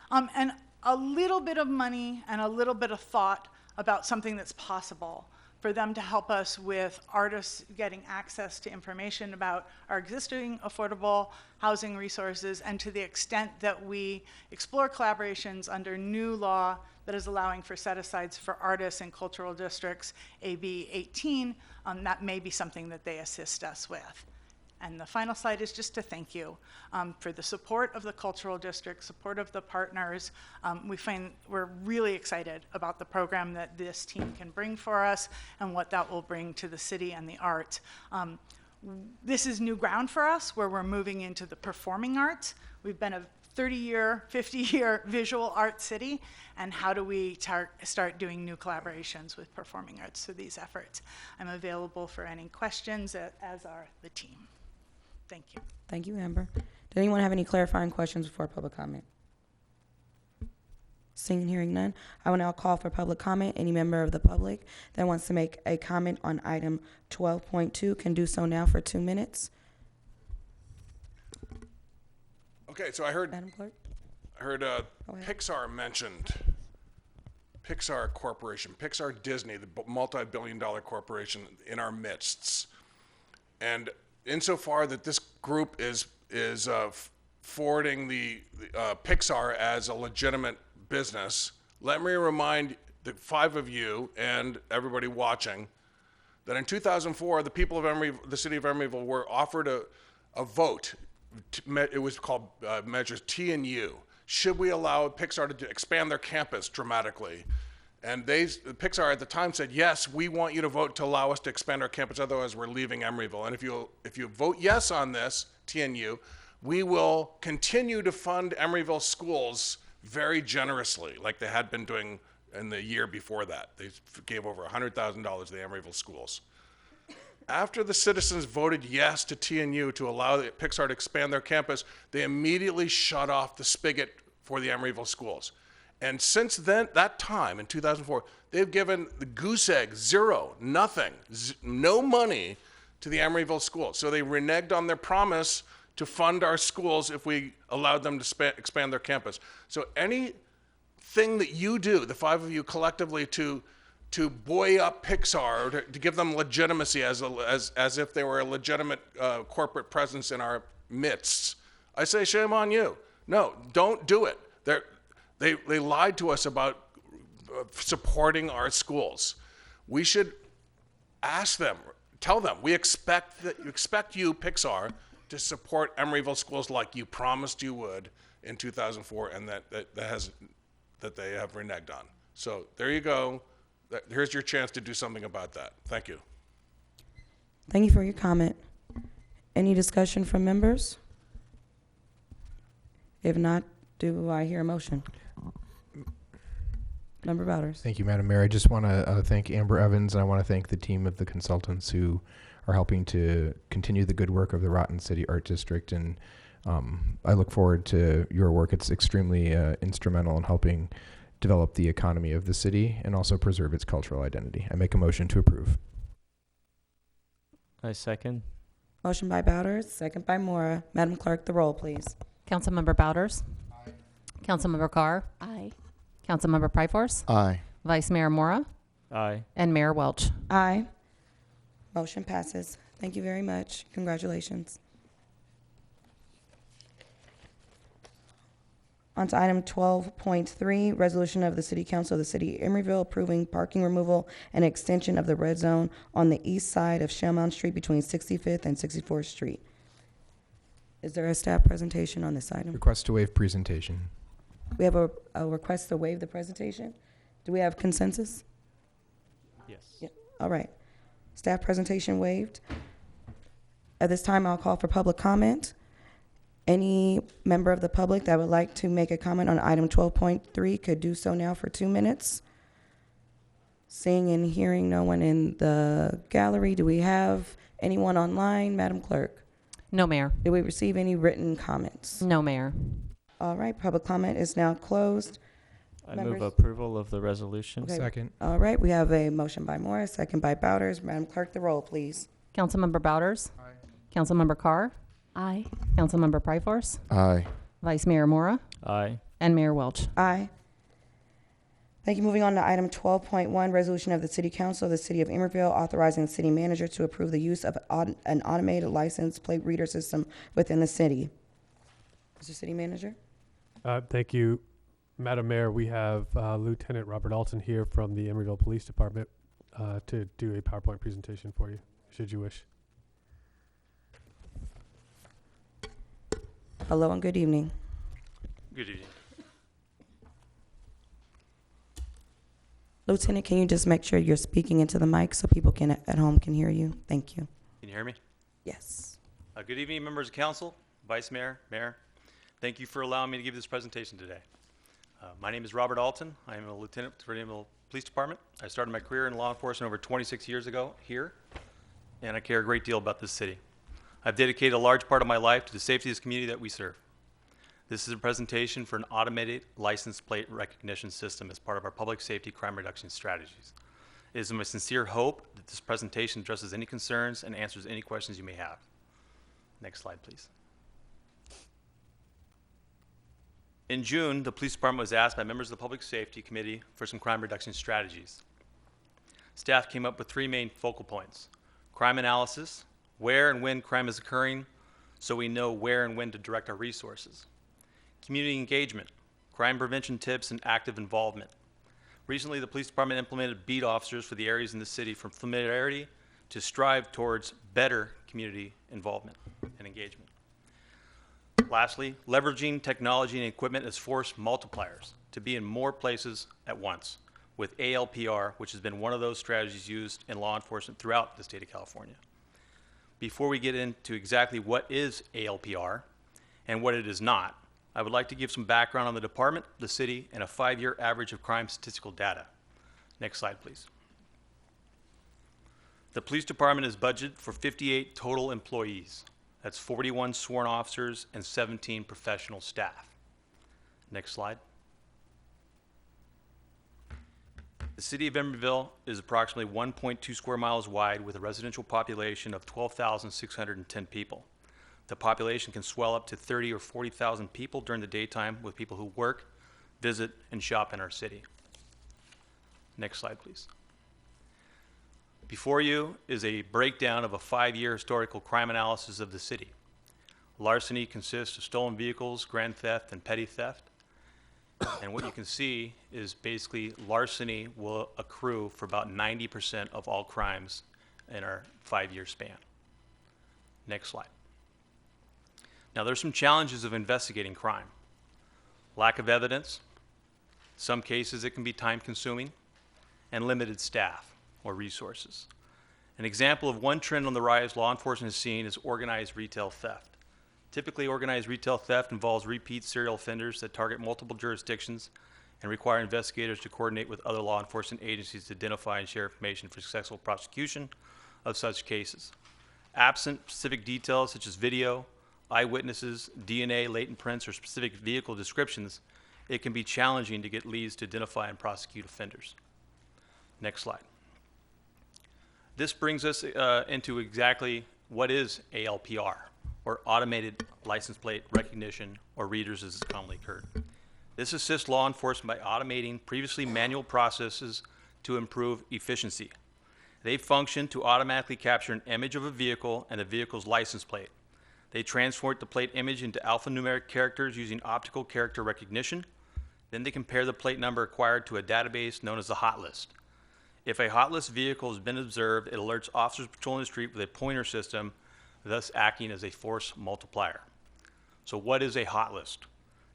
And a little bit of money and a little bit of thought about something that's possible for them to help us with artists getting access to information about our existing affordable housing resources, and to the extent that we explore collaborations under new law that is allowing for set-asides for artists in cultural districts, AB 18, that may be something that they assist us with. And the final slide is just to thank you for the support of the cultural district, support of the partners. We're really excited about the program that this team can bring for us and what that will bring to the city and the arts. This is new ground for us, where we're moving into the performing arts. We've been a 30-year, 50-year visual arts city, and how do we start doing new collaborations with performing arts through these efforts? I'm available for any questions, as are the team. Thank you. Thank you, Amber. Did anyone have any clarifying questions before public comment? Seeing and hearing none, I will now call for public comment. Any member of the public that wants to make a comment on item 12.2 can do so now for 2 minutes. Okay, so I heard Madam Clerk? Pixar mentioned. Pixar Corporation, Pixar Disney, the multi-billion-dollar corporation in our midst. And insofar that this group is forwarding the Pixar as a legitimate business, let me remind the 5 of you and everybody watching that in 2004, the people of Emeryville, the city of Emeryville, were offered a vote. It was called Measures T and U. Should we allow Pixar to expand their campus dramatically? And Pixar at the time said, yes, we want you to vote to allow us to expand our campus, otherwise we're leaving Emeryville. And if you vote yes on this, TNU, we will continue to fund Emeryville schools very generously, like they had been doing in the year before that. They gave over $100,000 to the Emeryville schools. After the citizens voted yes to TNU to allow Pixar to expand their campus, they immediately shut off the spigot for the Emeryville schools. And since then, that time in 2004, they've given the goose egg, zero, nothing, no money to the Emeryville schools. So they reneged on their promise to fund our schools if we allowed them to expand their campus. So anything that you do, the 5 of you collectively, to buoy up Pixar, or to give them legitimacy as if they were a legitimate corporate presence in our midst, I say shame on you. No, don't do it. They lied to us about supporting our schools. We should ask them, tell them, we expect you, Pixar, to support Emeryville schools like you promised you would in 2004, and that they have reneged on. So there you go. Here's your chance to do something about that. Thank you. Thank you for your comment. Any discussion from members? If not, do I hear a motion? Member Bowders. Thank you, Madam Mayor. I just want to thank Amber Evans, and I want to thank the team of the consultants who are helping to continue the good work of the Rotten City Art District. And I look forward to your work. It's extremely instrumental in helping develop the economy of the city and also preserve its cultural identity. I make a motion to approve. I second. Motion by Bowders, second by Mora. Madam Clerk, the roll, please. Councilmember Bowders. Aye. Councilmember Carr. Aye. Councilmember Pryforce. Aye. Vice Mayor Mora. Aye. And Mayor Welch. Aye. Motion passes. Thank you very much. Congratulations. On to item 12.3, resolution of the City Council of the City of Emeryville approving parking removal and extension of the red zone on the east side of Shelmount Street between 65th and 64th Street. Is there a staff presentation on this item? Request to waive presentation. We have a request to waive the presentation. Do we have consensus? Yes. Yeah. All right. Staff presentation waived. At this time, I'll call for public comment. Any member of the public that would like to make a comment on item 12.3 could do so now for 2 minutes. Seeing and hearing no one in the gallery, do we have anyone online, Madam Clerk? No, Mayor. Did we receive any written comments? No, Mayor. All right, public comment is now closed. I Members? move approval of the resolution. Okay. Second. All right, we have a motion by Morris, second by Bowders. Madam Clerk, the roll, please. Councilmember Bowders. Aye. Councilmember Carr. Aye. Councilmember Pryforce. Aye. Vice Mayor Mora. Aye. And Mayor Welch. Aye. Thank you. Moving on to item 12.1, resolution of the City Council of the City of Emeryville authorizing the city manager to approve the use of an automated license plate reader system within the city. Mr. City Manager? Thank you, Madam Mayor. We have Lieutenant Robert Alton here from the Emeryville Police Department to do a PowerPoint presentation for you, should you wish. Hello and good evening. Good evening. Lieutenant, can you just make sure you're speaking into the mic so people can at home can hear you? Thank you. Can you hear me? Yes. Good evening, members of council, vice mayor, mayor. Thank you for allowing me to give this presentation today. My name is Robert Alton. I am a lieutenant for the Emeryville Police Department. I started my career in law enforcement over 26 years ago here, and I care a great deal about this city. I've dedicated a large part of my life to the safety of this community that we serve. This is a presentation for an automated license plate recognition system as part of our public safety crime reduction strategies. It is my sincere hope that this presentation addresses any concerns and answers any questions you may have. Next slide, please. In June, the police department was asked by members of the Public Safety Committee for some crime reduction strategies. Staff came up with 3 main focal points: crime analysis, where and when crime is occurring, so we know where and when to direct our resources; community engagement, crime prevention tips, and active involvement. Recently, the police department implemented beat officers for the areas in the city from familiarity to strive towards better community involvement and engagement. Lastly, leveraging technology and equipment as force multipliers to be in more places at once with ALPR, which has been one of those strategies used in law enforcement throughout the state of California. Before we get into exactly what is ALPR and what it is not, I would like to give some background on the department, the city, and a 5-year average of crime statistical data. Next slide, please. The police department is budgeted for 58 total employees. That's 41 sworn officers and 17 professional staff. Next slide. The city of Emeryville is approximately 1.2 square miles wide with a residential population of 12,610 people. The population can swell up to 30 or 40,000 people during the daytime with people who work, visit, and shop in our city. Next slide, please. Before you is a breakdown of a 5-year historical crime analysis of the city. Larceny consists of stolen vehicles, grand theft, and petty theft. And what you can see is basically larceny will accrue for about 90% of all crimes in our 5-year span. Next slide. Now, there's some challenges of investigating crime. Lack of evidence. Some cases it can be time-consuming, and limited staff or resources. An example of one trend on the rise law enforcement has seen is organized retail theft. Typically, organized retail theft involves repeat serial offenders that target multiple jurisdictions and require investigators to coordinate with other law enforcement agencies to identify and share information for successful prosecution of such cases. Absent specific details such as video, eyewitnesses, DNA, latent prints, or specific vehicle descriptions, it can be challenging to get leads to identify and prosecute offenders. Next slide. This brings us into exactly what is ALPR, or Automated License Plate Recognition, or readers as it's commonly occurred. This assists law enforcement by automating previously manual processes to improve efficiency. They function to automatically capture an image of a vehicle and the vehicle's license plate. They transport the plate image into alphanumeric characters using optical character recognition. Then they compare the plate number acquired to a database known as the hot list. If a hot list vehicle has been observed, it alerts officers patrolling the street with a pointer system, thus acting as a force multiplier. So what is a hot list?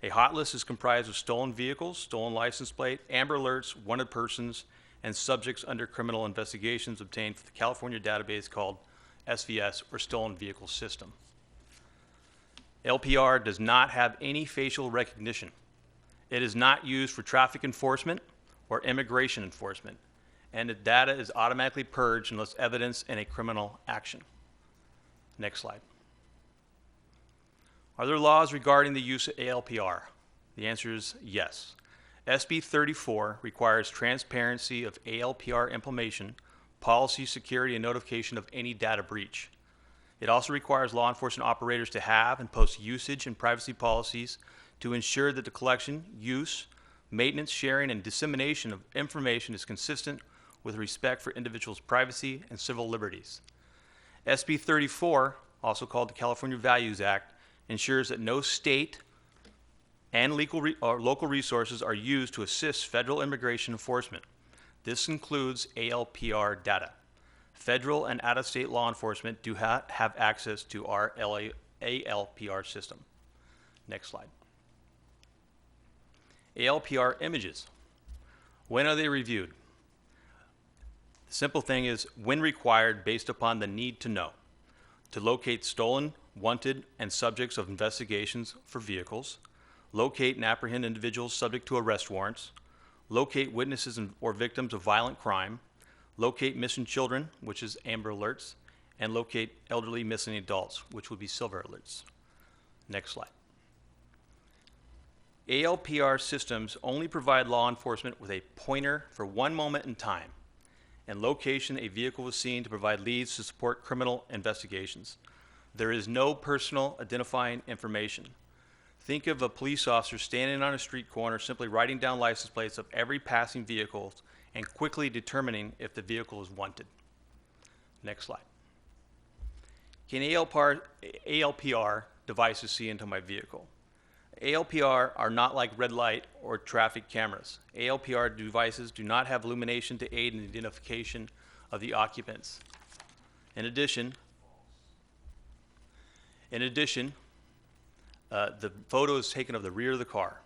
A hot list is comprised of stolen vehicles, stolen license plate, amber alerts, wanted persons, and subjects under criminal investigations obtained from the California database called SVS, or Stolen Vehicle System. LPR does not have any facial recognition. It is not used for traffic enforcement or immigration enforcement, and the data is automatically purged unless evidence in a criminal action. Next slide. Are there laws regarding the use of ALPR? The answer is yes. SB 34 requires transparency of ALPR implementation, policy, security, and notification of any data breach. It also requires law enforcement operators to have and post usage and privacy policies to ensure that the collection, use, maintenance, sharing, and dissemination of information is consistent with respect for individuals' privacy and civil liberties. SB 34, also called the California Values Act, ensures that no state and local resources are used to assist federal immigration enforcement. This includes ALPR data. Federal and out-of-state law enforcement do have access to our ALPR system. Next slide. ALPR images. When are they reviewed? The simple thing is when required based upon the need to know. To locate stolen, wanted, and subjects of investigations for vehicles, locate and apprehend individuals subject to arrest warrants, locate witnesses or victims of violent crime, locate missing children, which is amber alerts, and locate elderly missing adults, which would be silver alerts. Next slide. ALPR systems only provide law enforcement with a pointer for one moment in time and location a vehicle was seen to provide leads to support criminal investigations. There is no personal identifying information. Think of a police officer standing on a street corner simply writing down license plates of every passing vehicle and quickly determining if the vehicle is wanted. Next slide. Can ALPR devices see into my vehicle? ALPR are not like red light or traffic cameras. ALPR devices do not have illumination to aid in the identification of the occupants. In addition, the photo is taken of the rear of the car.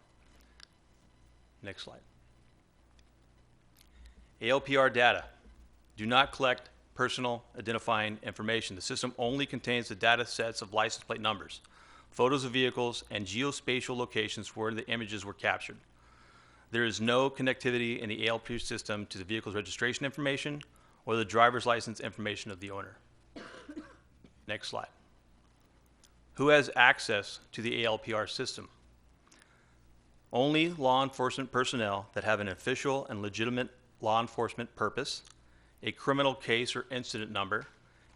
Next slide. ALPR data do not collect personal identifying information. The system only contains the data sets of license plate numbers, photos of vehicles, and geospatial locations where the images were captured. There is no connectivity in the ALPR system to the vehicle's registration information or the driver's license information of the owner. Next slide. Who has access to the ALPR system? Only law enforcement personnel that have an official and legitimate law enforcement purpose, a criminal case or incident number,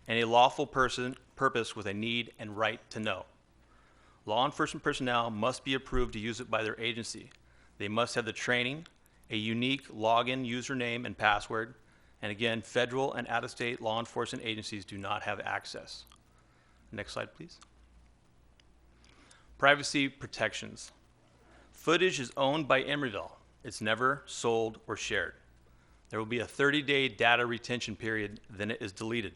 and a lawful purpose with a need and right to know. Law enforcement personnel must be approved to use it by their agency. They must have the training, a unique login username and password, and again, federal and out-of-state law enforcement agencies do not have access. Next slide, please. Privacy protections. Footage is owned by Emeryville. It's never sold or shared. There will be a 30-day data retention period, then it is deleted.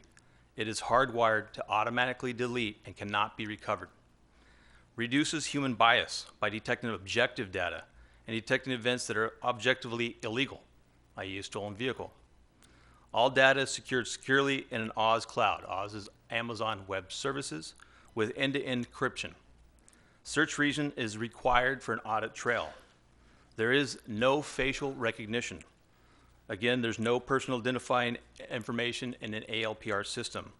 It is hardwired to automatically delete and cannot be recovered. Reduces human bias by detecting objective data and detecting events that are objectively illegal, i.e. a stolen vehicle. All data is secured securely in an Oz cloud. Oz is Amazon Web Services with end-to-end encryption. Search region is required for an audit trail. There is no facial recognition. Again, there's no personal identifying information in an ALPR system.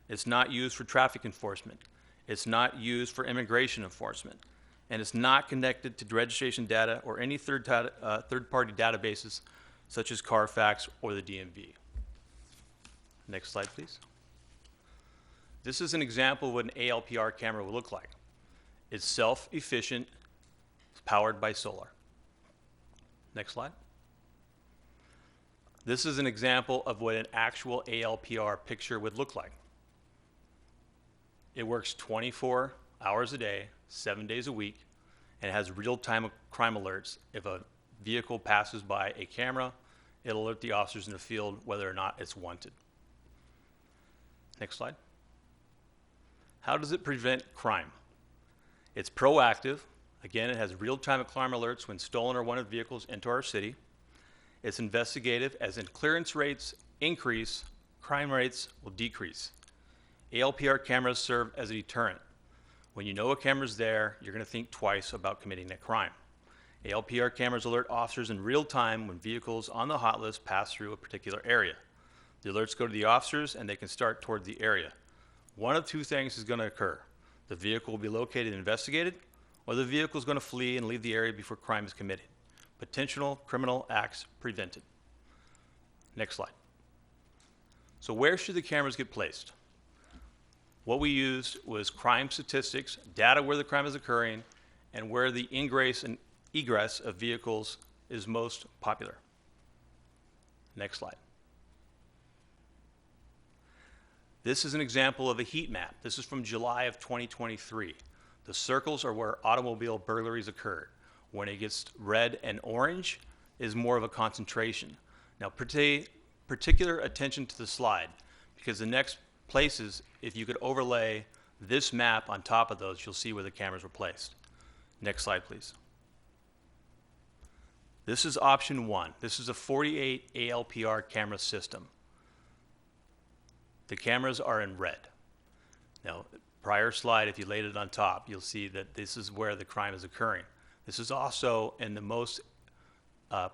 It's not used for traffic enforcement. It's not used for immigration enforcement. And it's not connected to registration data or any third-party databases such as Carfax or the DMV. Next slide, please. This is an example of what an ALPR camera will look like. It's self-efficient, powered by solar. Next slide. This is an example of what an actual ALPR picture would look like. It works 24 hours a day, 7 days a week, and it has real-time crime alerts. If a vehicle passes by a camera, it'll alert the officers in the field whether or not it's wanted. Next slide. How does it prevent crime? It's proactive. Again, it has real-time crime alerts when stolen or wanted vehicles enter our city. It's investigative, as in clearance rates increase, crime rates will decrease. ALPR cameras serve as a deterrent. When you know a camera's there, you're going to think twice about committing a crime. ALPR cameras alert officers in real time when vehicles on the hot list pass through a particular area. The alerts go to the officers and they can start toward the area. One of two things is going to occur. The vehicle will be located and investigated, or the vehicle is going to flee and leave the area before crime is committed. Potential criminal acts prevented. Next slide. So where should the cameras get placed? What we used was crime statistics, data where the crime is occurring, and where the ingress and egress of vehicles is most popular. Next slide. This is an example of a heat map. This is from July of 2023. The circles are where automobile burglaries occurred. When it gets red and orange is more of a concentration. Now, pay particular attention to the slide, because the next places, if you could overlay this map on top of those, you'll see where the cameras were placed. Next slide, please. This is option 1. This is a 48 ALPR camera system. The cameras are in red. Now, prior slide, if you laid it on top, you'll see that this is where the crime is occurring. This is also in the most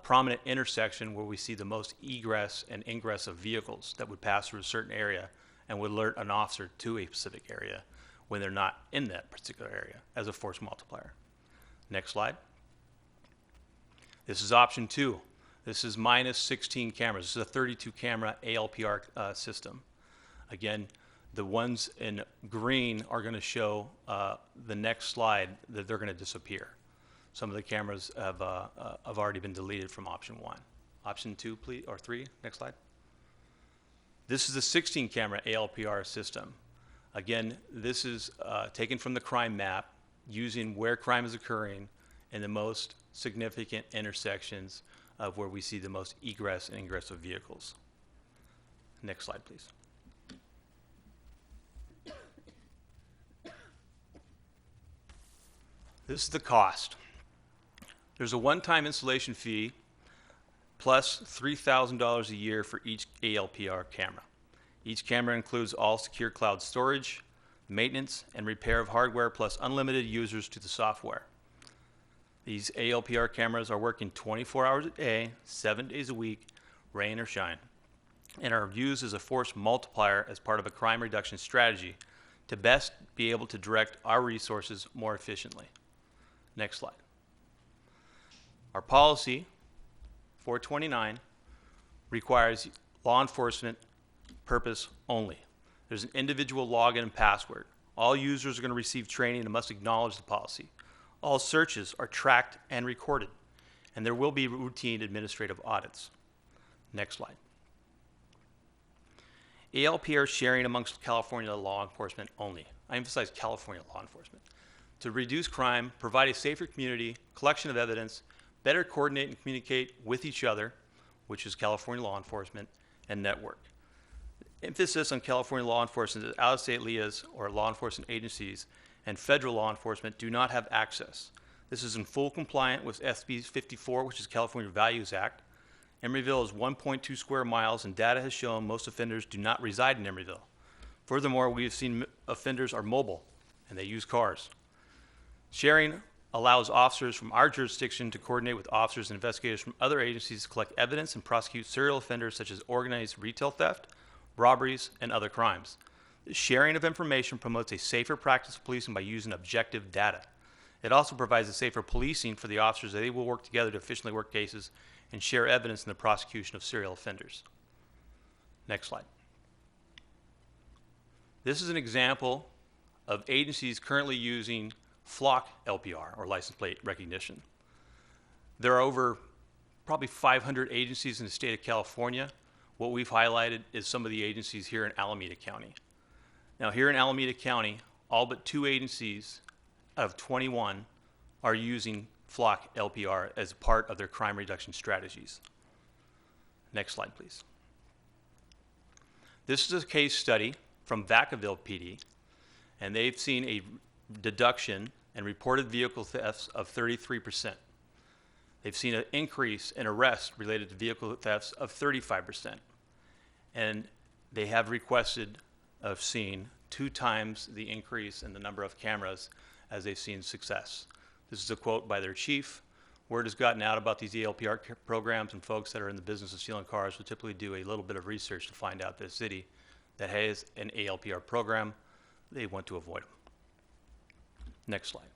prominent intersection where we see the most egress and ingress of vehicles that would pass through a certain area and would alert an officer to a specific area when they're not in that particular area as a force multiplier. Next slide. This is option 2. This is minus 16 cameras. This is a 32 camera ALPR system. Again, the ones in green are going to show the next slide that they're going to disappear. Some of the cameras have already been deleted from option 1. Option 2, please, or 3, next slide. This is a 16 camera ALPR system. Again, this is taken from the crime map using where crime is occurring in the most significant intersections of where we see the most egress and ingress of vehicles. Next slide, please. This is the cost. There's a one-time installation fee plus $3,000 a year for each ALPR camera. Each camera includes all secure cloud storage, maintenance, and repair of hardware, plus unlimited users to the software. These ALPR cameras are working 24 hours a day, 7 days a week, rain or shine, and are used as a force multiplier as part of a crime reduction strategy to best be able to direct our resources more efficiently. Next slide. Our policy, 429, requires law enforcement purpose only. There's an individual login and password. All users are going to receive training and must acknowledge the policy. All searches are tracked and recorded, and there will be routine administrative audits. Next slide. ALPR sharing amongst California law enforcement only. I emphasize California law enforcement. To reduce crime, provide a safer community, collection of evidence, better coordinate and communicate with each other, which is California law enforcement, and network. Emphasis on California law enforcement is out-of-state LEAs or law enforcement agencies and federal law enforcement do not have access. This is in full compliance with SB 54, which is California Values Act. Emeryville is 1.2 square miles, and data has shown most offenders do not reside in Emeryville. Furthermore, we have seen offenders are mobile, and they use cars. Sharing allows officers from our jurisdiction to coordinate with officers and investigators from other agencies to collect evidence and prosecute serial offenders such as organized retail theft, robberies, and other crimes. The sharing of information promotes a safer practice of policing by using objective data. It also provides a safer policing for the officers that they will work together to efficiently work cases and share evidence in the prosecution of serial offenders. Next slide. This is an example of agencies currently using flock LPR, or license plate recognition. There are over probably 500 agencies in the state of California. What we've highlighted is some of the agencies here in Alameda County. Now, here in Alameda County, all but 2 agencies out of 21 are using flock LPR as part of their crime reduction strategies. Next slide, please. This is a case study from Vacaville PD, and they've seen a deduction and reported vehicle thefts of 33%. They've seen an increase in arrests related to vehicle thefts of 35%. And they have requested of seeing 2 times the increase in the number of cameras as they've seen success. This is a quote by their chief. Word has gotten out about these ALPR programs, and folks that are in the business of stealing cars will typically do a little bit of research to find out that a city that has an ALPR program, they want to avoid them. Next slide.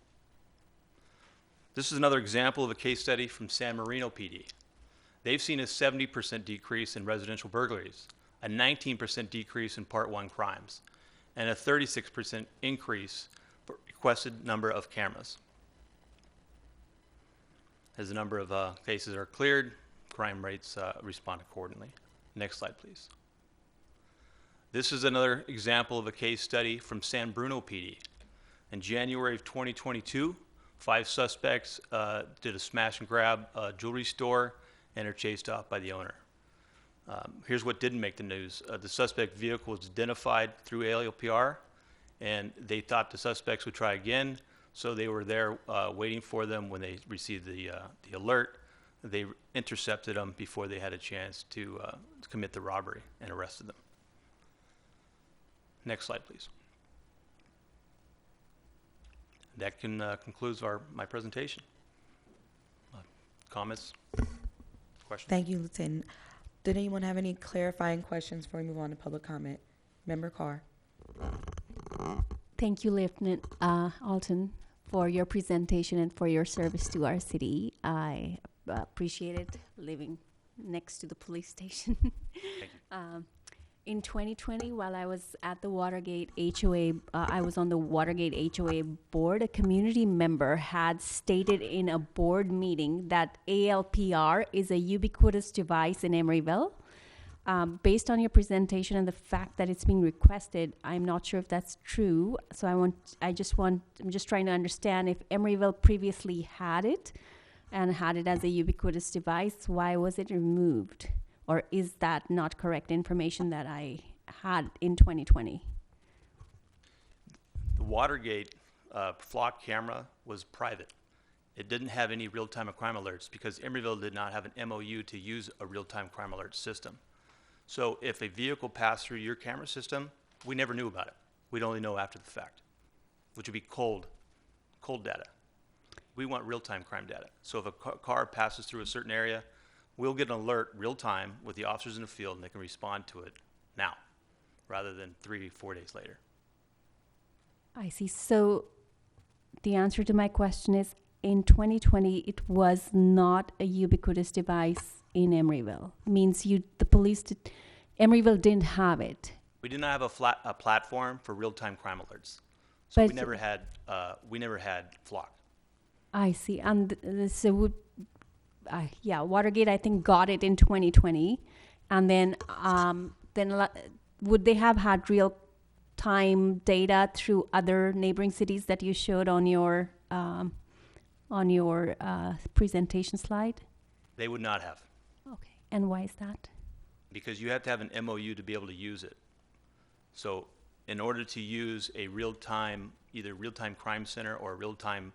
This is another example of a case study from San Marino PD. They've seen a 70% decrease in residential burglaries, a 19% decrease in Part 1 crimes, and a 36% increase for requested number of cameras. As the number of cases are cleared, crime rates respond accordingly. Next slide, please. This is another example of a case study from San Bruno PD. In January of 2022, 5 suspects did a smash and grab jewelry store and are chased off by the owner. Here's what didn't make the news. The suspect vehicle was identified through ALPR, and they thought the suspects would try again, so they were there waiting for them. When they received the alert, they intercepted them before they had a chance to commit the robbery and arrested them. Next slide, please. That concludes my presentation. Comments? Questions? Thank you, Lieutenant. Did anyone have any clarifying questions before we move on to public comment? Member Carr. Thank you, Lieutenant Alton, for your presentation and for your service to our city. I appreciate it, living next to the police station. Thank you. In 2020, while I was at the Watergate HOA, I was on the Watergate HOA board, a community member had stated in a board meeting that ALPR is a ubiquitous device in Emeryville. Based on your presentation and the fact that it's being requested, I'm not sure if that's true. So I'm just trying to understand if Emeryville previously had it and had it as a ubiquitous device, why was it removed? Or is that not correct information that I had in 2020? The Watergate flock camera was private. It didn't have any real-time crime alerts because Emeryville did not have an MOU to use a real-time crime alert system. So if a vehicle passed through your camera system, we never knew about it. We'd only know after the fact, which would be cold data. We want real-time crime data. So if a car passes through a certain area, we'll get an alert real-time with the officers in the field, and they can respond to it now, rather than 3-4 days later. I see. So the answer to my question is, in 2020, it was not a ubiquitous device in Emeryville. Means Emeryville didn't have it. We did not have a platform for real-time crime alerts, so But we never had flock. I see. And so Watergate, I think, got it in 2020, and then would they have had real-time data through other neighboring cities that you showed on your presentation slide? They would not have. Okay, and why is that? Because you have to have an MOU to be able to use it. So in order to use a either real-time crime center or real-time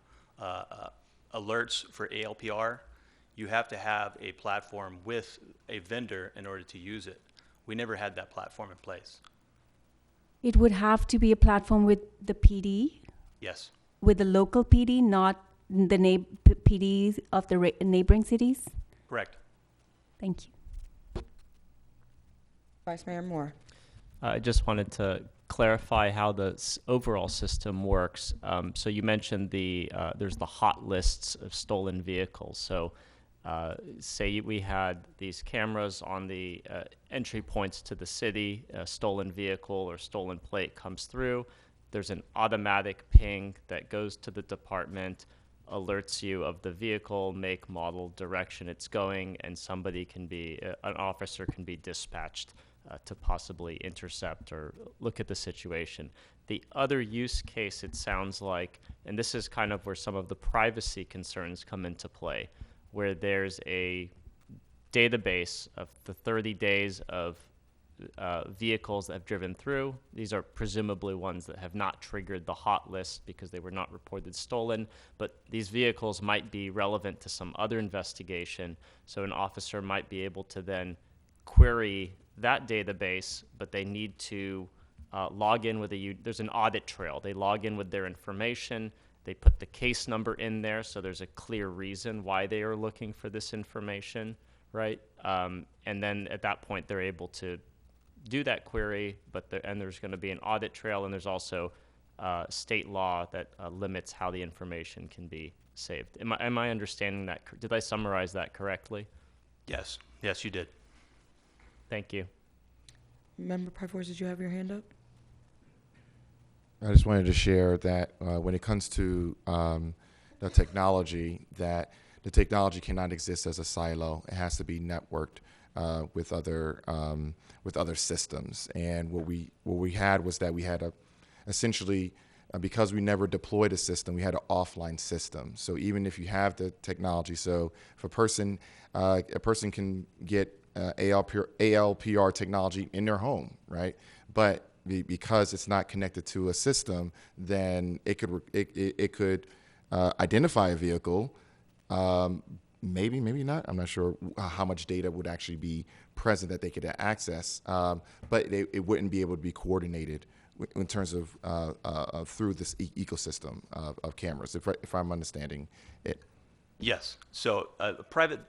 alerts for ALPR, you have to have a platform with a vendor in order to use it. We never had that platform in place. It would have to be a platform with the PD? Yes. With the local PD, not the PDs of the neighboring cities? Correct. Thank you. Vice Mayor Moore. I just wanted to clarify how the overall system works. So you mentioned there's the hot lists of stolen vehicles. So say we had these cameras on the entry points to the city, a stolen vehicle or stolen plate comes through. There's an automatic ping that goes to the department, alerts you of the vehicle, make, model, direction it's going, and an officer can be dispatched to possibly intercept or look at the situation. The other use case, it sounds like, and this is kind of where some of the privacy concerns come into play, where there's a database of the 30 days of vehicles that have driven through. These are presumably ones that have not triggered the hot list because they were not reported stolen, but these vehicles might be relevant to some other investigation, so an officer might be able to then query that database, but they need to log in with there's an audit trail. They log in with their information, they put the case number in there, so there's a clear reason why they are looking for this information, right? And then at that point, they're able to do that query, and there's going to be an audit trail, and there's also state law that limits how the information can be saved. Am I understanding that? Did I summarize that correctly? Yes. Yes, you did. Thank you. Member Pryforce, did you have your hand up? I just wanted to share that when it comes to the technology, that the technology cannot exist as a silo. It has to be networked with other systems. And what we had was that we had essentially because we never deployed a system, we had an offline system. So even if you have the technology, so if a person can get ALPR technology in their home, right? But because it's not connected to a system, then it could identify a vehicle. Maybe not. I'm not sure how much data would actually be present that they could access, but it wouldn't be able to be coordinated in terms of through this ecosystem of cameras, if I'm understanding it. Yes. So a private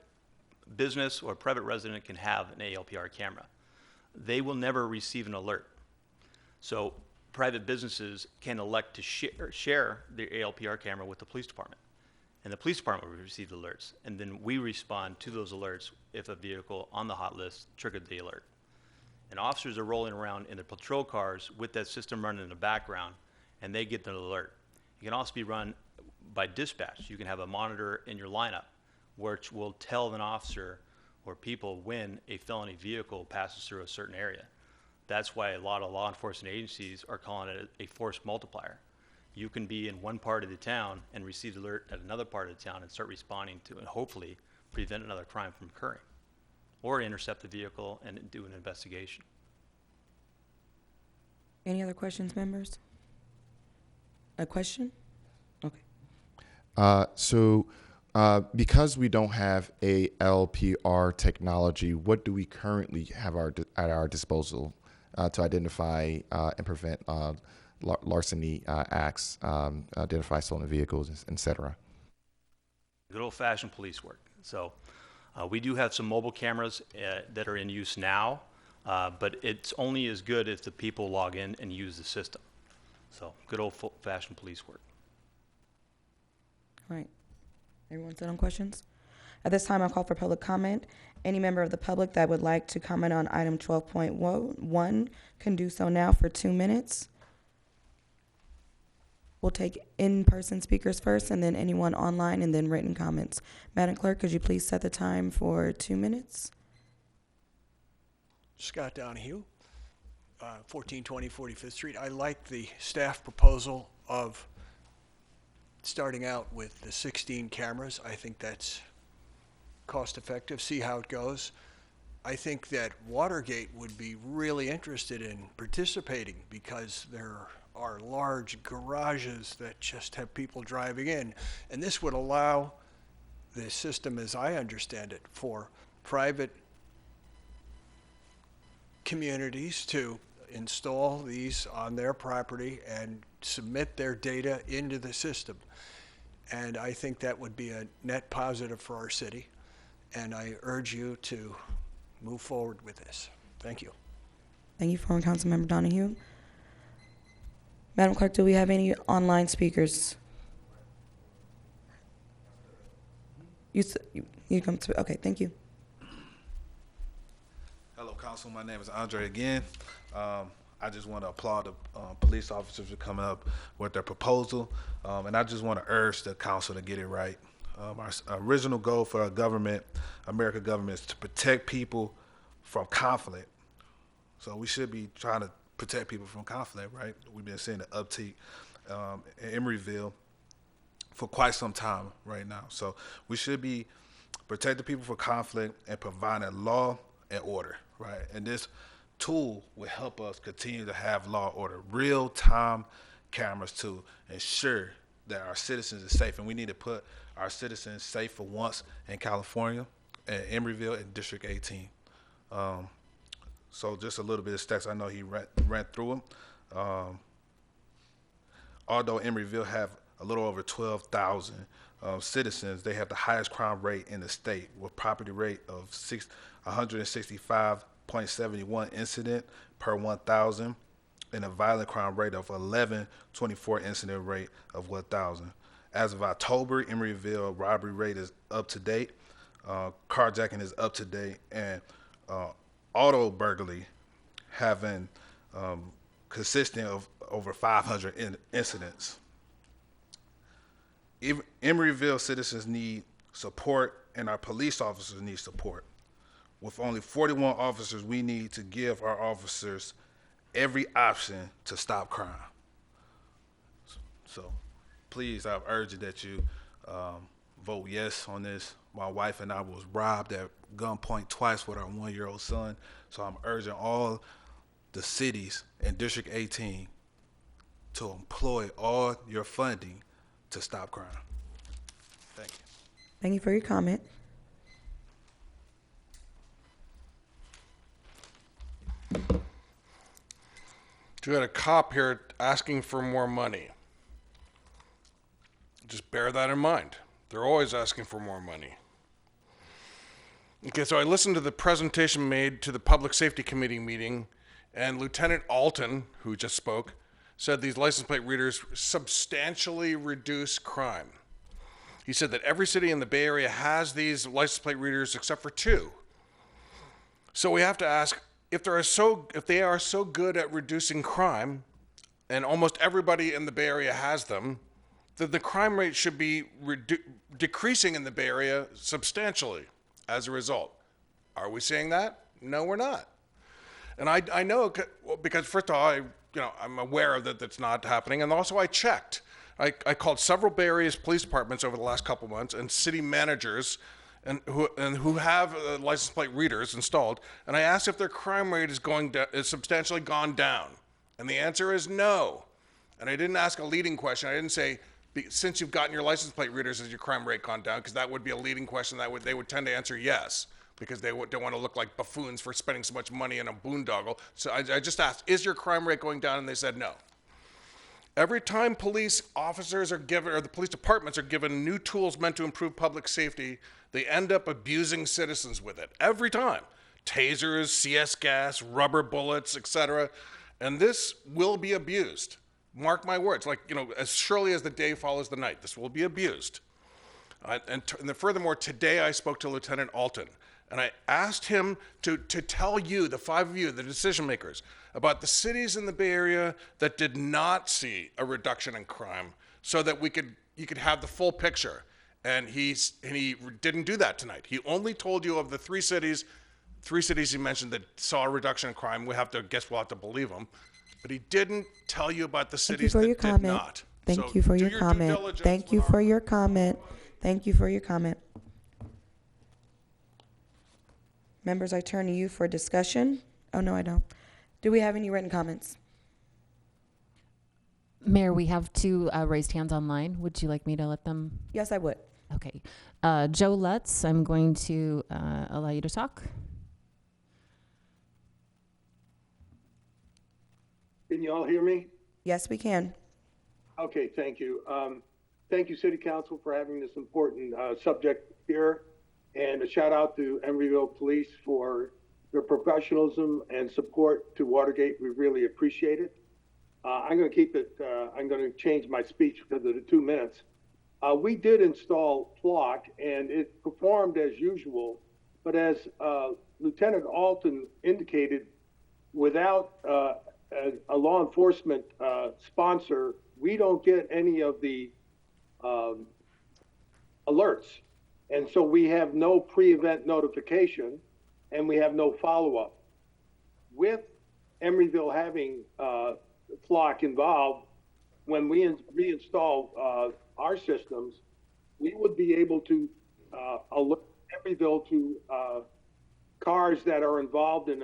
business or a private resident can have an ALPR camera. They will never receive an alert. So private businesses can elect to share their ALPR camera with the police department. And the police department will receive the alerts. And then we respond to those alerts if a vehicle on the hot list triggered the alert. And officers are rolling around in their patrol cars with that system running in the background, and they get the alert. It can also be run by dispatch. You can have a monitor in your lineup, which will tell an officer or people when a felony vehicle passes through a certain area. That's why a lot of law enforcement agencies are calling it a force multiplier. You can be in one part of the town and receive the alert at another part of the town and start responding to and hopefully prevent another crime from occurring, or intercept the vehicle and do an investigation. Any other questions, members? A question? Okay. Because we don't have ALPR technology, what do we currently have at our disposal to identify and prevent larceny acts, identify stolen vehicles, et cetera? Good old-fashioned police work. So we do have some mobile cameras that are in use now, but it's only as good if the people log in and use the system. So good old-fashioned police work. All right. Everyone set on questions? At this time, I'll call for public comment. Any member of the public that would like to comment on item 12.1 can do so now for 2 minutes. We'll take in-person speakers first, and then anyone online, and then written comments. Madam Clerk, could you please set the time for 2 minutes? Scott Donahue, 1420 45th Street. I like the staff proposal of starting out with the 16 cameras. I think that's cost effective. See how it goes. I think that Watergate would be really interested in participating because there are large garages that just have people driving in. And this would allow the system, as I understand it, for private communities to install these on their property and submit their data into the system. And I think that would be a net positive for our city. And I urge you to move forward with this. Thank you. Thank you, former Councilmember Donahue. Madam Clerk, do we have any online speakers? You come to, okay, thank you. Hello, Council. My name is Andre again. I just want to applaud the police officers for coming up with their proposal, and I just want to urge the council to get it right. Our original goal for our government, American government, is to protect people from conflict. So we should be trying to protect people from conflict, right? We've been seeing an uptick in Emeryville for quite some time right now. So we should be protecting people from conflict and providing law and order, right? And this tool will help us continue to have law and order, real-time cameras to ensure that our citizens are safe. And we need to put our citizens safe for once in California, and Emeryville, and District 18. So just a little bit of stats. I know he ran through them. Although Emeryville have a little over 12,000 citizens, they have the highest crime rate in the state, with property rate of 165.71 incident per 1,000, and a violent crime rate of 11.24 incident rate of 1,000. As of October, Emeryville robbery rate is up to date, carjacking is up to date, and auto burglary having consistent of over 500 incidents. Emeryville citizens need support, and our police officers need support. With only 41 officers, we need to give our officers every option to stop crime. So please, I urge you that you vote yes on this. My wife and I was robbed at gunpoint twice with our 1-year-old son. So I'm urging all the cities in District 18 to employ all your funding to stop crime. Thank you. Thank you for your comment. You had a cop here asking for more money. Just bear that in mind. They're always asking for more money. Okay, so I listened to the presentation made to the Public Safety Committee meeting, and Lieutenant Alton, who just spoke, said these license plate readers substantially reduce crime. He said that every city in the Bay Area has these license plate readers except for 2. So we have to ask, if they are so good at reducing crime, and almost everybody in the Bay Area has them, then the crime rate should be decreasing in the Bay Area substantially as a result. Are we saying that? No, we're not. And I know, because first of all, I'm aware of that that's not happening, and also I checked. I called several Bay Area police departments over the last couple months, and city managers and who have license plate readers installed, and I asked if their crime rate is substantially gone down, and the answer is no. And I didn't ask a leading question. I didn't say, since you've gotten your license plate readers, has your crime rate gone down? Because that would be a leading question. They would tend to answer yes, because they don't want to look like buffoons for spending so much money in a boondoggle. So I just asked, is your crime rate going down? And they said no. Every time police officers are given, or the police departments are given new tools meant to improve public safety, they end up abusing citizens with it. Every time. Tasers, CS gas, rubber bullets, etc. And this will be abused. Mark my words. As surely as the day follows the night, this will be abused. And furthermore, today I spoke to Lieutenant Alton, and I asked him to tell you, the 5 of you, the decision makers, about the cities in the Bay Area that did not see a reduction in crime, so that you could have the full picture. And he didn't do that tonight. He only told you of the 3 cities he mentioned that saw a reduction in crime. We'll have to believe him. But he didn't tell you about the cities that did not. Thank you for your comment. Thank you for your comment. Thank you for your comment. Members, I turn to you for discussion. Oh, no, I don't. Do we have any written comments? Mayor, we have 2 raised hands online. Would you like me to let them? Yes, I would. Okay. Joe Lutz, I'm going to allow you to talk. Can you all hear me? Yes, we can. Okay, thank you. thank you, City Council, for having this important subject here. And a shout out to Emeryville Police for their professionalism and support to Watergate. We really appreciate it. I'm going to keep it, I'm going to change my speech because of the 2 minutes. We did install flock and it performed as usual, but as Lieutenant Alton indicated, without a law enforcement sponsor, we don't get any of the alerts. And so we have no pre-event notification and we have no follow-up. With Emeryville having flock involved, when we reinstall our systems, we would be able to alert Emeryville to cars that are involved in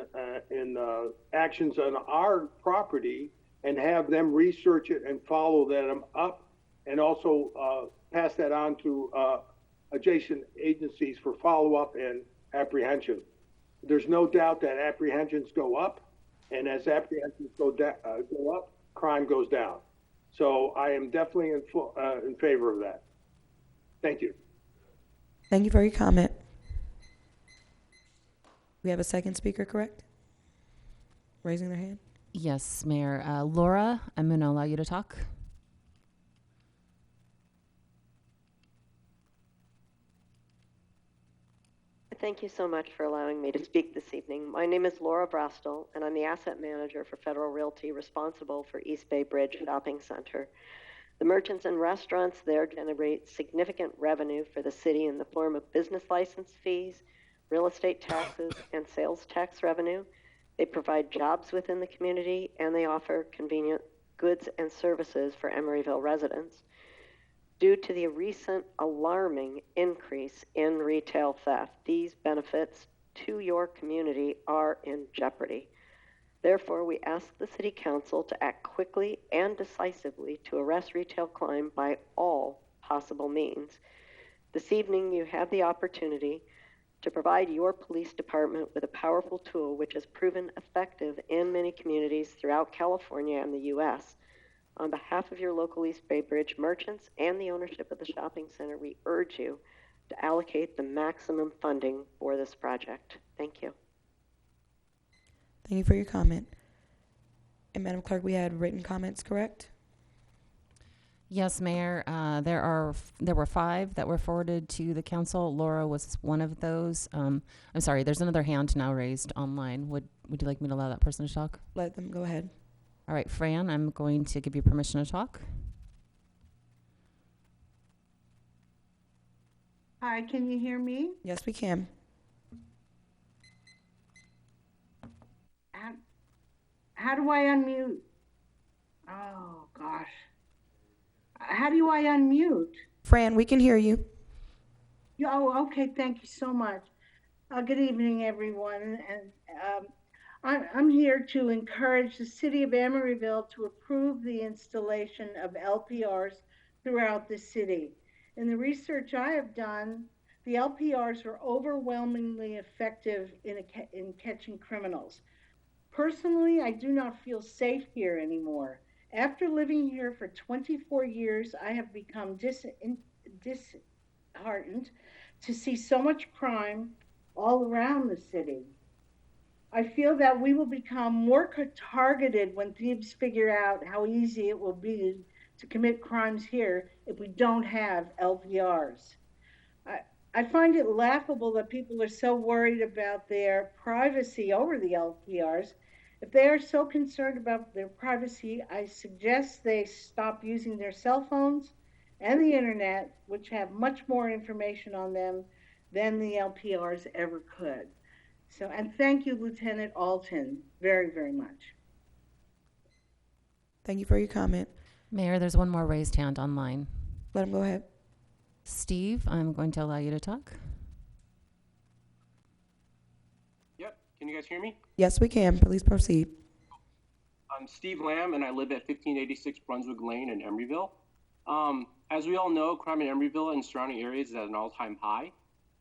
actions on our property and have them research it and follow them up, and also pass that on to adjacent agencies for follow-up and apprehension. There's no doubt that apprehensions go up, and as apprehensions go up, crime goes down. So I am definitely in favor of that. Thank you. Thank you for your comment. We have a second speaker, correct? Raising their hand. Yes, Mayor. Laura, I'm going to allow you to talk. Thank you so much for allowing me to speak this evening. My name is Laura Brastel, and I'm the asset manager for Federal Realty responsible for East Bay Bridge Shopping Center. The merchants and restaurants there generate significant revenue for the city in the form of business license fees, real estate taxes, and sales tax revenue. They provide jobs within the community, and they offer convenient goods and services for Emeryville residents. Due to the recent alarming increase in retail theft, these benefits to your community are in jeopardy. Therefore, we ask the City Council to act quickly and decisively to arrest retail crime by all possible means. This evening, you have the opportunity to provide your police department with a powerful tool which has proven effective in many communities throughout California and the U.S. On behalf of your local East Bay Bridge merchants and the ownership of the shopping center, we urge you to allocate the maximum funding for this project. Thank you. Thank you for your comment. And Madam Clerk, we had written comments, correct? Yes, Mayor. There were 5 that were forwarded to the council. Laura was one of those. I'm sorry. There's another hand now raised online. Would you like me to allow that person to talk? Let them go ahead. All right, Fran, I'm going to give you permission to talk. Hi, can you hear me? Yes, we can. How do I unmute? Oh, gosh. How do I unmute? Fran, we can hear you. Oh, okay. Thank you so much. Good evening, everyone. And I'm here to encourage the City of Emeryville to approve the installation of LPRs throughout the city. In the research I have done, the LPRs are overwhelmingly effective in catching criminals. Personally, I do not feel safe here anymore. After living here for 24 years, I have become disheartened to see so much crime all around the city. I feel that we will become more targeted when thieves figure out how easy it will be to commit crimes here if we don't have LPRs. I find it laughable that people are so worried about their privacy over the LPRs. If they are so concerned about their privacy, I suggest they stop using their cell phones and the internet, which have much more information on them than the LPRs ever could. So, and thank you, Lieutenant Alton, very, very much. Thank you for your comment. Mayor, there's one more raised hand online. Let him go ahead. Steve, I'm going to allow you to talk. Yep. Can you guys hear me? Yes, we can. Please proceed. I'm Steve Lamb, and I live at 1586 Brunswick Lane in Emeryville. As we all know, crime in Emeryville and surrounding areas is at an all-time high.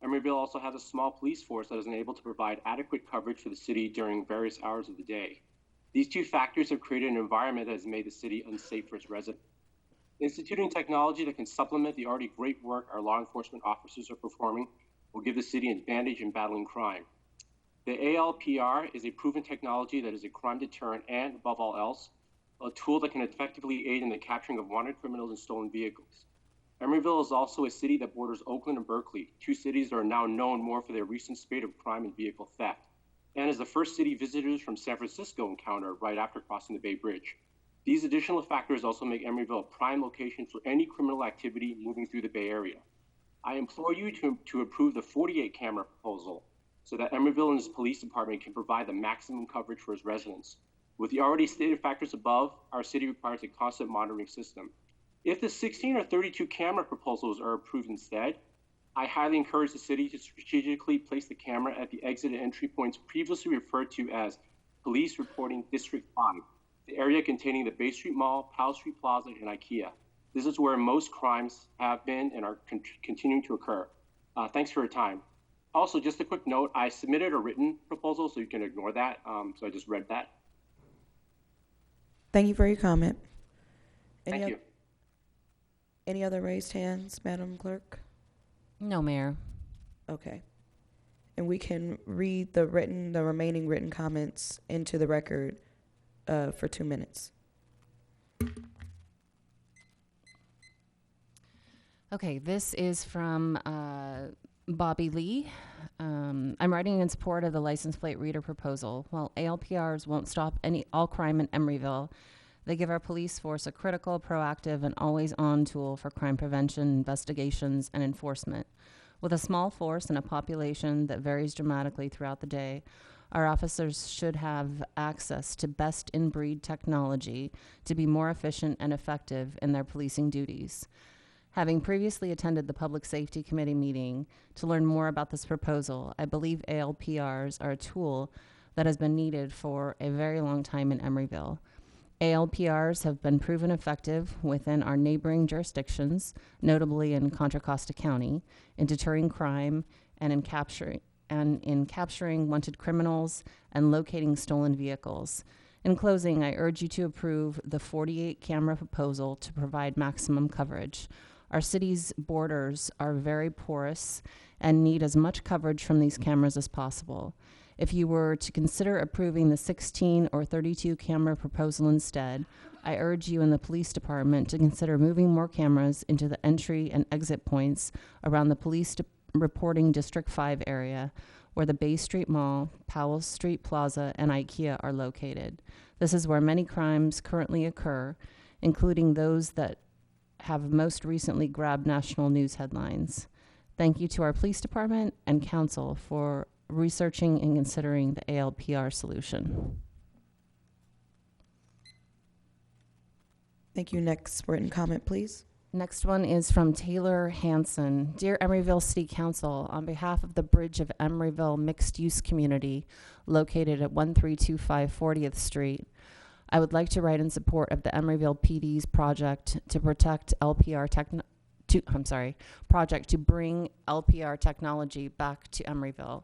Emeryville also has a small police force that is unable to provide adequate coverage for the city during various hours of the day. These two factors have created an environment that has made the city unsafe for its residents. Instituting technology that can supplement the already great work our law enforcement officers are performing will give the city an advantage in battling crime. The ALPR is a proven technology that is a crime deterrent and, above all else, a tool that can effectively aid in the capturing of wanted criminals and stolen vehicles. Emeryville is also a city that borders Oakland and Berkeley, two cities that are now known more for their recent spate of crime and vehicle theft, and is the first city visitors from San Francisco encounter right after crossing the Bay Bridge. These additional factors also make Emeryville a prime location for any criminal activity moving through the Bay Area. I implore you to approve the 48 camera proposal so that Emeryville and its police department can provide the maximum coverage for its residents. With the already stated factors above, our city requires a constant monitoring system. If the 16 or 32 camera proposals are approved instead, I highly encourage the city to strategically place the camera at the exit and entry points previously referred to as Police Reporting District 5, the area containing the Bay Street Mall, Powell Street Plaza, and IKEA. This is where most crimes have been and are continuing to occur. Thanks for your time. Also, just a quick note, I submitted a written proposal, so you can ignore that. So I just read that. Thank you for your comment. Thank you. Any other raised hands, Madam Clerk? No, Mayor. Okay. And we can read the remaining written comments into the record for 2 minutes. Okay, this is from Bobby Lee. I'm writing in support of the license plate reader proposal. While ALPRs won't stop all crime in Emeryville, they give our police force a critical, proactive, and always-on tool for crime prevention, investigations, and enforcement. With a small force and a population that varies dramatically throughout the day, our officers should have access to best-in-breed technology to be more efficient and effective in their policing duties. Having previously attended the Public Safety Committee meeting to learn more about this proposal, I believe ALPRs are a tool that has been needed for a very long time in Emeryville. ALPRs have been proven effective within our neighboring jurisdictions, notably in Contra Costa County, in deterring crime and in capturing wanted criminals and locating stolen vehicles. In closing, I urge you to approve the 48 camera proposal to provide maximum coverage. Our city's borders are very porous and need as much coverage from these cameras as possible. If you were to consider approving the 16 or 32 camera proposal instead, I urge you in the police department to consider moving more cameras into the entry and exit points around the police reporting District 5 area where the Bay Street Mall, Powell Street Plaza, and IKEA are located. This is where many crimes currently occur, including those that have most recently grabbed national news headlines. Thank you to our police department and council for researching and considering the ALPR solution. Thank you. Next written comment, please. Next one is from Taylor Hanson. Dear Emeryville City Council, on behalf of the Bridge of Emeryville Mixed Use Community located at 1325 40th Street, I would like to write in support of the Emeryville PD's project to protect project to bring LPR technology back to Emeryville.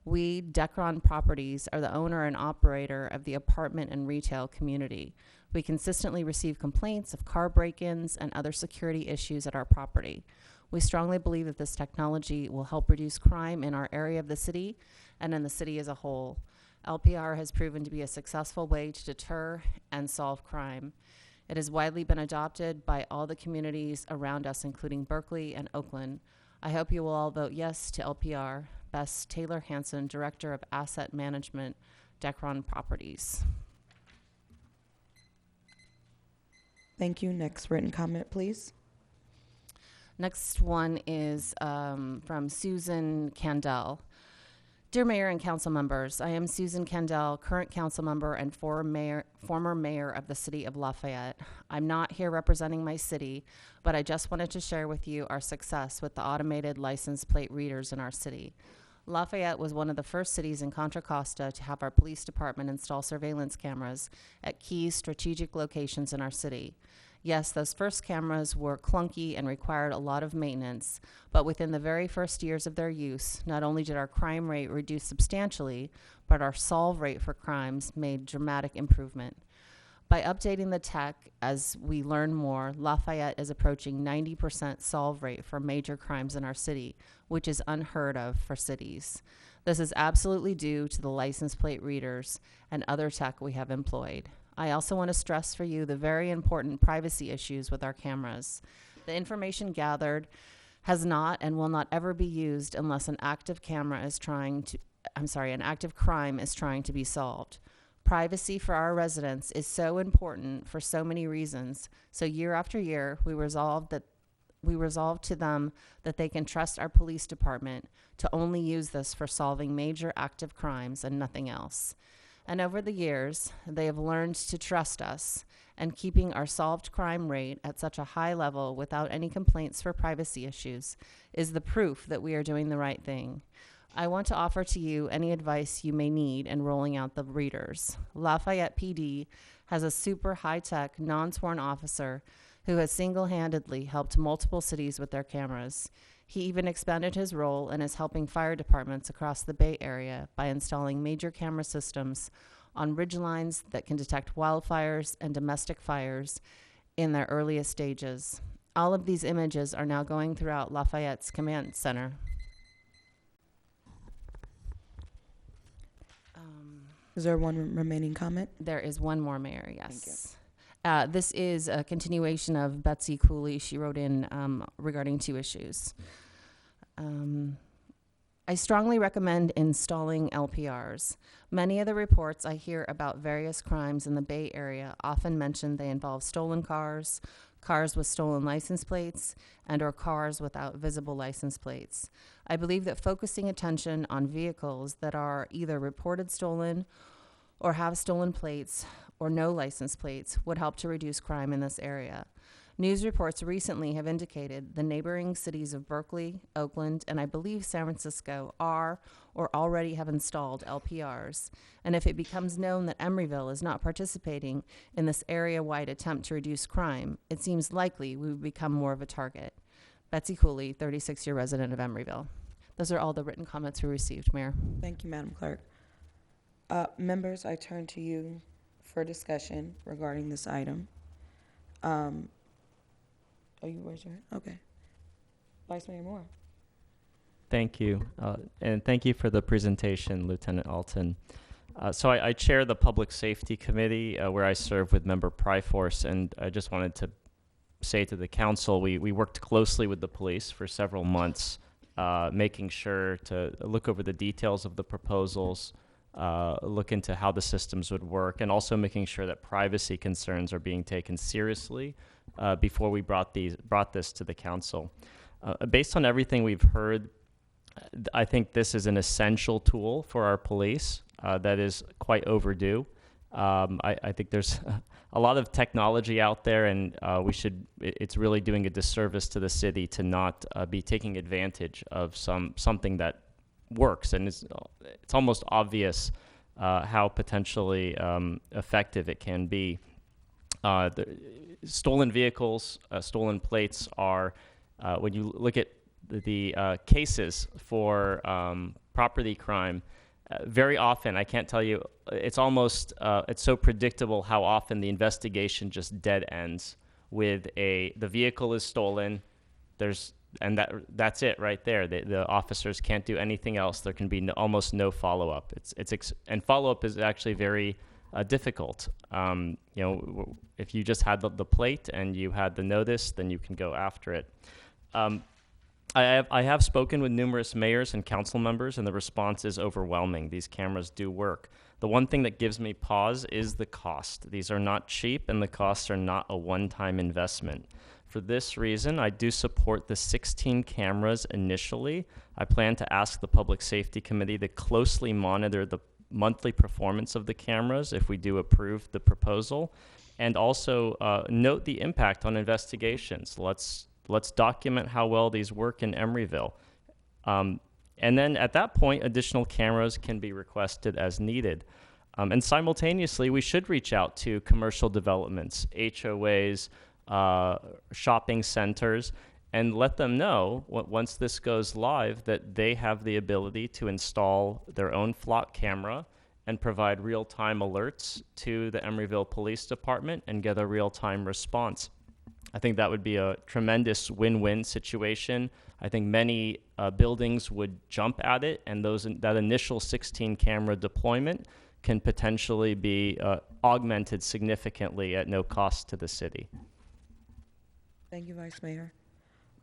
We, Decron Properties, are the owner and operator of the apartment and retail community. We consistently receive complaints of car break-ins and other security issues at our property. We strongly believe that this technology will help reduce crime in our area of the city and in the city as a whole. LPR has proven to be a successful way to deter and solve crime. It has widely been adopted by all the communities around us, including Berkeley and Oakland. I hope you will all vote yes to LPR. Best, Taylor Hanson, Director of Asset Management, Decron Properties. Thank you. Next written comment, please. Next one is from Susan Candell. Dear Mayor and Council members, I am Susan Candell, current council member and former mayor of the city of Lafayette. I'm not here representing my city, but I just wanted to share with you our success with the automated license plate readers in our city. Lafayette was one of the first cities in Contra Costa to have our police department install surveillance cameras at key strategic locations in our city. Yes, those first cameras were clunky and required a lot of maintenance, but within the very first years of their use, not only did our crime rate reduce substantially, but our solve rate for crimes made dramatic improvement. By updating the tech as we learn more, Lafayette is approaching 90% solve rate for major crimes in our city, which is unheard of for cities. This is absolutely due to the license plate readers and other tech we have employed. I also want to stress for you the very important privacy issues with our cameras. The information gathered has not and will not ever be used unless an active crime is trying to be solved. Privacy for our residents is so important for so many reasons. So year after year, we resolve to them that they can trust our police department to only use this for solving major active crimes and nothing else. And over the years, they have learned to trust us, and keeping our solved crime rate at such a high level without any complaints for privacy issues is the proof that we are doing the right thing. I want to offer to you any advice you may need in rolling out the readers. Lafayette PD has a super high-tech, non-sworn officer who has single-handedly helped multiple cities with their cameras. He even expanded his role and is helping fire departments across the Bay Area by installing major camera systems on ridgelines that can detect wildfires and domestic fires in their earliest stages. All of these images are now going throughout Lafayette's command center. Is there one remaining comment? There is one more, Mayor, yes. This is a continuation of Betsy Cooley. She wrote in regarding 2 issues. I strongly recommend installing LPRs. Many of the reports I hear about various crimes in the Bay Area often mention they involve stolen cars, cars with stolen license plates, and or cars without visible license plates. I believe that focusing attention on vehicles that are either reported stolen or have stolen plates or no license plates would help to reduce crime in this area. News reports recently have indicated the neighboring cities of Berkeley, Oakland, and I believe San Francisco are or already have installed LPRs. And if it becomes known that Emeryville is not participating in this area-wide attempt to reduce crime, it seems likely we would become more of a target. Betsy Cooley, 36-year resident of Emeryville. Those are all the written comments we received, Mayor. Thank you, Madam Clerk. Members, I turn to you for discussion regarding this item. You raised your hand? Okay. Vice Mayor Moore. Thank you. And thank you for the presentation, Lieutenant Alton. So I chair the Public Safety Committee where I serve with Member Pryforce, and I just wanted to say to the council, we worked closely with the police for several months, making sure to look over the details of the proposals, look into how the systems would work, and also making sure that privacy concerns are being taken seriously before we brought this to the council. Based on everything we've heard, I think this is an essential tool for our police that is quite overdue. I think there's a lot of technology out there, and it's really doing a disservice to the city to not be taking advantage of something that works, and it's almost obvious how potentially effective it can be. The stolen vehicles, stolen plates are, when you look at the cases for property crime, very often, I can't tell you, it's almost, it's so predictable how often the investigation just dead ends with the vehicle is stolen, that's it right there. The officers can't do anything else. There can be almost no follow-up. And follow-up is actually very difficult. If you just had the plate and you had the notice, then you can go after it. I have spoken with numerous mayors and council members, and the response is overwhelming. These cameras do work. The one thing that gives me pause is the cost. These are not cheap, and the costs are not a one-time investment. For this reason, I do support the 16 cameras initially. I plan to ask the Public Safety Committee to closely monitor the monthly performance of the cameras if we do approve the proposal, and also note the impact on investigations. Let's document how well these work in Emeryville. And then at that point, additional cameras can be requested as needed. And simultaneously, we should reach out to commercial developments, HOAs, shopping centers, and let them know once this goes live that they have the ability to install their own flock camera and provide real-time alerts to the Emeryville Police Department and get a real-time response. I think that would be a tremendous win-win situation. I think many buildings would jump at it, and that initial 16 camera deployment can potentially be augmented significantly at no cost to the city. Thank you, Vice Mayor.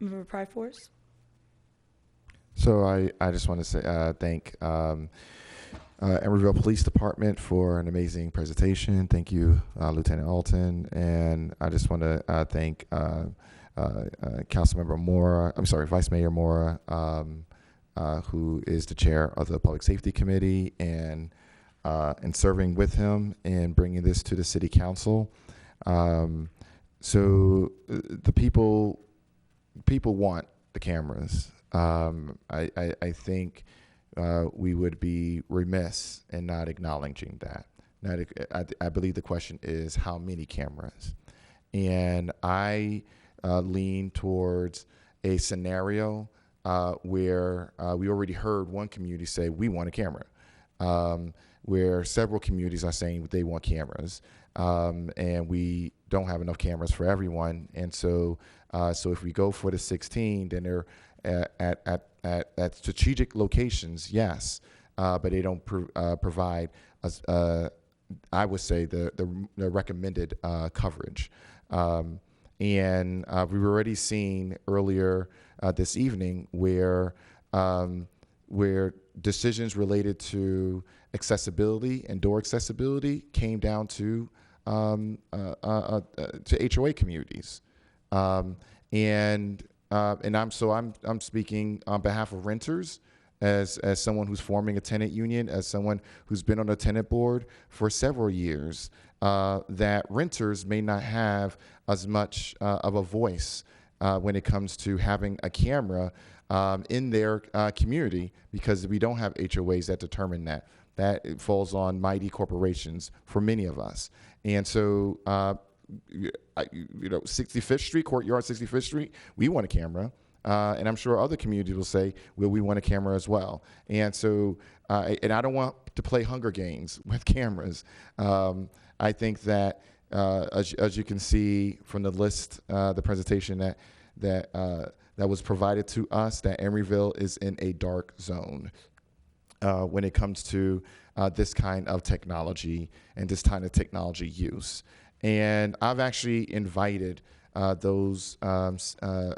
Member Pryforce? So I just want to say thank Emeryville Police Department for an amazing presentation. Thank you, Lieutenant Alton, and I just want to thank Councilmember Mora. I'm sorry, Vice Mayor Mora, who is the chair of the Public Safety Committee, and serving with him and bringing this to the City Council. So the people want the cameras. I think we would be remiss in not acknowledging that. I believe the question is how many cameras, and I lean towards a scenario where we already heard one community say we want a camera, where several communities are saying they want cameras, and we don't have enough cameras for everyone, and so if we go for the 16, then they're at strategic locations, yes, but they don't provide us, I would say the recommended coverage. And we've already seen earlier this evening where decisions related to accessibility and door accessibility came down to HOA communities, and I'm speaking on behalf of renters, as someone who's forming a tenant union, as someone who's been on a tenant board for several years, that renters may not have as much of a voice when it comes to having a camera in their community, because we don't have HOAs that determine that. That falls on mighty corporations for many of us. And so, 65th Street, Courtyard 65th Street, we want a camera. And I'm sure other communities will say, well, we want a camera as well. And so, and I don't want to play Hunger Games with cameras. I think that, as you can see from the list, the presentation that was provided to us, that Emeryville is in a dark zone when it comes to this kind of technology and this kind of technology use. And I've actually invited those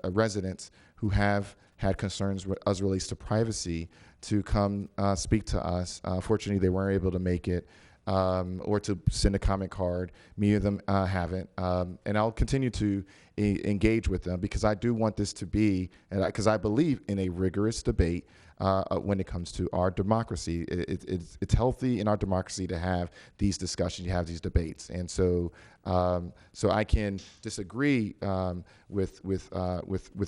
residents who have had concerns as relates to privacy to come speak to us. Fortunately, they weren't able to make it, or to send a comment card. Many of them haven't. And I'll continue to engage with them, because I do want this to be, because I believe in a rigorous debate when it comes to our democracy. It's healthy in our democracy to have these discussions, you have these debates. And so I can disagree with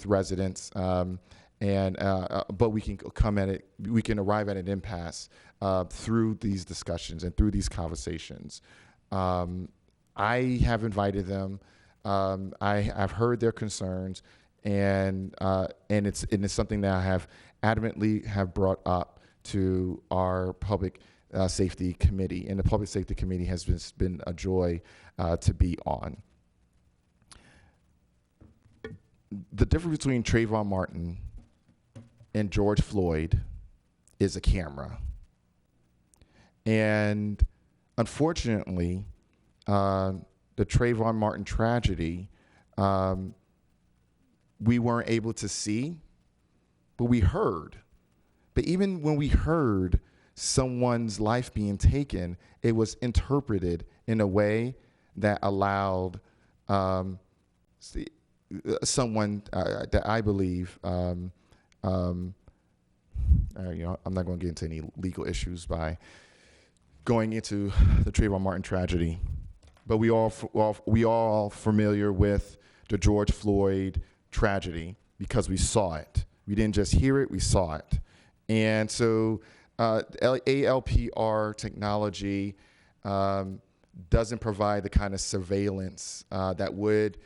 residents, but we can come at it, we can arrive at an impasse through these discussions and through these conversations. I have invited them. I've heard their concerns, and it's something that I have adamantly have brought up to our public safety committee, and the public safety committee has been a joy to be on. The difference between Trayvon Martin and George Floyd is a camera. And unfortunately, the Trayvon Martin tragedy, we weren't able to see, but we heard. But even when we heard someone's life being taken, it was interpreted in a way that allowed someone that I believe, I'm not going to get into any legal issues by going into the Trayvon Martin tragedy, but we all familiar with the George Floyd tragedy because we saw it. We didn't just hear it, we saw it. And so ALPR technology doesn't provide the kind of surveillance that would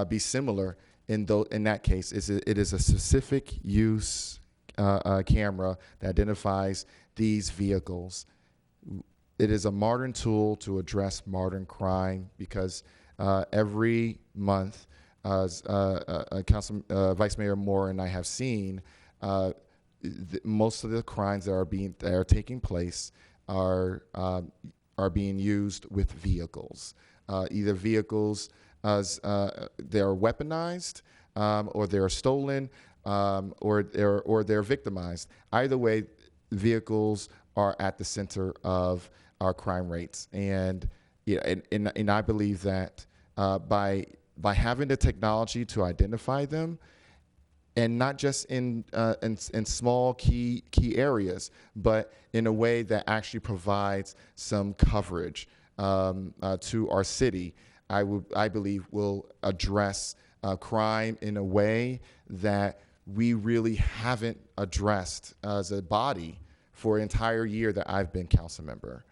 be similar in that case. It is a specific use camera that identifies these vehicles. it is a modern tool to address modern crime because every month, as Vice Mayor Moore and I have seen, most of the crimes that are taking place are being used with vehicles, either vehicles as they are weaponized, or they are stolen, or they're victimized. Either way, vehicles are at the center of our crime rates, and and I believe that by having the technology to identify them, and not just in small key areas, but in a way that actually provides some coverage to our city, I believe will address crime in a way that we really haven't addressed as a body for an entire year that I've been council member.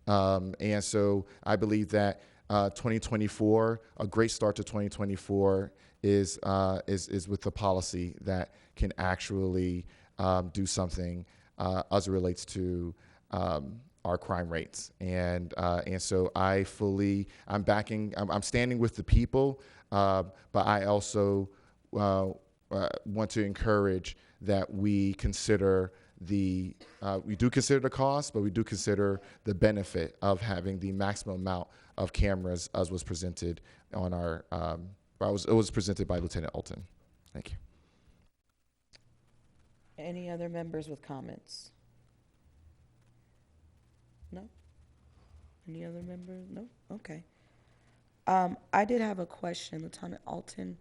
And so I believe that 2024, a great start to 2024 is with the policy that can actually do something as it relates to our crime rates. And so I'm standing with the people, but I also want to encourage that we consider we do consider the cost, but we do consider the benefit of having the maximum amount of cameras as was presented on our, it was presented by Lieutenant Alton. Thank you. Any other members with comments? No? Any other members? No? Okay. I did have a question, Lieutenant Alton.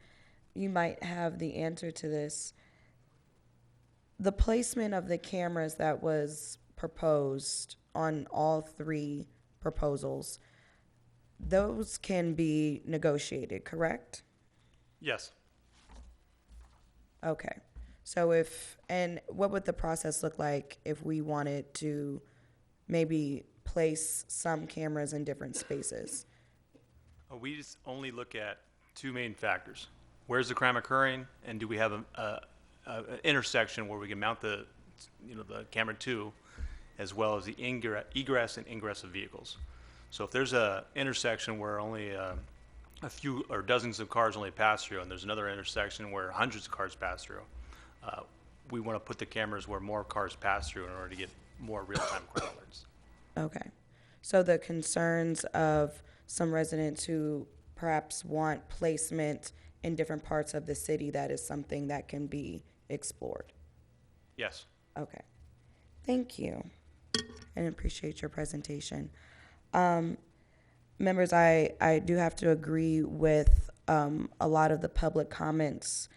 You might have the answer to this. The placement of the cameras that was proposed on all three proposals, those can be negotiated, correct? Yes. Okay. So what would the process look like if we wanted to maybe place some cameras in different spaces? We just only look at two main factors. Where's the crime occurring, and do we have an intersection where we can mount the camera to, as well as the egress and ingress of vehicles. So if there's a intersection where only a few or dozens of cars only pass through, and there's another intersection where hundreds of cars pass through, we want to put the cameras where more cars pass through in order to get more real-time crime alerts. Okay. So the concerns of some residents who perhaps want placement in different parts of the city, that is something that can be explored. Yes. Okay. Thank you. And appreciate your presentation. Members, I do have to agree with a lot of the public comments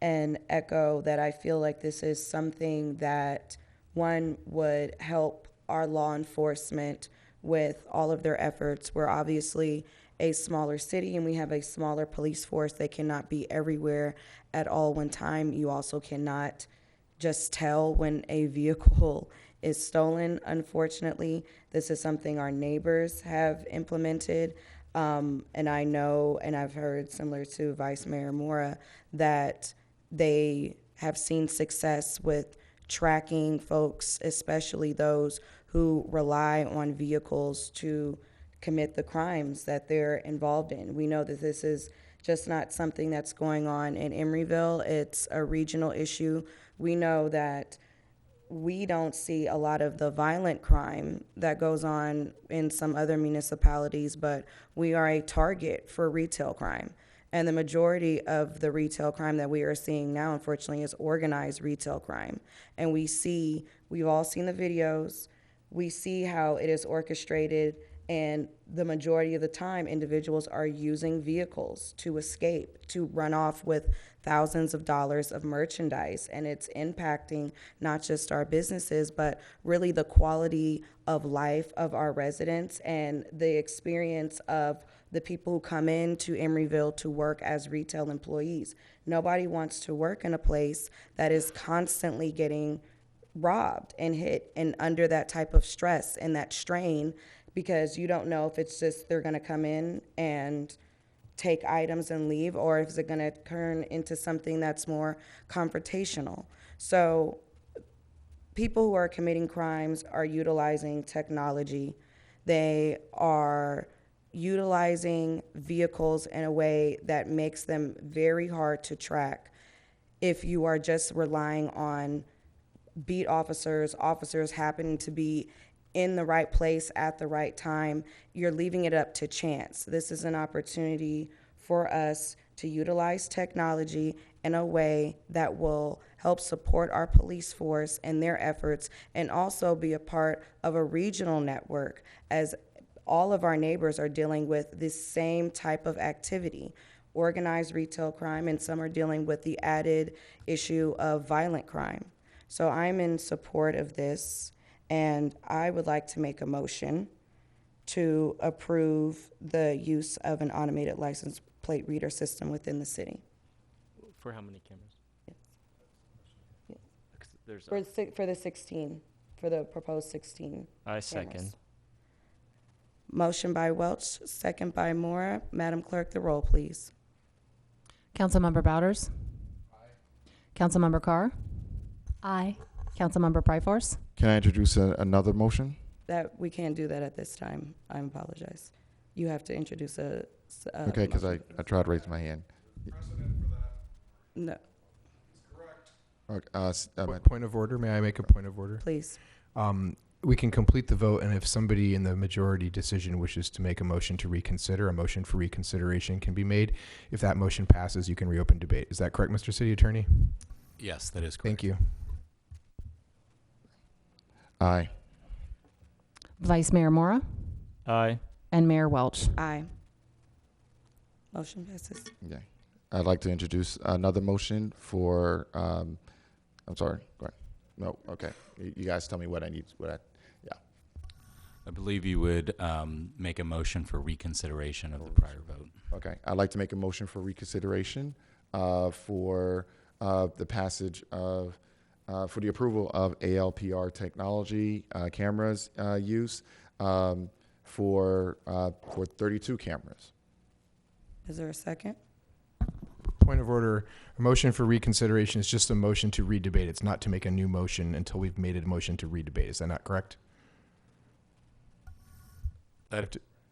and echo that I feel like this is something that, one, would help our law enforcement with all of their efforts. We're obviously a smaller city and we have a smaller police force. They cannot be everywhere at all one time. You also cannot just tell when a vehicle is stolen. Unfortunately, this is something our neighbors have implemented. And I know, and I've heard similar to Vice Mayor Mora, that they have seen success with tracking folks, especially those who rely on vehicles to commit the crimes that they're involved in. We know that this is just not something that's going on in Emeryville. It's a regional issue. We know that we don't see a lot of the violent crime that goes on in some other municipalities, but we are a target for retail crime. And the majority of the retail crime that we are seeing now, unfortunately, is organized retail crime. And we've all seen the videos. We see how it is orchestrated, and the majority of the time, individuals are using vehicles to escape, to run off with thousands of dollars of merchandise. And it's impacting not just our businesses, but really the quality of life of our residents and the experience of the people who come into Emeryville to work as retail employees. Nobody wants to work in a place that is constantly getting robbed and hit and under that type of stress and that strain, because you don't know if it's just they're going to come in and take items and leave, or if it's going to turn into something that's more confrontational. So people who are committing crimes are utilizing technology They are utilizing vehicles in a way that makes them very hard to track if you are just relying on beat officers happening to be in the right place at the right time. You're leaving it up to chance. This is an opportunity for us to utilize technology in a way that will help support our police force and their efforts, and also be a part of a regional network, as all of our neighbors are dealing with this same type of activity, organized retail crime, and some are dealing with the added issue of violent crime. So I'm in support of this, and I would like to make a motion to approve the use of an automated license plate reader system within the city. For how many cameras? Yes. There's For the proposed 16 I cameras. second. Motion by Welch, second by Mora. Madam Clerk, the roll, please. Councilmember Bouders? Aye. Councilmember Carr? Aye. Councilmember Pryforce? Can I introduce another motion? That we can't do that at this time. I apologize. You have to introduce a Okay, because I motion. tried to raise my hand. No, Okay, Point of order, may I make a point of order? please. We can complete the vote, and if somebody in the majority decision wishes to make a motion to reconsider, a motion for reconsideration can be made. If that motion passes, you can reopen debate. Is that correct, Mr. City Attorney? Yes, that is correct. Thank you. Aye. Vice Mayor Mora? Aye. And Mayor Welch? Aye. Motion passes. Okay. I'd like to introduce another motion for, I'm sorry, go ahead. No, okay. You guys tell me what I need, I believe you would make a motion for reconsideration of the prior vote. Okay. I'd like to make a motion for reconsideration for the passage of, for the approval of ALPR technology cameras use for 32 cameras. Is there a second? Point of order, a motion for reconsideration is just a motion to redebate. It's not to make a new motion until we've made a motion to redebate. Is that not correct?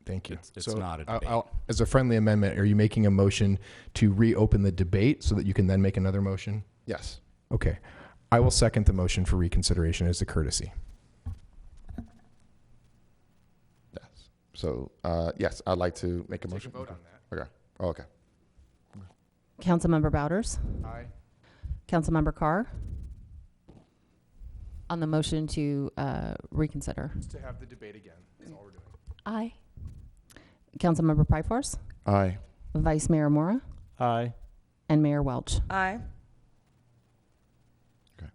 Thank you. It's not a debate. As a friendly amendment, are you making a motion to reopen the debate so that you can then make another motion? Yes. Okay. I will second the motion for reconsideration as a courtesy. Yes. So, yes, I'd like to make a motion. Vote on that. Okay. Oh, okay. Councilmember Bouders? Aye. Councilmember Carr? On the motion to reconsider. Just to have the debate again. That's all we're doing. Aye. Councilmember Pryforce? Aye. Vice Mayor Mora? Aye. And Mayor Welch? Aye. Okay.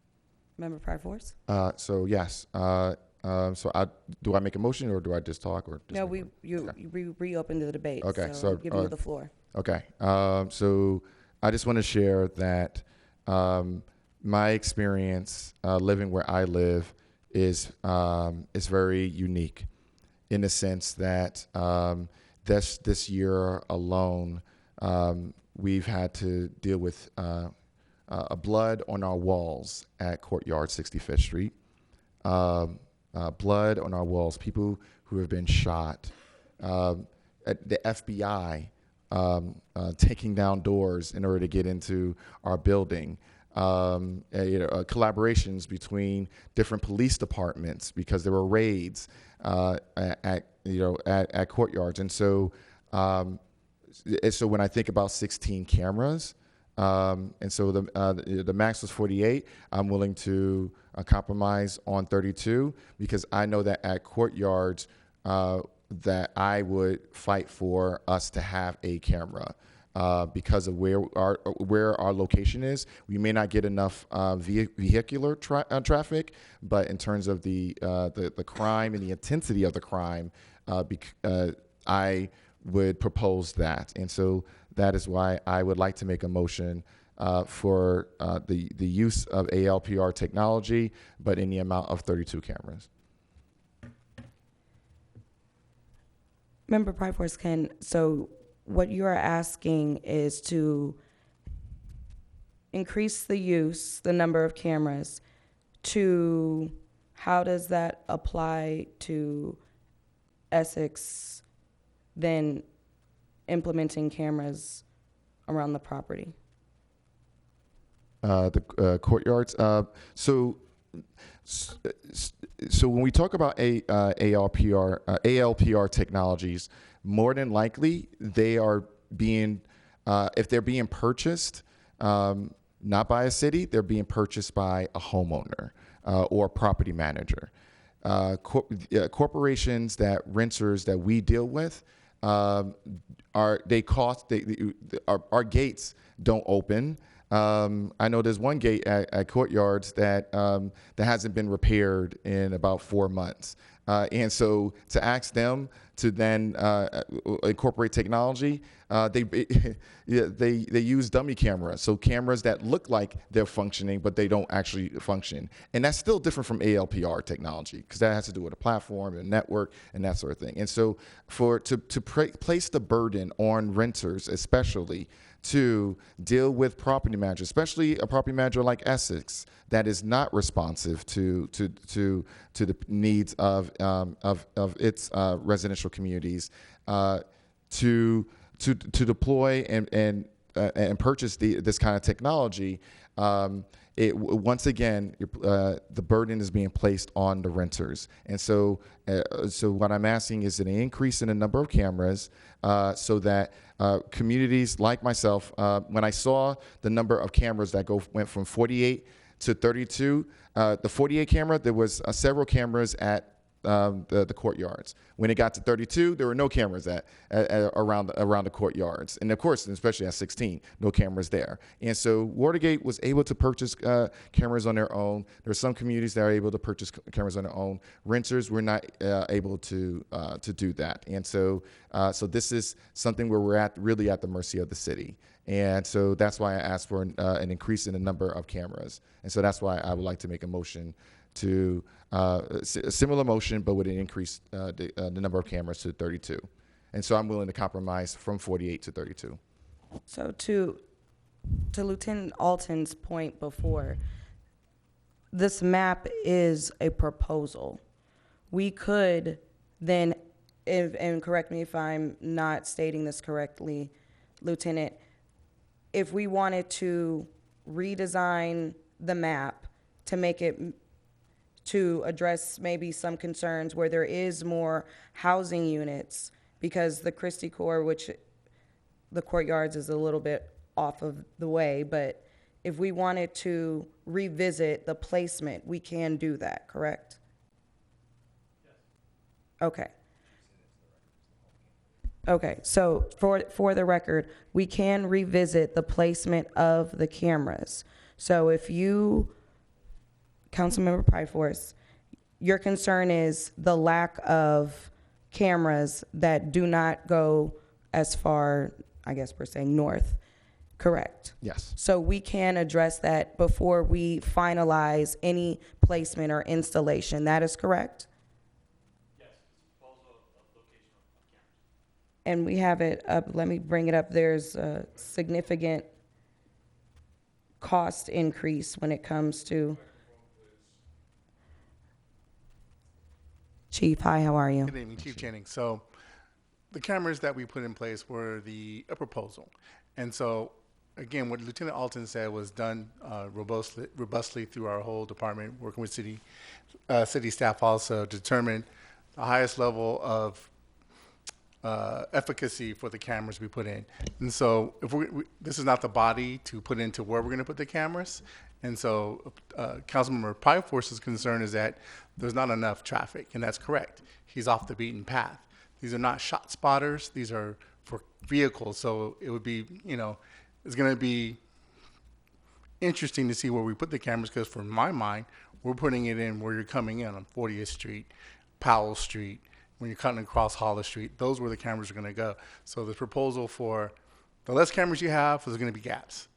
Member Pryforce? So yes. Do I make a motion or do I just talk or? Just No, you reopened the debate. Okay, So so, I'm giving you the floor. Okay. So I just want to share that my experience living where I live is very unique in the sense that this year alone we've had to deal with a blood on our walls at Courtyard 65th Street. Blood on our walls, people who have been shot. The FBI taking down doors in order to get into our building. Collaborations between different police departments because there were raids at Courtyards, and so when I think about 16 cameras, and so the max was 48. I'm willing to compromise on 32 because I know that at Courtyards that I would fight for us to have a camera. Because of where our location is, we may not get enough vehicular traffic, but in terms of the crime and the intensity of the crime, I would propose that, and so that is why I would like to make a motion for the use of ALPR technology, but in the amount of 32 cameras. Member Pryforce, so what you are asking is to increase the number of cameras to, how does that apply to Essex then implementing cameras around the property? The courtyards. So when we talk about ALPR technologies, more than likely they are being, if they're being purchased, not by a city, they're being purchased by a homeowner or a property manager. Corporations renters that we deal with, our gates don't open. I know there's one gate at Courtyards that hasn't been repaired in about 4 months. And so to ask them to then incorporate technology, they use dummy cameras. So cameras that look like they're functioning, but they don't actually function. And that's still different from ALPR technology, because that has to do with a platform and network and that sort of thing. And so to place the burden on renters, especially, to deal with property managers, especially a property manager like Essex that is not responsive to the needs of its residential communities, to deploy and purchase this kind of technology. Once again, the burden is being placed on the renters. And so what I'm asking is an increase in the number of cameras so that communities like myself, when I saw the number of cameras that went from 48 to 32, the 48 camera, there was several cameras at the courtyards. When it got to 32, there were no cameras around the courtyards, and of course, especially at 16, no cameras there. And so Watergate was able to purchase cameras on their own. There are some communities that are able to purchase cameras on their own. Renters were not able to do that, and so this is something where we're really at the mercy of the city. And so that's why I asked for an increase in the number of cameras. And so that's why I would like to make a motion to a similar motion, but with an increase the number of cameras to 32. And so I'm willing to compromise from 48 to 32. So to Lieutenant Alton's point before, this map is a proposal. We could then, and correct me if I'm not stating this correctly, Lieutenant, if we wanted to redesign the map to make it, to address maybe some concerns where there is more housing units, because the Christie Core, which the Courtyards is a little bit off of the way, but if we wanted to revisit the placement, we can do that, correct? Yes. Okay. Okay, so for the record, we can revisit the placement of the cameras. So if you, Councilmember Pryforce, your concern is the lack of cameras that do not go as far, I guess we're saying north, correct? Yes. So we can address that before we finalize any placement or installation. That is correct? And we have it up, let me bring it up. There's a significant cost increase when it comes to. Chief, hi, how are you? Good evening, Chief Jennings. So the cameras that we put in place were a proposal. And so, again, what Lieutenant Alton said was done robustly through our whole department, working with city staff also to determine the highest level of efficacy for the cameras we put in. And so this is not the body to put into where we're going to put the cameras. And so Councilmember Pryforce's concern is that there's not enough traffic, and that's correct. He's off the beaten path. These are not shot spotters. These are for vehicles. So it would be, it's going to be interesting to see where we put the cameras, because from my mind, we're putting it in where you're coming in on 40th Street, Powell Street, when you're cutting across Hollis Street. Those where the cameras are going to go. So the proposal for the less cameras you have, there's going to be gaps.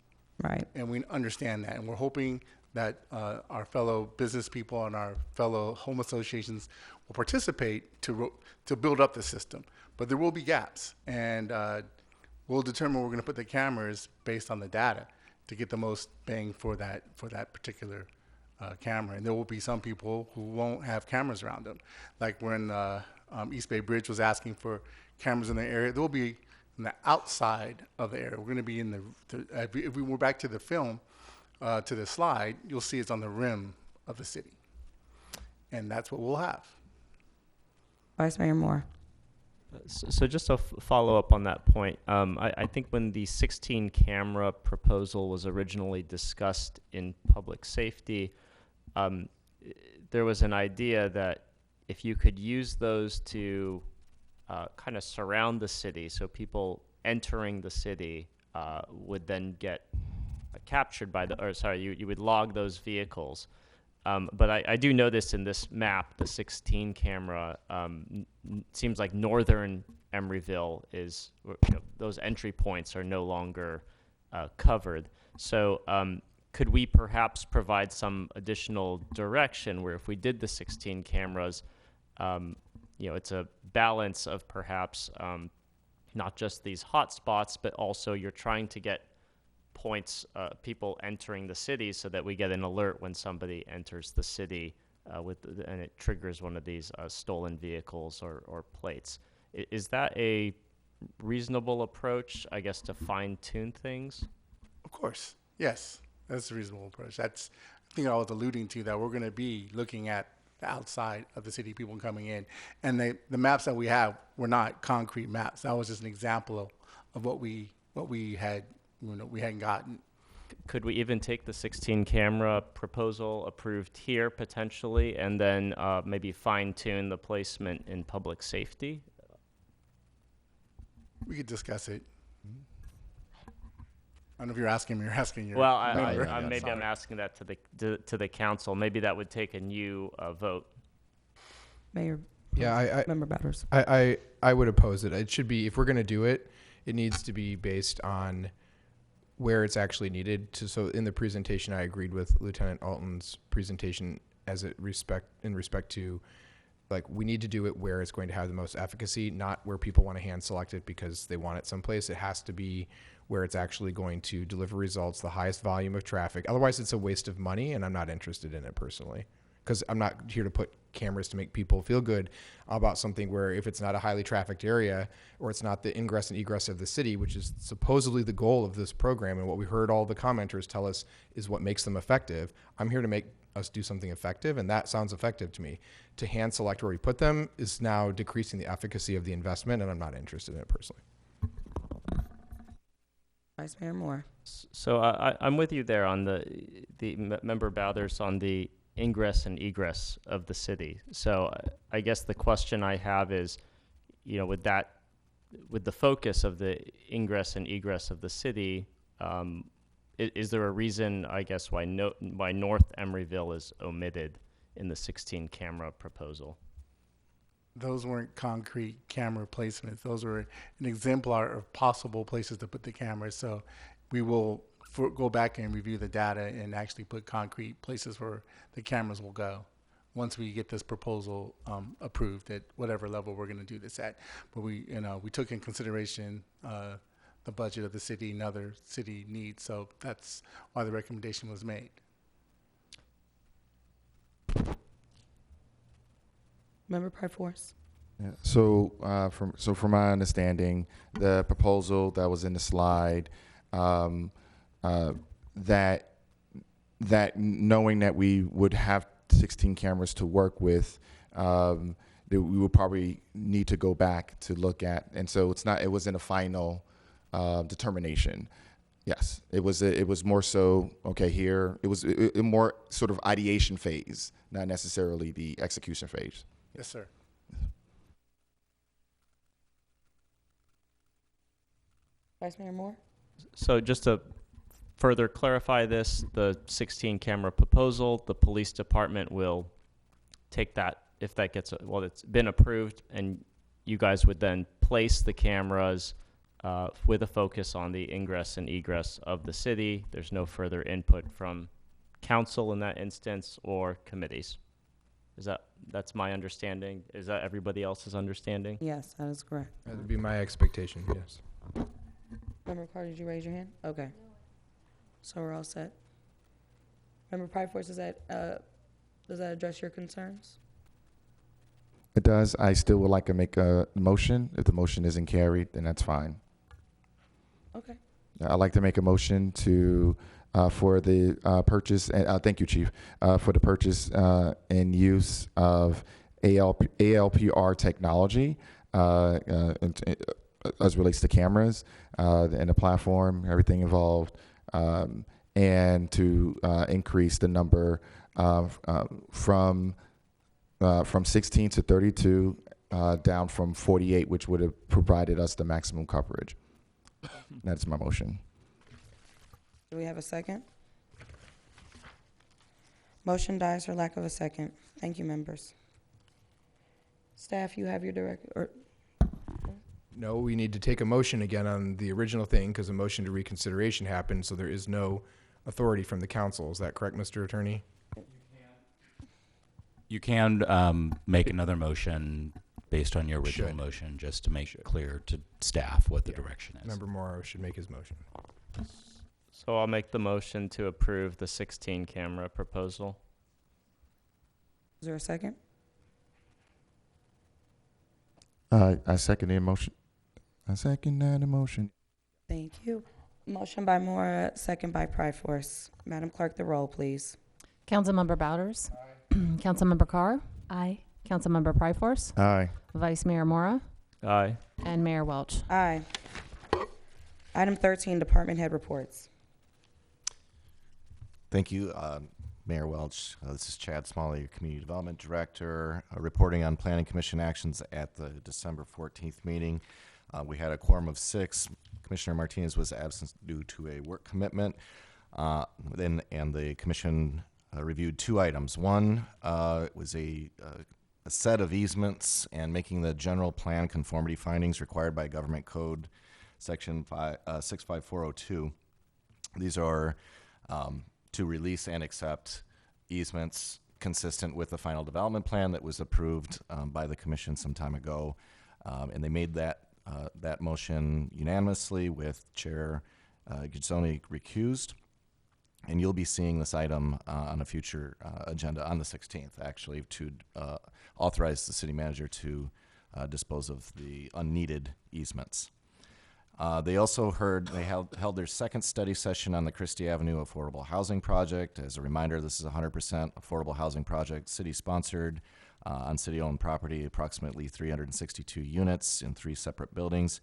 Right. And we understand that. And we're hoping that our fellow business people and our fellow home associations will participate to build up the system. But there will be gaps. And we'll determine where we're going to put the cameras based on the data to get the most bang for that particular camera. And there will be some people who won't have cameras around them. Like when East Bay Bridge was asking for cameras in the area. There will be on the outside of the area. We're going to be in if we were back to the film, to the slide, you'll see it's on the rim of the city. And that's what we'll have. Vice Mayor Moore. So just to follow up on that point, I think when the 16 camera proposal was originally discussed in public safety, there was an idea that if you could use those to kind of surround the city, so people entering the city would then get captured by you would log those vehicles. But I do notice in this map, the 16 camera, seems like northern Emeryville is, those entry points are no longer covered. So could we perhaps provide some additional direction where if we did the 16 cameras, it's a balance of perhaps not just these hot spots, but also you're trying to get points, people entering the city so that we get an alert when somebody enters the city and it triggers one of these stolen vehicles or plates. Is that a reasonable approach, I guess, to fine-tune things? Of course, yes, that's a reasonable approach. That's, I think I was alluding to that we're going to be looking at the outside of the city, people coming in. And the maps that we have were not concrete maps. That was just an example of what we had, we hadn't gotten. Could we even take the 16 camera proposal approved here potentially and then maybe fine-tune the placement in public safety? We could discuss it. I don't know if you're asking me or asking your Well, member. maybe I'm asking that to the council. Maybe that would take a new vote. Mayor. Yeah, Member Bowders. I would oppose it. It should be, if we're going to do it, it needs to be based on where it's actually needed. So in the presentation, I agreed with Lieutenant Alton's presentation in respect to, like, we need to do it where it's going to have the most efficacy, not where people want to hand select it because they want it someplace. It has to be where it's actually going to deliver results, the highest volume of traffic. Otherwise, it's a waste of money, and I'm not interested in it personally. Because I'm not here to put cameras to make people feel good about something where if it's not a highly trafficked area or it's not the ingress and egress of the city, which is supposedly the goal of this program and what we heard all the commenters tell us is what makes them effective. I'm here to make us do something effective, and that sounds effective to me. To hand select where we put them is now decreasing the efficacy of the investment, and I'm not interested in it personally. Vice Mayor Moore. So I'm with you there on the member Bowders on the ingress and egress of the city. So I guess the question I have is, with the focus of the ingress and egress of the city, is there a reason, I guess, why North Emeryville is omitted in the 16 camera proposal? Those weren't concrete camera placements. Those were an exemplar of possible places to put the cameras. So we will go back and review the data and actually put concrete places where the cameras will go once we get this proposal approved at whatever level we're going to do this at. But we took in consideration the budget of the city and other city needs. So that's why the recommendation was made. Member Pryforce. Yeah. So from my understanding, the proposal that was in the slide, that knowing that we would have 16 cameras to work with, that we would probably need to go back to look at, and so it wasn't a final determination. Yes, it was more so, okay, here it was a more sort of ideation phase, not necessarily the execution phase. Yes, sir. Vice Mayor Moore. So just to further clarify this, the 16 camera proposal, the police department will take that, if that gets, it's been approved, and you guys would then place the cameras with a focus on the ingress and egress of the city. There's no further input from council in that instance or committees. That's my understanding. Is that everybody else's understanding? Yes, that is correct. That would be my expectation, yes. Member Carter, did you raise your hand? Okay. So we're all set. Member Pryforce, does that address your concerns? It does. I still would like to make a motion. If the motion isn't carried, then that's fine. Okay. I'd like to make a motion to for the purchase. And thank you, Chief, for the purchase and use of ALPR technology as relates to cameras and the platform, everything involved, and to increase the number from 16 to 32, down from 48, which would have provided us the maximum coverage. That's my motion. Do we have a second? Motion dies for lack of a second. Thank you, members. Staff, you have your No, we need to take a motion again on the original thing because a motion to reconsideration happened, so there is no authority from the council. Is that correct, Mr. Attorney? You can make another motion based on your original motion, just to make it clear to staff what the direction is. Member Morrow should make his motion. So I'll make the motion to approve the 16 camera proposal. Is there a second? I second the motion. I second that motion. Thank you. Motion by Mora, second by Pryforce. Madam Clerk, the roll, please. Councilmember Bouders? Councilmember Carr? Aye. Councilmember Pryforce? Aye. Vice Mayor Mora? Aye. And Mayor Welch? Aye. Item 13, Department Head Reports. Thank you, Mayor Welch. This is Chad Smalley, your Community Development Director, reporting on Planning Commission actions at the December 14th meeting. We had a quorum of 6. Commissioner Martinez was absent due to a work commitment. And the Commission reviewed 2 items. One was a set of easements and making the general plan conformity findings required by Government Code Section 65402. These are to release and accept easements consistent with the final development plan that was approved by the Commission some time ago. And they made that motion unanimously with Chair Gizzoni recused. And you'll be seeing this item on a future agenda on the 16th, actually, to authorize the city manager to dispose of the unneeded easements. They also held their second study session on the Christie Avenue Affordable Housing Project. As a reminder, this is a 100% affordable housing project, city-sponsored, on city-owned property, approximately 362 units in 3 separate buildings.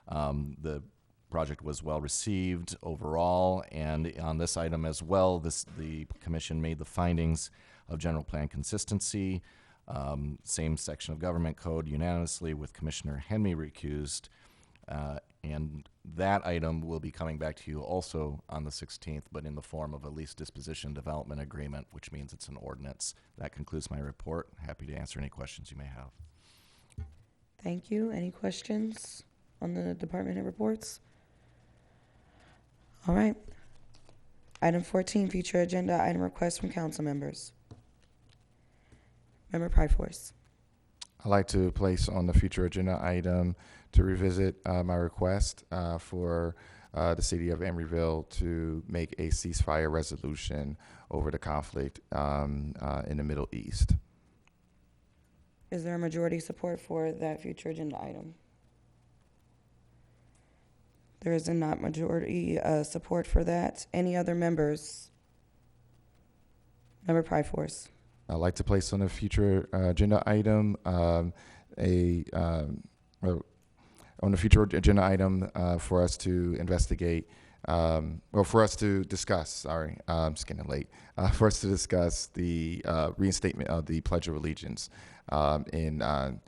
The project was well received overall, and on this item as well, the Commission made the findings of general plan consistency, same section of Government Code unanimously with Commissioner Henry recused. And that item will be coming back to you also on the 16th, but in the form of a lease disposition development agreement, which means it's an ordinance. That concludes my report. Happy to answer any questions you may have. Thank you. Any questions on the department head reports? All right. Item 14, future agenda item requests from council members. Member Pryforce. I'd like to place on the future agenda item to revisit my request for the city of Emeryville to make a ceasefire resolution over the conflict in the Middle East. Is there a majority support for that future agenda item? There is not majority support for that. Any other members? Member Pryforce. I'd like to place on a future agenda item on the future agenda item for us to investigate, or for us to discuss, sorry, I'm just getting late, for us to discuss the reinstatement of the Pledge of Allegiance in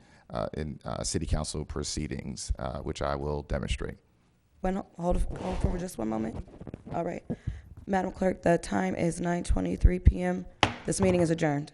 City Council proceedings, which I will demonstrate. Hold for just one moment. All right. Madam Clerk, the time is 9:23 p.m. This meeting is adjourned.